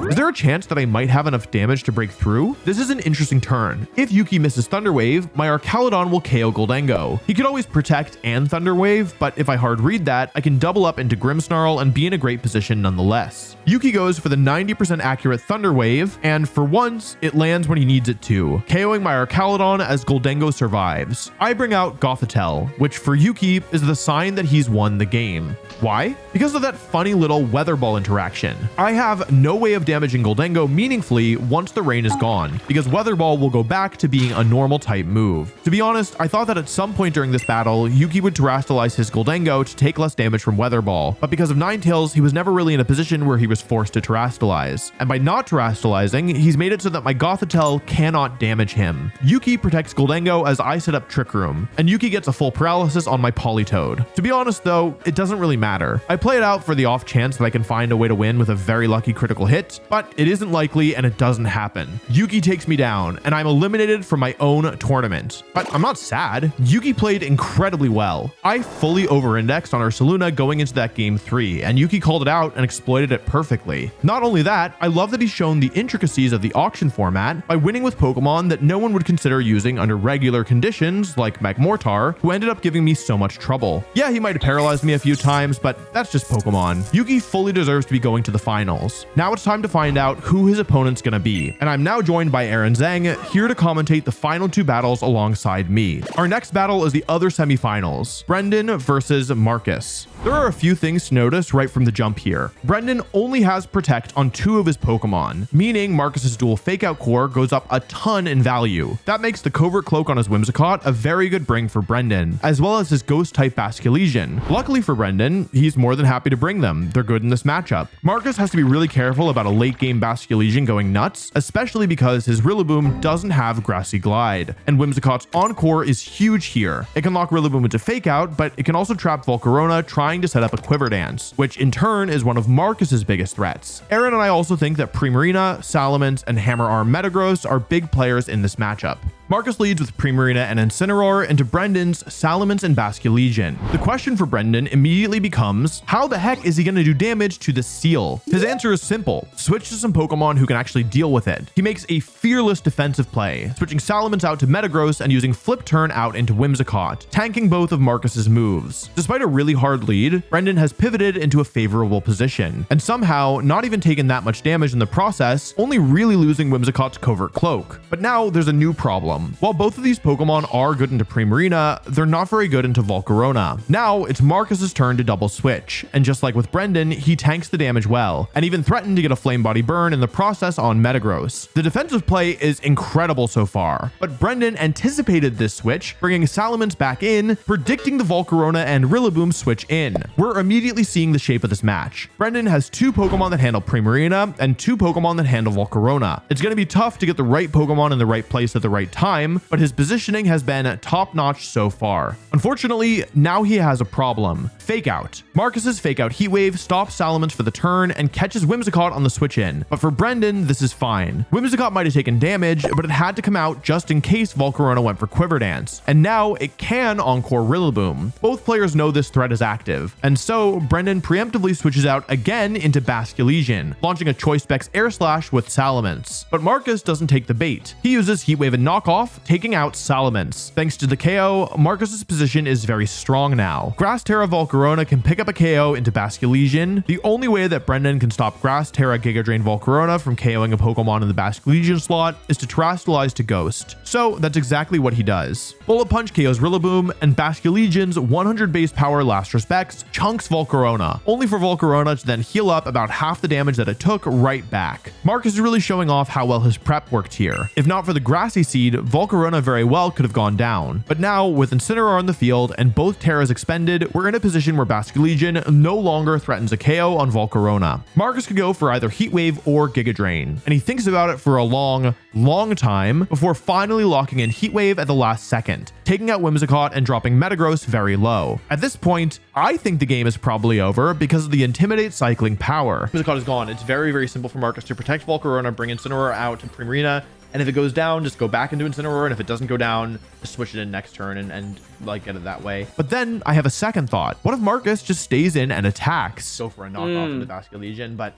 Is there a chance that I might have enough damage to break through? This is an interesting turn. If Yuki misses Thunder Wave, my Archaludon will KO Goldengo. He could always Protect and Thunder Wave, but if I hard read that, I can double up into Grimmsnarl and be in a great position nonetheless. Yuki goes for the 90% accurate Thunder Wave, and for once, it lands when he needs it to, KOing my Archaludon as Goldengo survives. I bring out Gothitelle, which for Yuki is the sign that he's won the game. Why? Because of that funny little Weather Ball interaction. I have no way of damaging Goldengo meaningfully once the rain is gone, because Weather Ball will go back to being a normal type move. To be honest, I thought that at some point during this battle, Yuki would Terrastalize his Goldengo to take less damage from Weather Ball, but because of Ninetales, he was never really in a position where he was forced to Terrastalize. And by not Terrastalizing, he's made it so that my Gothitelle cannot damage him. Yuki protects Goldengo as I set up Trick Room, and Yuki gets a full paralysis on my Politoed. To be honest though, it doesn't really matter. I play it out for the off chance that I can find a way to win with a very lucky critical hit, but it isn't likely and it doesn't happen. Yuki takes me down, and I'm eliminated from my own tournament. But I'm not sad. Yuki played incredibly well. I fully over-indexed on Ursaluna going into that game 3, and Yuki called it out and exploited it perfectly. Not only that, I love that he's shown the intricacies of the auction format by winning with Pokemon that no one would consider using under regular conditions, like Magmortar, who ended up giving me so much trouble. Yeah, he might have paralyzed me a few times, but that's just Pokemon. Yuki fully deserves to be going to the finals. Now it's time to find out who his opponent's gonna be, and I'm now joined by Aaron Zhang, here to commentate the final 2 battles alongside me. Our next battle is the other semifinals, Brendan versus Marcus. There are a few things to notice right from the jump here. Brendan only has Protect on 2 of his Pokemon, meaning Marcus's dual Fake Out Core goes up a ton in value. That makes the Covert Cloak on his Whimsicott a very good bring for Brendan, as well as his Ghost-type Basculesian. Luckily for Brendan, he's more than happy to bring them. They're good in this matchup. Marcus has to be really careful about a late game Basculesian going nuts, especially because his Rillaboom doesn't have Grassy Glide, and Whimsicott's Encore is huge here. It can lock Rillaboom into Fake Out, but it can also trap Volcarona trying to set up a Quiver Dance, which in turn is one of Marcus's biggest threats. Aaron and I also think that Primarina, Salamence, and Hammer Arm Metagross are big players in this matchup. Marcus leads with Primarina and Incineroar into Brendan's Salamence and Basculesian. The question for Brendan immediately becomes, how the heck is he going to do damage to the Seal? His answer is simple. Switch to some Pokemon who can actually deal with it. He makes a fearless defensive play, switching Salamence out to Metagross and using Flip Turn out into Whimsicott, tanking both of Marcus's moves. Despite a really hard lead, Brendan has pivoted into a favorable position, and somehow not even taken that much damage in the process, only really losing Whimsicott's Covert Cloak. But now there's a new problem. While both of these Pokemon are good into Primarina, they're not very good into Volcarona. Now it's Marcus's turn to double switch, and just like with Brendan, he tanks the damage well, and even threatened to get a Flame Body Burn in the process on Metagross. The defensive play is incredible so far, but Brendan anticipated this switch, bringing Salamence back in, predicting the Volcarona and Rillaboom switch in. We're immediately seeing the shape of this match. Brendan has 2 Pokemon that handle Primarina and 2 Pokemon that handle Volcarona. It's going to be tough to get the right Pokemon in the right place at the right time, time, but his positioning has been top-notch so far. Unfortunately, now he has a problem. Fake Out. Marcus's Fake Out Heat Wave stops Salamence for the turn and catches Whimsicott on the switch in, but for Brendan, this is fine. Whimsicott might have taken damage, but it had to come out just in case Volcarona went for Quiver Dance, and now it can Encore Rillaboom. Both players know this threat is active, and so Brendan preemptively switches out again into Basculegion, launching a Choice Specs Air Slash with Salamence. But Marcus doesn't take the bait. He uses Heat Wave and Knockoff, taking out Salamence. Thanks to the KO, Marcus's position is very strong now. Grass Terra Volcarona can pick up a KO into Basculegion. The only way that Brendan can stop Grass Terra Giga Drain Volcarona from KOing a Pokemon in the Basculegion slot is to Terastallize to Ghost. So that's exactly what he does. Bullet Punch KOs Rillaboom, and Basculegion's 100 base power Last Respects chunks Volcarona, only for Volcarona to then heal up about half the damage that it took right back. Marcus is really showing off how well his prep worked here. If not for the Grassy Seed, Volcarona very well could have gone down. But now, with Incineroar on the field and both Terras expended, we're in a position where Basculegion no longer threatens a KO on Volcarona. Marcus could go for either Heat Wave or Giga Drain, and he thinks about it for a long time before finally locking in Heat Wave at the last second, taking out Whimsicott and dropping Metagross very low. At this point, I think the game is probably over because of the Intimidate cycling power. Whimsicott is gone. It's very, very simple for Marcus to protect Volcarona, bring Incineroar out to Primarina, and if it goes down, just go back into Incineroar, and if it doesn't go down, just switch it in next turn and like get it that way. But then I have a second thought. What if Marcus just stays in and attacks? Go for a knockoff into Basculegion, but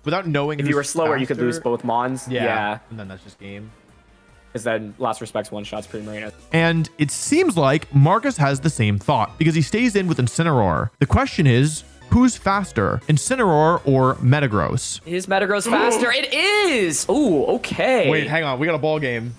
without knowing if you were slower, you could lose both Mons. Yeah. And then that's just game. Because then Last Respects one-shots Primarina. And it seems like Marcus has the same thought because he stays in with Incineroar. The question is, who's faster, Incineroar or Metagross? Is Metagross faster? It is! Ooh, okay. Wait, hang on. We got a ball game.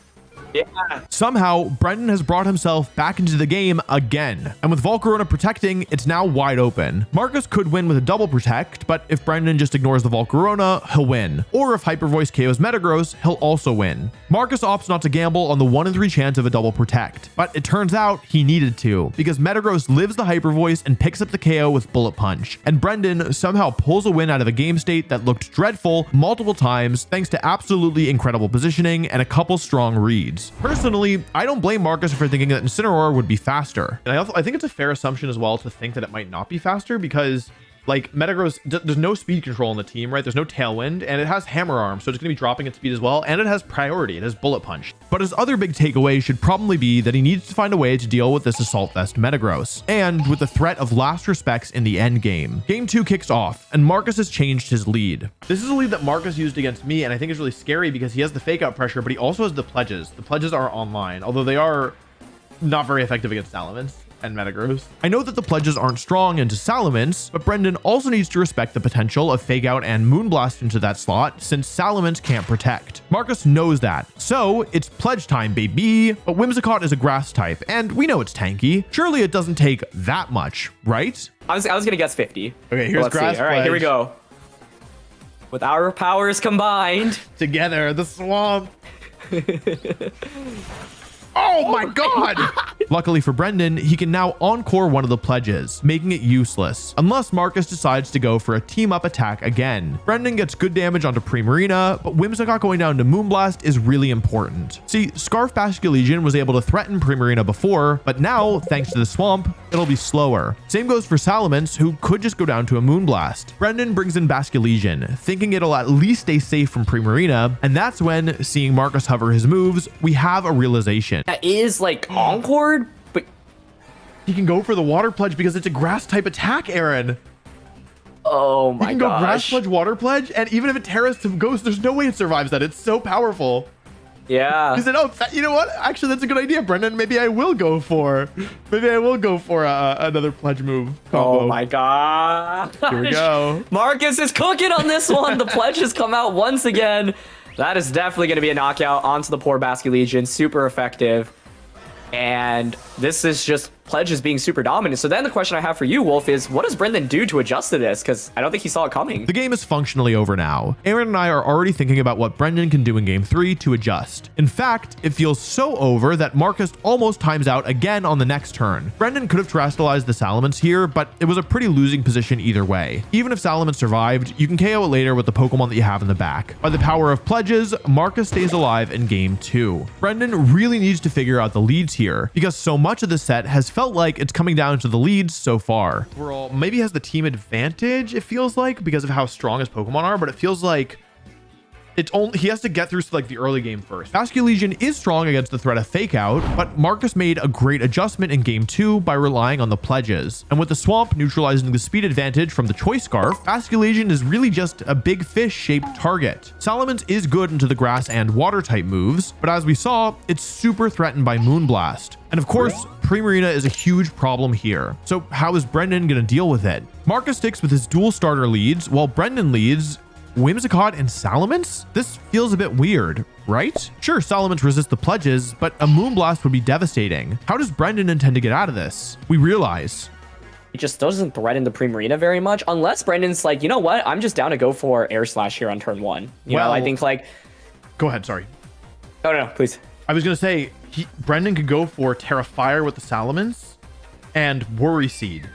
Yeah. Somehow, Brendan has brought himself back into the game again. And with Volcarona protecting, it's now wide open. Marcus could win with a double protect, but if Brendan just ignores the Volcarona, he'll win. Or if Hyper Voice KOs Metagross, he'll also win. Marcus opts not to gamble on the 1 in 3 chance of a double protect, but it turns out he needed to, because Metagross lives the Hyper Voice and picks up the KO with Bullet Punch. And Brendan somehow pulls a win out of a game state that looked dreadful multiple times thanks to absolutely incredible positioning and a couple strong reads. Personally, I don't blame Marcus for thinking that Incineroar would be faster. And I think it's a fair assumption as well to think that it might not be faster because like Metagross, there's no speed control in the team, right? There's no Tailwind, and it has Hammer Arm, so it's going to be dropping its speed as well, and it has priority. It has Bullet Punch. But his other big takeaway should probably be that he needs to find a way to deal with this Assault Vest Metagross, and with the threat of Last Respects in the end game. Game 2 kicks off, and Marcus has changed his lead. This is a lead that Marcus used against me, and I think it's really scary because he has the Fake Out pressure, but he also has the Pledges. The Pledges are online, although they are not very effective against Salamence and Metagross. I know that the Pledges aren't strong into Salamence, but Brendan also needs to respect the potential of Fake Out and Moonblast into that slot since Salamence can't protect. Marcus knows that. So it's Pledge time, baby. But Whimsicott is a grass type, and we know it's tanky. Surely it doesn't take that much, right? I was gonna guess 50. Okay, here's Grass All right, here we go. With our powers combined. Together, the swamp. Oh my god! Luckily for Brendan, he can now encore one of the Pledges, making it useless, unless Marcus decides to go for a team-up attack again. Brendan gets good damage onto Primarina, but Whimsicott going down to Moonblast is really important. See, Scarf Basculegion was able to threaten Primarina before, but now, thanks to the swamp, it'll be slower. Same goes for Salamence, who could just go down to a Moonblast. Brendan brings in Basculegion, thinking it'll at least stay safe from Primarina, and that's when, seeing Marcus hover his moves, we have a realization. That is like encored, but he can go for the Water Pledge because it's a grass type attack, Aaron. Oh my gosh. You can go Grass Pledge, Water Pledge, and even if it Terras to Ghost, there's no way it survives that. It's so powerful. Yeah. He said, oh, you know what? Actually, that's a good idea, Brendan. Maybe I will go for another Pledge move combo. Oh my god. Here we go. Marcus is cooking on this one. The Pledge has come out once again. That is definitely going to be a knockout onto the poor Basculegion. Super effective. And this is just Pledges being super dominant. So then the question I have for you, Wolf, is what does Brendan do to adjust to this? Because I don't think he saw it coming. The game is functionally over now. Aaron and I are already thinking about what Brendan can do in game 3 to adjust. In fact, it feels so over that Marcus almost times out again on the next turn. Brendan could have terrestrialized the Salamence here, but it was a pretty losing position either way. Even if Salamence survived, you can KO it later with the Pokemon that you have in the back. By the power of Pledges, Marcus stays alive in game 2. Brendan really needs to figure out the leads here, because so much of the set has felt like it's coming down to the leads so far. Overall, maybe has the team advantage, it feels like, because of how strong his Pokemon are, but it feels like he has to get through like the early game first. Basculegion is strong against the threat of Fake Out, but Marcus made a great adjustment in game 2 by relying on the Pledges. And with the Swamp neutralizing the speed advantage from the Choice Scarf, Basculegion is really just a big fish-shaped target. Salamence is good into the grass and water type moves, but as we saw, it's super threatened by Moonblast. And of course, Primarina is a huge problem here. So how is Brendan gonna deal with it? Marcus sticks with his dual starter leads, while Brendan leads Whimsicott and Salamence? This feels a bit weird, right? Sure, Salamence resists the Pledges, but a Moonblast would be devastating. How does Brendan intend to get out of this? We realize It just doesn't threaten the Primarina very much, unless Brendan's like, you know what? I'm just down to go for Air Slash here on turn 1. You know, I think like... Go ahead, sorry. No, please. I was gonna say, Brendan could go for Terra Fire with the Salamence and Worry Seed.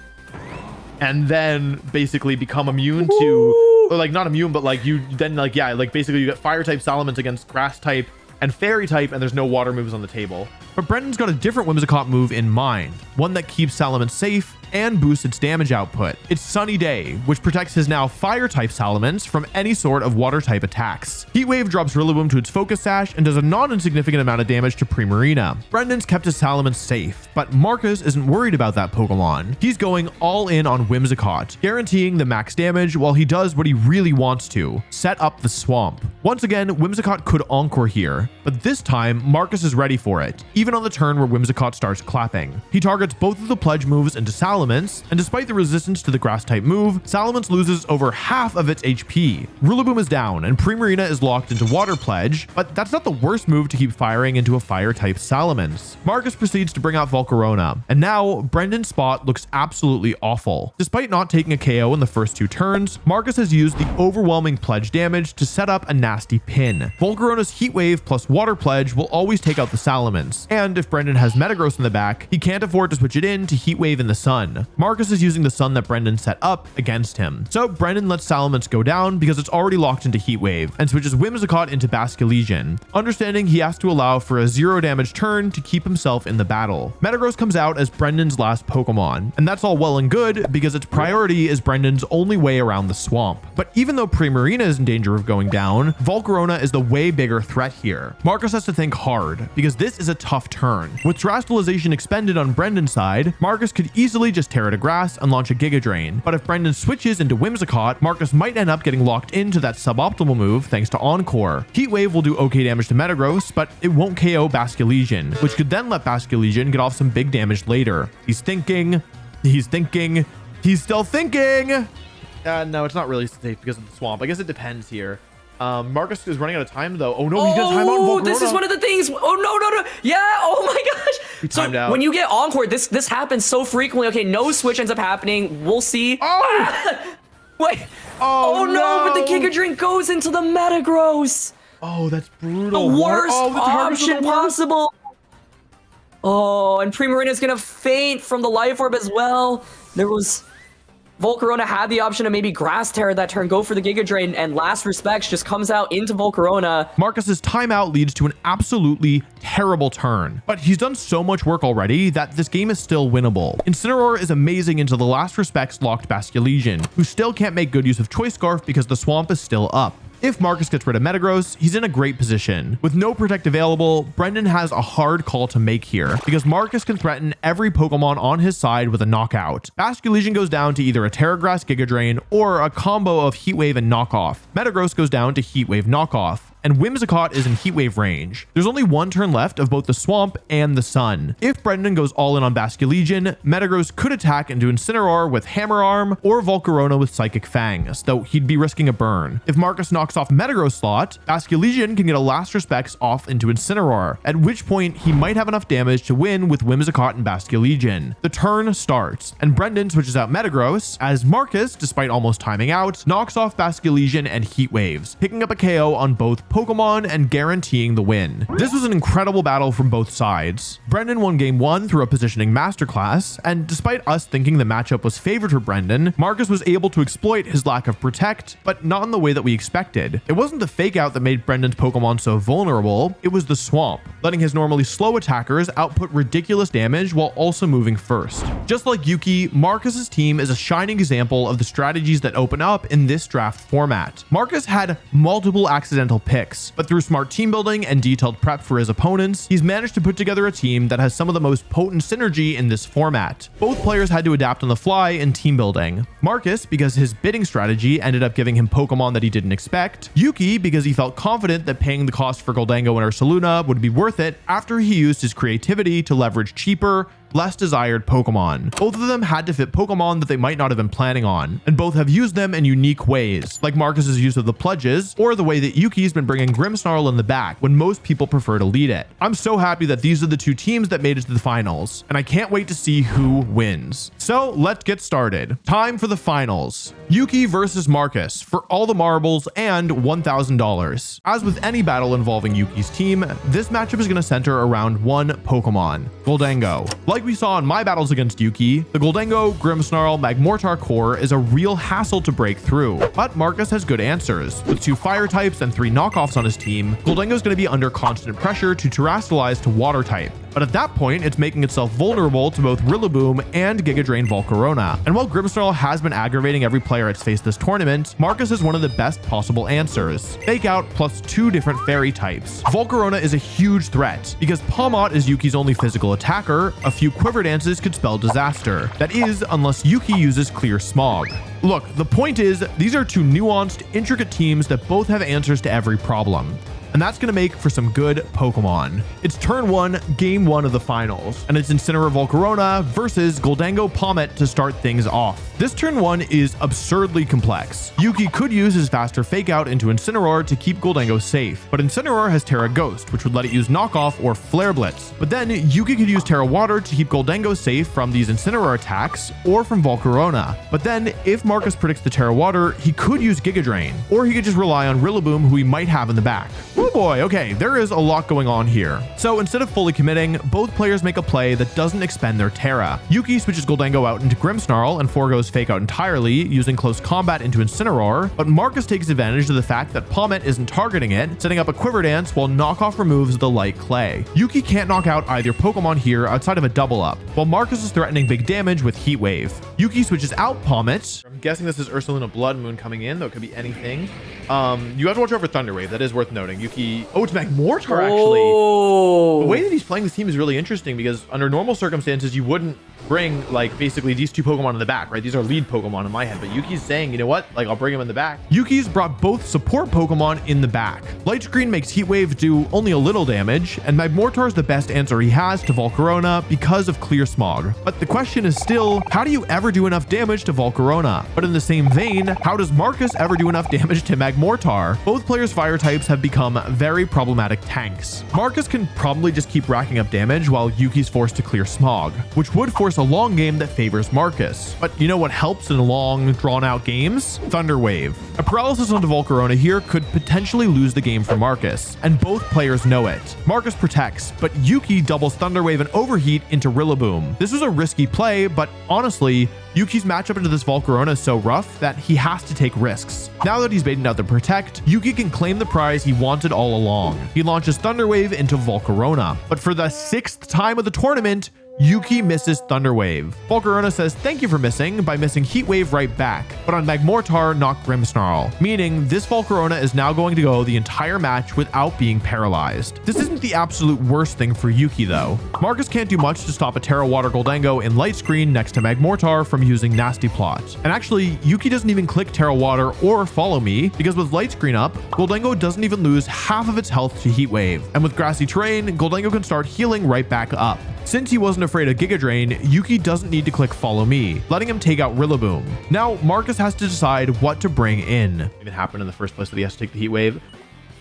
And then basically become immune to, or like not immune, but like you then like, yeah, like basically you get fire type Salamence against grass type and fairy type, and there's no water moves on the table. But Brendan's got a different Whimsicott move in mind, one that keeps Salamence safe and boosts its damage output. It's Sunny Day, which protects his now fire type Salamence from any sort of water type attacks. Heat Wave drops Rillaboom to its Focus Sash and does a non-insignificant amount of damage to Primarina. Brendan's kept his Salamence safe, but Marcus isn't worried about that Pokemon. He's going all in on Whimsicott, guaranteeing the max damage while he does what he really wants to, set up the Swamp. Once again, Whimsicott could Encore here, but this time Marcus is ready for it, even on the turn where Whimsicott starts clapping. He targets both of the Pledge moves into Salamence, and despite the resistance to the grass type move, Salamence loses over half of its HP. Rillaboom is down and Primarina is locked into Water Pledge, but that's not the worst move to keep firing into a fire type Salamence. Marcus proceeds to bring out Volcarona, and now Brendan's spot looks absolutely awful. Despite not taking a KO in the first 2 turns, Marcus has used the overwhelming Pledge damage to set up a nasty pin. Volcarona's Heat Wave plus Water Pledge will always take out the Salamence, and if Brendan has Metagross in the back, he can't afford to switch it in to Heat Wave in the Sun. Marcus is using the Sun that Brendan set up against him. So Brendan lets Salamence go down because it's already locked into Heat Wave and switches Whimsicott into Basculegion, understanding he has to allow for a 0 damage turn to keep himself in the battle. Metagross comes out as Brendan's last Pokemon, and that's all well and good because its priority is Brendan's only way around the Swamp. But even though Primarina is in danger of going down, Volcarona is the way bigger threat here. Marcus has to think hard because this is a tough turn. With Terastallization expended on Brendan's side, Marcus could easily just tear to grass and launch a Giga Drain. But if Brendan switches into Whimsicott, Marcus might end up getting locked into that suboptimal move thanks to Encore. Heat Wave will do okay damage to Metagross, but it won't KO Basculegion, which could then let Basculegion get off some big damage later. He's thinking, he's still thinking. No, it's not really safe because of the Swamp. I guess it depends here. Marcus is running out of time though. Oh no, he's gonna time out Volcarona. This is one of the things. Oh no. Yeah, oh my gosh. He timed out. When you get Encore, this happens so frequently. Okay, no switch ends up happening. We'll see. Oh! Wait. Oh no, but the Giga Drain goes into the Metagross. Oh, that's brutal. The worst option possible. Oh, and Primarina's gonna faint from the Life Orb as well. There was... Volcarona had the option to maybe Grass Terror that turn, go for the Giga Drain, and Last Respects just comes out into Volcarona. Marcus's timeout leads to an absolutely terrible turn, but he's done so much work already that this game is still winnable. Incineroar is amazing into the Last Respects locked Basculegion, who still can't make good use of Choice Scarf because the Swamp is still up. If Marcus gets rid of Metagross, he's in a great position. With no Protect available, Brendan has a hard call to make here, because Marcus can threaten every Pokemon on his side with a knockout. Basculegion goes down to either a Terra Grass Giga Drain or a combo of Heat Wave and Knockoff. Metagross goes down to Heat Wave Knockoff. and Whimsicott is in Heatwave range. There's only one turn left of both the Swamp and the Sun. If Brendan goes all in on Basculegion, Metagross could attack into Incineroar with Hammer Arm or Volcarona with Psychic Fangs, though he'd be risking a burn. If Marcus knocks off Metagross slot, Basculegion can get a Last Respects off into Incineroar, at which point he might have enough damage to win with Whimsicott and Basculegion. The turn starts, and Brendan switches out Metagross, as Marcus, despite almost timing out, knocks off Basculegion and Heat Waves, picking up a KO on both Pokemon and guaranteeing the win. This was an incredible battle from both sides. Brendan won game 1 through a positioning masterclass, and despite us thinking the matchup was favored for Brendan, Marcus was able to exploit his lack of Protect, but not in the way that we expected. It wasn't the Fake Out that made Brendan's Pokemon so vulnerable, it was the Swamp, letting his normally slow attackers output ridiculous damage while also moving first. Just like Yuki, Marcus's team is a shining example of the strategies that open up in this draft format. Marcus had multiple accidental picks, but through smart team building and detailed prep for his opponents, he's managed to put together a team that has some of the most potent synergy in this format. Both players had to adapt on the fly in team building. Marcus, because his bidding strategy ended up giving him Pokemon that he didn't expect. Yuki, because he felt confident that paying the cost for Goldango and Ursaluna would be worth it after he used his creativity to leverage cheaper, less desired Pokemon. Both of them had to fit Pokemon that they might not have been planning on, and both have used them in unique ways, like Marcus's use of the Pledges, or the way that Yuki's been bringing Grimmsnarl in the back when most people prefer to lead it. I'm so happy that these are the two teams that made it to the finals, and I can't wait to see who wins. So let's get started. Time for the finals. Yuki versus Marcus for all the marbles and $1,000. As with any battle involving Yuki's team, this matchup is going to center around one Pokemon, Goldango. Like we saw in my battles against Yuki, the Goldango, Grimmsnarl, Magmortar core is a real hassle to break through, but Marcus has good answers. With 2 fire types and 3 knockoffs on his team, Goldango is going to be under constant pressure to terastallize to water type. But at that point, it's making itself vulnerable to both Rillaboom and Giga Drain Volcarona. And while Grimmsnarl has been aggravating every player it's faced this tournament, Marcus is one of the best possible answers. Fake Out plus 2 different fairy types. Volcarona is a huge threat, because Pawmot is Yuki's only physical attacker. A few Quiver Dances could spell disaster. That is, unless Yuki uses Clear Smog. Look, the point is, these are 2 nuanced, intricate teams that both have answers to every problem. And that's going to make for some good Pokemon. It's turn 1, game 1 of the finals, and it's Incineroar Volcarona versus Goldango Pawmot to start things off. This turn 1 is absurdly complex. Yuki could use his faster Fake Out into Incineroar to keep Goldango safe, but Incineroar has Terra Ghost, which would let it use Knockoff or Flare Blitz. But then Yuki could use Terra Water to keep Goldango safe from these Incineroar attacks or from Volcarona. But then if Marcus predicts the Terra Water, he could use Giga Drain, or he could just rely on Rillaboom, who he might have in the back. Oh boy, okay, there is a lot going on here. So instead of fully committing, both players make a play that doesn't expend their Terra. Yuki switches Goldango out into Grimmsnarl and forgoes Fake Out entirely, using Close Combat into Incineroar, but Marcus takes advantage of the fact that Pawmot isn't targeting it, setting up a Quiver Dance while Knockoff removes the Light Clay. Yuki can't knock out either Pokemon here outside of a double up, while Marcus is threatening big damage with Heat Wave. Yuki switches out Pawmot. I'm guessing this is Ursaluna Blood Moon coming in, though it could be anything. You have to watch out for Thunder Wave, that is worth noting. Yuki, oh, it's Magmortar actually. Oh. The way that he's playing this team is really interesting, because under normal circumstances you wouldn't bring like basically these 2 Pokemon in the back, right? These are lead Pokemon in my head, but Yuki's saying, you know what, like I'll bring him in the back. Yuki's brought both support Pokemon in the back. Light Screen makes Heat Wave do only a little damage, and Magmortar is the best answer he has to Volcarona because of Clear Smog. But the question is still, how do you ever do enough damage to Volcarona? But in the same vein, how does Marcus ever do enough damage to Magmortar? Both players' fire types have become very problematic tanks. Marcus can probably just keep racking up damage while Yuki's forced to Clear Smog, which would force a long game that favors Marcus. But you know what helps in long, drawn-out games? Thunder Wave. A paralysis onto Volcarona here could potentially lose the game for Marcus, and both players know it. Marcus protects, but Yuki doubles Thunder Wave and Overheat into Rillaboom. This was a risky play, but honestly, Yuki's matchup into this Volcarona is so rough that he has to take risks. Now that he's baited out the Protect, Yuki can claim the prize he wanted all along. He launches Thunder Wave into Volcarona, but for the 6th time of the tournament, Yuki misses Thunder Wave. Volcarona says thank you for missing by missing Heat Wave right back, but on Magmortar, not Grimmsnarl, meaning this Volcarona is now going to go the entire match without being paralyzed. This isn't the absolute worst thing for Yuki though. Marcus can't do much to stop a Terra Water Goldengo in Light Screen next to Magmortar from using Nasty Plot. And actually, Yuki doesn't even click Terra Water or Follow Me, because with Light Screen up, Goldengo doesn't even lose half of its health to Heat Wave. And with Grassy Terrain, Goldengo can start healing right back up. Since he wasn't afraid of Giga Drain, Yuki doesn't need to click Follow Me, letting him take out Rillaboom. Now, Marcus has to decide what to bring in. It even happened in the first place that he has to take the Heat Wave.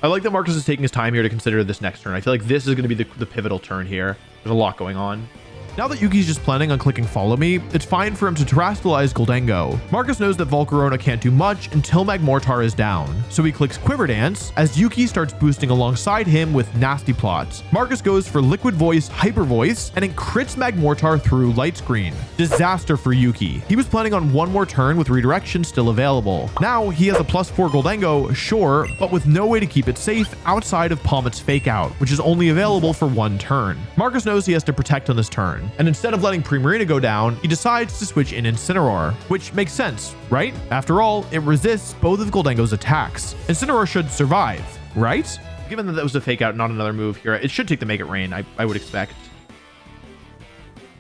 I like that Marcus is taking his time here to consider this next turn. I feel like this is going to be the pivotal turn here. There's a lot going on. Now that Yuki's just planning on clicking Follow Me, it's fine for him to Terrastallize Goldengo. Marcus knows that Volcarona can't do much until Magmortar is down, so he clicks Quiver Dance as Yuki starts boosting alongside him with Nasty Plots. Marcus goes for Liquid Voice, Hyper Voice, and it crits Magmortar through Light Screen. Disaster for Yuki. He was planning on one more turn with Redirection still available. Now he has a +4 Goldengo, sure, but with no way to keep it safe outside of Palmet's Fake Out, which is only available for one turn. Marcus knows he has to protect on this turn, and instead of letting Primarina go down, he decides to switch in Incineroar, which makes sense, right? After all, it resists both of Goldengo's attacks. Incineroar should survive, right? Given that that was a Fake Out, not another move here, it should take the Make It Rain, I would expect.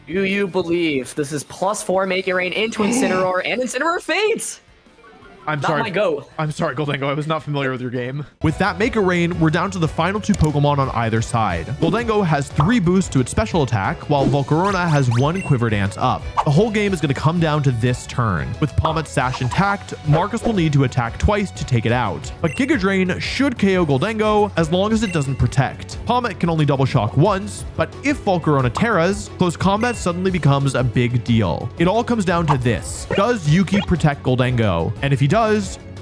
Do you believe this is +4 Make It Rain into Incineroar, and Incineroar fades? I'm Not sorry. my go. I'm sorry, Goldengo. I was not familiar with your game. With that Make It Rain, we're down to the final two Pokemon on either side. Goldengo has 3 boosts to its special attack, while Volcarona has 1 Quiver Dance up. The whole game is going to come down to this turn. With Palmet's Sash intact, Marcus will need to attack twice to take it out. But Giga Drain should KO Goldengo as long as it doesn't protect. Palmet can only double shock once, but if Volcarona Terras, close combat suddenly becomes a big deal. It all comes down to this. Does Yuki protect Goldengo? And if he does,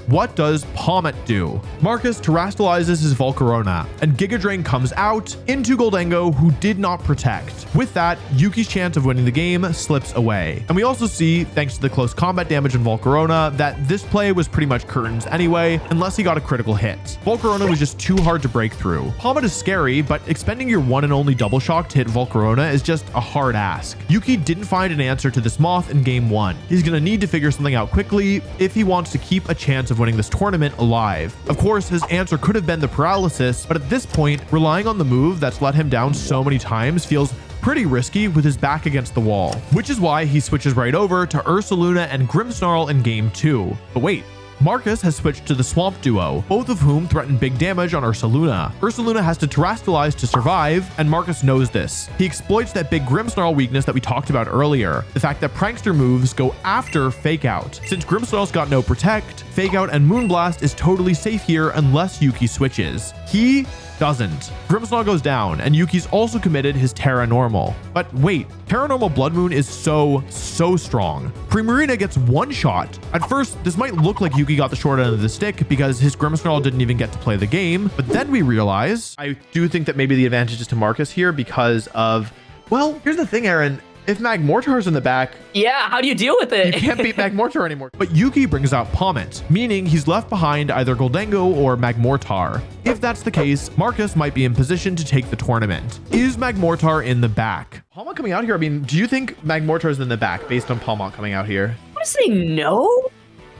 what does Palmet do? Marcus Terrastallises his Volcarona, and Giga Drain comes out into Goldengo, who did not protect. With that, Yuki's chance of winning the game slips away. And we also see, thanks to the close combat damage in Volcarona, that this play was pretty much curtains anyway, unless he got a critical hit. Volcarona was just too hard to break through. Palmet is scary, but expending your one and only double shock to hit Volcarona is just a hard ask. Yuki didn't find an answer to this Moth in game 1. He's gonna need to figure something out quickly if he wants to keep a chance of winning this tournament alive. Of course, his answer could have been the paralysis, but at this point, relying on the move that's let him down so many times feels pretty risky with his back against the wall, which is why he switches right over to Ursaluna and Grimmsnarl in game 2. But wait, Marcus has switched to the Swamp Duo, both of whom threaten big damage on Ursaluna. Ursaluna has to Terrastallize to survive, and Marcus knows this. He exploits that big Grimmsnarl weakness that we talked about earlier, the fact that Prankster moves go after Fake Out. Since Grimmsnarl's got no Protect, Fake Out and Moonblast is totally safe here unless Yuki switches. He doesn't. Grimmsnarl goes down, and Yuki's also committed his Terra Normal. But wait, Terra Normal Blood Moon is so strong. Primarina gets one shot. At first, this might look like Yuki got the short end of the stick because his Grimmsnarl didn't even get to play the game, but then we realize, I do think that maybe the advantage is to Marcus here because of, well, here's the thing, Aaron. If Magmortar's in the back, yeah, how do you deal with it? You can't beat Magmortar anymore. But Yuki brings out Palmet, meaning he's left behind either Goldengo or Magmortar. If that's the case, Marcus might be in position to take the tournament. Is Magmortar in the back? Palmet coming out here, I mean, do you think Magmortar's in the back based on Palmet coming out here? I want to say no.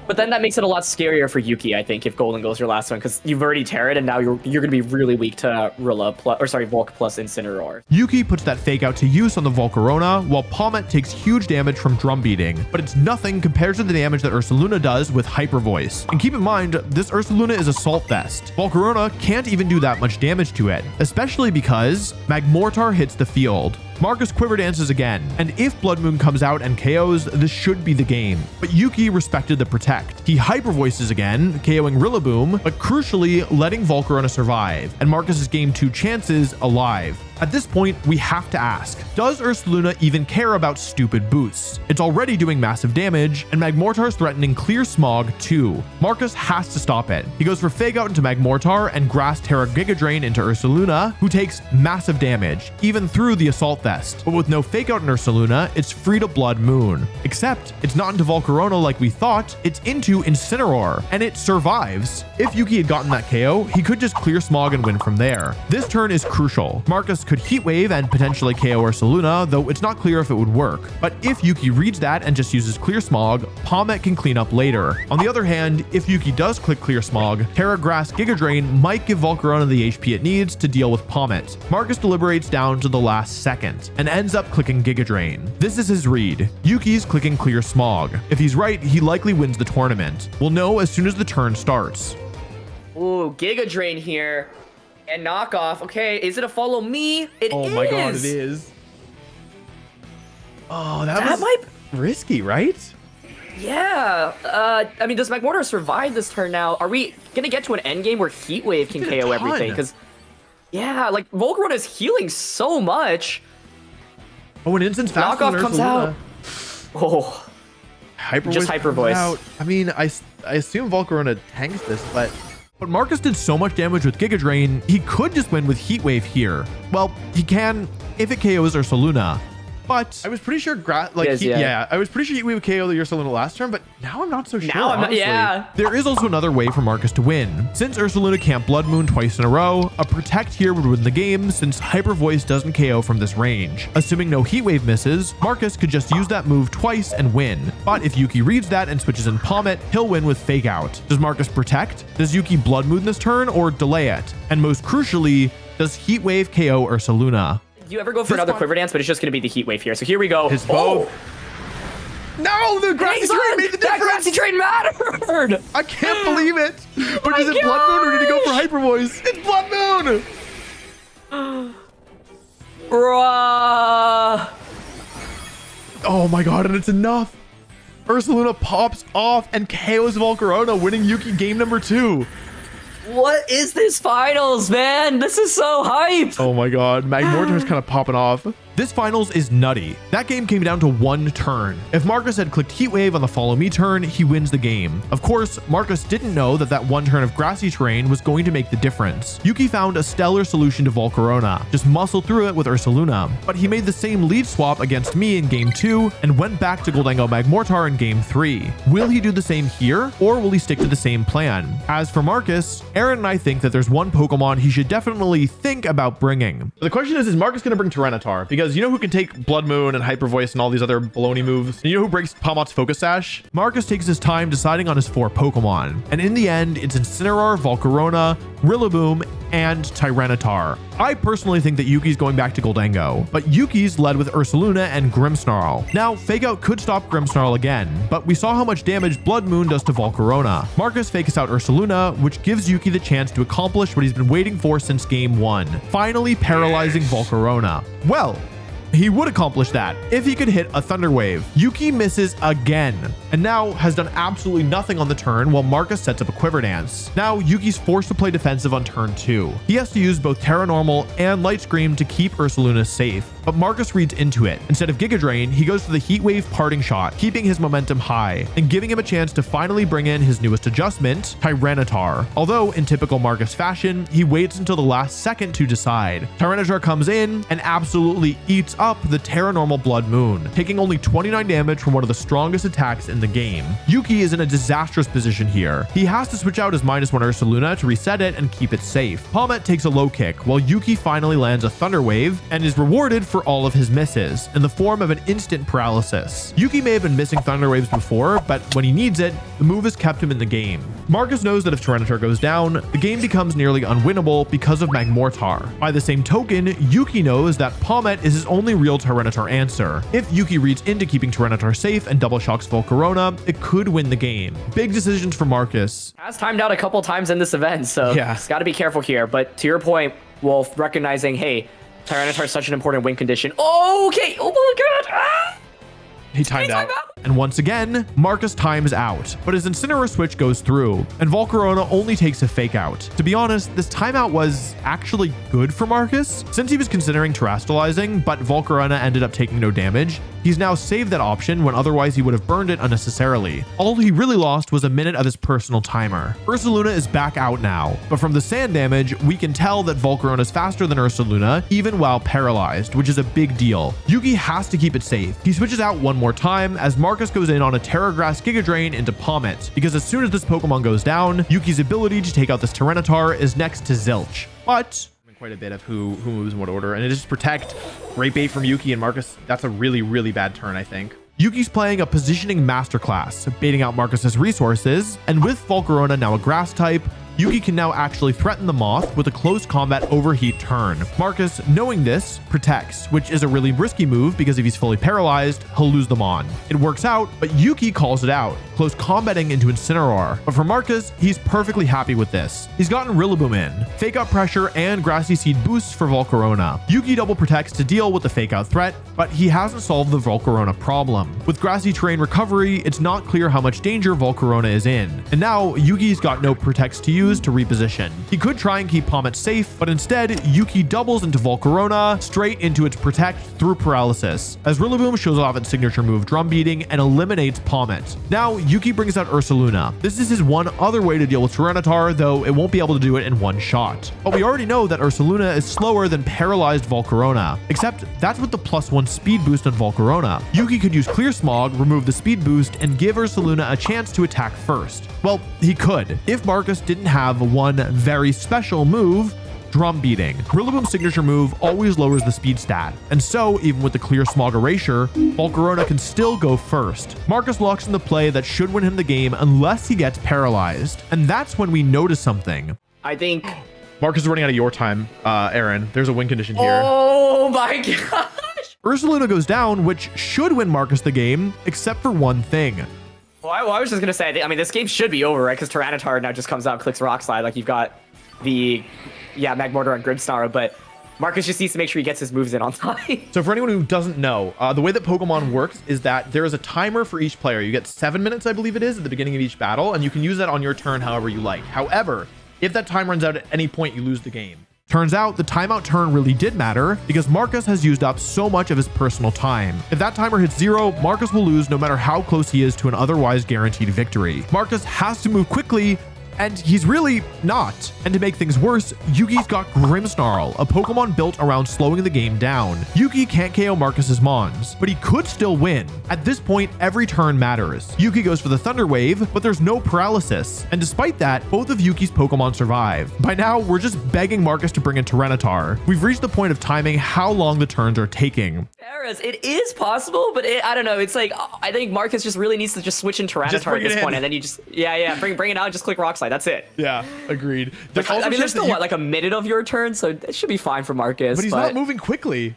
But then that makes it a lot scarier for Yuki, I think, if Golden goes your last one, because you've already Terra'd, and now you're going to be really weak to Volk plus Incineroar. Yuki puts that Fake Out to use on the Volcarona, while Palmet takes huge damage from Drum Beating, but it's nothing compared to the damage that Ursaluna does with Hyper Voice. And keep in mind, this Ursaluna is Assault Vest. Volcarona can't even do that much damage to it, especially because Magmortar hits the field. Marcus Quiver Dances again, and if Blood Moon comes out and KOs, this should be the game. But Yuki respected the Protect. He Hyper Voices again, KOing Rillaboom, but crucially letting Volcarona survive, and Marcus's game 2 chances alive. At this point, we have to ask, does Ursaluna even care about stupid boosts? It's already doing massive damage, and Magmortar's threatening Clear Smog too. Marcus has to stop it. He goes for Fake Out into Magmortar and Grass Terra Giga Drain into Ursaluna, who takes massive damage, even through the Assault Vest. But with no Fake Out in Ursaluna, it's free to Blood Moon. Except, it's not into Volcarona like we thought, it's into Incineroar, and it survives. If Yuki had gotten that KO, he could just Clear Smog and win from there. This turn is crucial. Marcus could Heat Wave and potentially KO Ursaluna, though it's not clear if it would work. But if Yuki reads that and just uses Clear Smog, Palmet can clean up later. On the other hand, if Yuki does click Clear Smog, Terra Grass Giga Drain might give Volcarona the HP it needs to deal with Palmet. Marcus deliberates down to the last second and ends up clicking Giga Drain. This is his read. Yuki's clicking Clear Smog. If he's right, he likely wins the tournament. We'll know as soon as the turn starts. Ooh, Giga Drain here. And knockoff. Okay, is it a follow me? It is. Oh my god, it is. Oh, that was might... risky, right? Yeah. I mean, does Magmortar survive this turn now? Are we gonna get to an end game where Heat Wave can KO everything? Because, yeah, like Volcarona is healing so much. Oh, an instant fast knockoff comes out. Oh, Just Hyper Voice. Out. I mean, I assume Volcarona tanks this, but Marcus did so much damage with Giga Drain, he could just win with Heat Wave here. Well, he can if it KOs Ursaluna. But I was pretty sure I was pretty sure Heat Wave KO the Ursaluna last turn, but now I'm not so sure. Now I'm not, yeah. There is also another way for Marcus to win. Since Ursaluna can't Blood Moon twice in a row, a Protect here would win the game since Hyper Voice doesn't KO from this range. Assuming no Heat Wave misses, Marcus could just use that move twice and win. But if Yuki reads that and switches in Palmet, he'll win with Fake Out. Does Marcus Protect? Does Yuki Blood Moon this turn or delay it? And most crucially, does Heat Wave KO Ursaluna? You ever go for another Quiver Dance, but it's just going to be the Heat Wave here. So here we go. His bow. No, the Grassy Train made the difference. That Grassy Train mattered. I can't believe it. But is it Blood Moon or did he go for Hyper Voice? It's Blood Moon. Bruh. Oh my god, and it's enough. Ursaluna pops off and KOs Volcarona, winning Yuki game number 2. What is this finals, man? This is so hype. Oh my god, Magmortar's kind of popping off. This finals is nutty. That game came down to one turn. If Marcus had clicked Heat Wave on the Follow Me turn, he wins the game. Of course, Marcus didn't know that one turn of Grassy Terrain was going to make the difference. Yuki found a stellar solution to Volcarona, just muscle through it with Ursaluna. But he made the same lead swap against me in game 2 and went back to Gholdengo Magmortar in game 3. Will he do the same here, or will he stick to the same plan? As for Marcus, Aaron and I think that there's one Pokemon he should definitely think about bringing. The question is Marcus going to bring Tyranitar? Because you know who can take Blood Moon and Hyper Voice and all these other baloney moves? And you know who breaks Palmot's Focus Sash? Marcus takes his time deciding on his 4 Pokemon. And in the end, it's Incineroar, Volcarona, Rillaboom, and Tyranitar. I personally think that Yuki's going back to Gholdengo, but Yuki's led with Ursaluna and Grimmsnarl. Now, Fake Out could stop Grimmsnarl again, but we saw how much damage Blood Moon does to Volcarona. Marcus fakes out Ursaluna, which gives Yuki the chance to accomplish what he's been waiting for since game 1, finally paralyzing Volcarona. Well, he would accomplish that if he could hit a Thunder Wave. Yuki misses again, and now has done absolutely nothing on the turn while Marcus sets up a Quiver Dance. Now, Yuki's forced to play defensive on turn 2. He has to use both Terra Normal and Light Scream to keep Ursaluna safe, but Marcus reads into it. Instead of Giga Drain, he goes for the Heat Wave Parting Shot, keeping his momentum high, and giving him a chance to finally bring in his newest adjustment, Tyranitar. Although, in typical Marcus fashion, he waits until the last second to decide. Tyranitar comes in and absolutely eats up the Terra Normal Blood Moon, taking only 29 damage from one of the strongest attacks in the game. Yuki is in a disastrous position here. He has to switch out his -1 Ursaluna to reset it and keep it safe. Palmet takes a low kick, while Yuki finally lands a Thunder Wave and is rewarded for all of his misses in the form of an instant paralysis. Yuki may have been missing Thunder Waves before, but when he needs it, the move has kept him in the game. Marcus knows that if Tyranitar goes down, the game becomes nearly unwinnable because of Magmortar. By the same token, Yuki knows that Palmet is his only real Tyranitar answer. If Yuki reads into keeping Tyranitar safe and double shocks Volcarona, it could win the game. Big decisions for Marcus. Has timed out a couple times in this event, so it's got to be careful here. But to your point, Wolf, recognizing, hey, Tyranitar is such an important win condition. Oh, okay. Oh my god. Ah! He timed out. And once again, Marcus times out, but his Incineroar switch goes through, and Volcarona only takes a Fake Out. To be honest, this timeout was actually good for Marcus. Since he was considering terastallizing, but Volcarona ended up taking no damage, he's now saved that option when otherwise he would have burned it unnecessarily. All he really lost was a minute of his personal timer. Ursaluna is back out now, but from the sand damage, we can tell that Volcarona is faster than Ursaluna, even while paralyzed, which is a big deal. Yuki has to keep it safe. He switches out one more time as Marcus goes in on a Terra Grass Giga Drain into Palmet, because as soon as this Pokemon goes down, Yuki's ability to take out this Tyranitar is next to zilch. But quite a bit of who moves in what order, and it is protect. Great bait from Yuki and Marcus. That's a really, really bad turn, I think. Yuki's playing a positioning masterclass, baiting out Marcus's resources, and with Volcarona now a grass type, Yuki can now actually threaten the Moth with a close combat overheat turn. Marcus, knowing this, protects, which is a really risky move because if he's fully paralyzed, he'll lose them on. It works out, but Yuki calls it out, close combating into Incineroar. But for Marcus, he's perfectly happy with this. He's gotten Rillaboom in, Fake Out Pressure, and Grassy Seed boosts for Volcarona. Yuki double protects to deal with the Fake Out threat, but he hasn't solved the Volcarona problem. With Grassy Terrain recovery, it's not clear how much danger Volcarona is in. And now, Yuki's got no protects to use to reposition. He could try and keep Pommet safe, but instead, Yuki doubles into Volcarona, straight into its protect through paralysis, as Rillaboom shows off its signature move Drum Beating and eliminates Pommet. Now, Yuki brings out Ursaluna. This is his one other way to deal with Tyranitar, though it won't be able to do it in one shot. But we already know that Ursaluna is slower than paralyzed Volcarona, except that's with the +1 speed boost on Volcarona. Yuki could use Clear Smog, remove the speed boost, and give Ursaluna a chance to attack first. Well, he could, if Marcus didn't have one very special move, Drum Beating. Rillaboom's signature move always lowers the speed stat, and so even with the Clear Smog Erasure, Volcarona can still go first. Marcus locks in the play that should win him the game unless he gets paralyzed, and that's when we notice something. I think... Marcus is running out of your time, Aaron. There's a win condition here. Oh my gosh! Ursaluna goes down, which should win Marcus the game, except for one thing. Well, I was just going to say, I mean, this game should be over, right? Because Tyranitar now just comes out and clicks Rock Slide. Like, you've got the, Magmortar and Grimmsnarl, but Marcus just needs to make sure he gets his moves in on time. So for anyone who doesn't know, the way that Pokemon works is that there is a timer for each player. You get 7 minutes, I believe it is, at the beginning of each battle, and you can use that on your turn however you like. However, if that time runs out at any point, you lose the game. Turns out the timeout turn really did matter because Marcus has used up so much of his personal time. If that timer hits 0, Marcus will lose no matter how close he is to an otherwise guaranteed victory. Marcus has to move quickly, and he's really not. And to make things worse, Yuki's got Grimmsnarl, a Pokemon built around slowing the game down. Yuki can't KO Marcus's Mons, but he could still win. At this point, every turn matters. Yuki goes for the Thunder Wave, but there's no paralysis. And despite that, both of Yuki's Pokemon survive. By now, we're just begging Marcus to bring in Tyranitar. We've reached the point of timing how long the turns are taking. It is possible, but I don't know. It's like, I think Marcus just really needs to just switch in Tyranitar at this point, and then you just, bring it out and just click Rock Slide. That's it. Yeah, agreed. There's still, what, like a minute of your turn, so it should be fine for Marcus. But he's not moving quickly.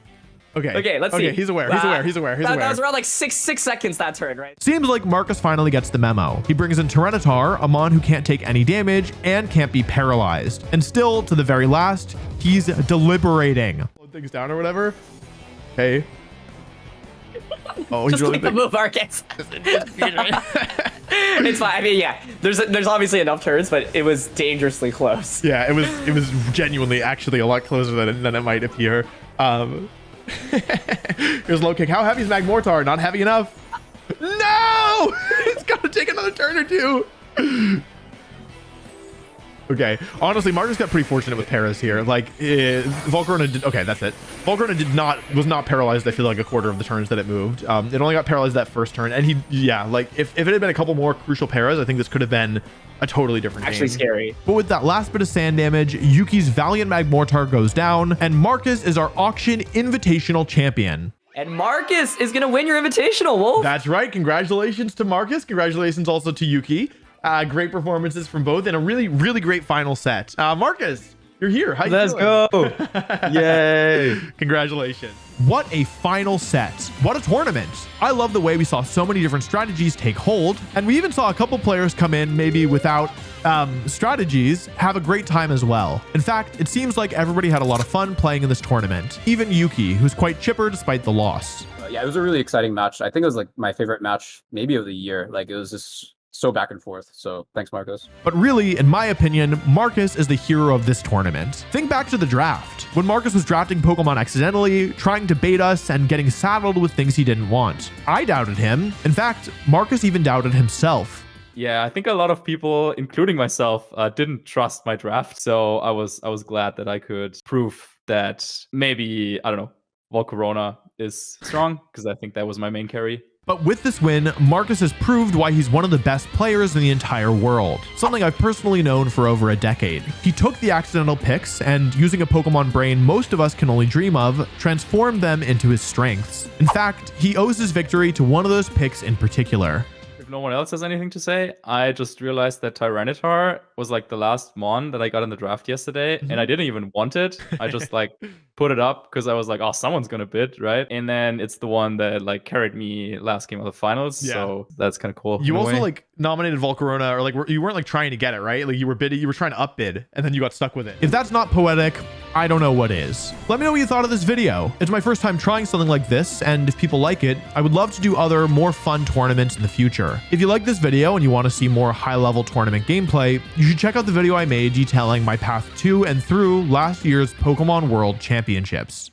Okay, let's see. He's aware. He's aware. That was around like six seconds that turn, right? Seems like Marcus finally gets the memo. He brings in Tyranitar, a Mon who can't take any damage and can't be paralyzed. And still, to the very last, he's deliberating. Slow things down or whatever. Okay. Oh, just click the move, Marcus. It's fine. I mean, there's obviously enough turns, but it was dangerously close. Yeah, it was genuinely actually a lot closer than it might appear. Here's low kick. How heavy is Magmortar? Not heavy enough. No! It's got to take another turn or two. Okay, honestly, Marcus got pretty fortunate with Paras here. Like, Volcarona did... Okay, that's it. Volcarona was not paralyzed, I feel like, a quarter of the turns that it moved. It only got paralyzed that first turn. And if it had been a couple more crucial Paras, I think this could have been a totally different game. Actually scary. But with that last bit of sand damage, Yuki's Valiant Magmortar goes down, and Marcus is our auction invitational champion. And Marcus is going to win your invitational, Wolf. That's right. Congratulations to Marcus. Congratulations also to Yuki. Great performances from both and a really, really great final set. Marcus, you're here. How you Let's feeling? go. Yay. Congratulations. What a final set. What a tournament. I love the way we saw so many different strategies take hold. And we even saw a couple players come in maybe without strategies have a great time as well. In fact, it seems like everybody had a lot of fun playing in this tournament. Even Yuki, who's quite chipper despite the loss. Yeah, it was a really exciting match. I think it was like my favorite match maybe of the year. Like it was just so back and forth. So thanks, Marcus. But really, in my opinion, Marcus is the hero of this tournament. Think back to the draft, when Marcus was drafting Pokemon accidentally, trying to bait us and getting saddled with things he didn't want. I doubted him. In fact, Marcus even doubted himself. Yeah, I think a lot of people, including myself, didn't trust my draft. So I was glad that I could prove that maybe, I don't know, Volcarona is strong, because I think that was my main carry. But with this win, Marcus has proved why he's one of the best players in the entire world, something I've personally known for over a decade. He took the accidental picks and, using a Pokemon brain most of us can only dream of, transformed them into his strengths. In fact, he owes his victory to one of those picks in particular. If no one else has anything to say, I just realized that Tyranitar was like the last mon that I got in the draft yesterday, and I didn't even want it. I just like put it up because I was like, oh, someone's gonna bid, right? And then it's the one that like carried me last game of the finals, so that's kind of cool. You also like nominated Volcarona, or like you weren't like trying to get it, right? Like you were trying to upbid, and then you got stuck with it. If that's not poetic, I don't know what is. Let me know what you thought of this video. It's my first time trying something like this, and if people like it, I would love to do other more fun tournaments in the future. If you like this video and you want to see more high-level tournament gameplay, you should check out the video I made detailing my path to and through last year's Pokemon World Championships.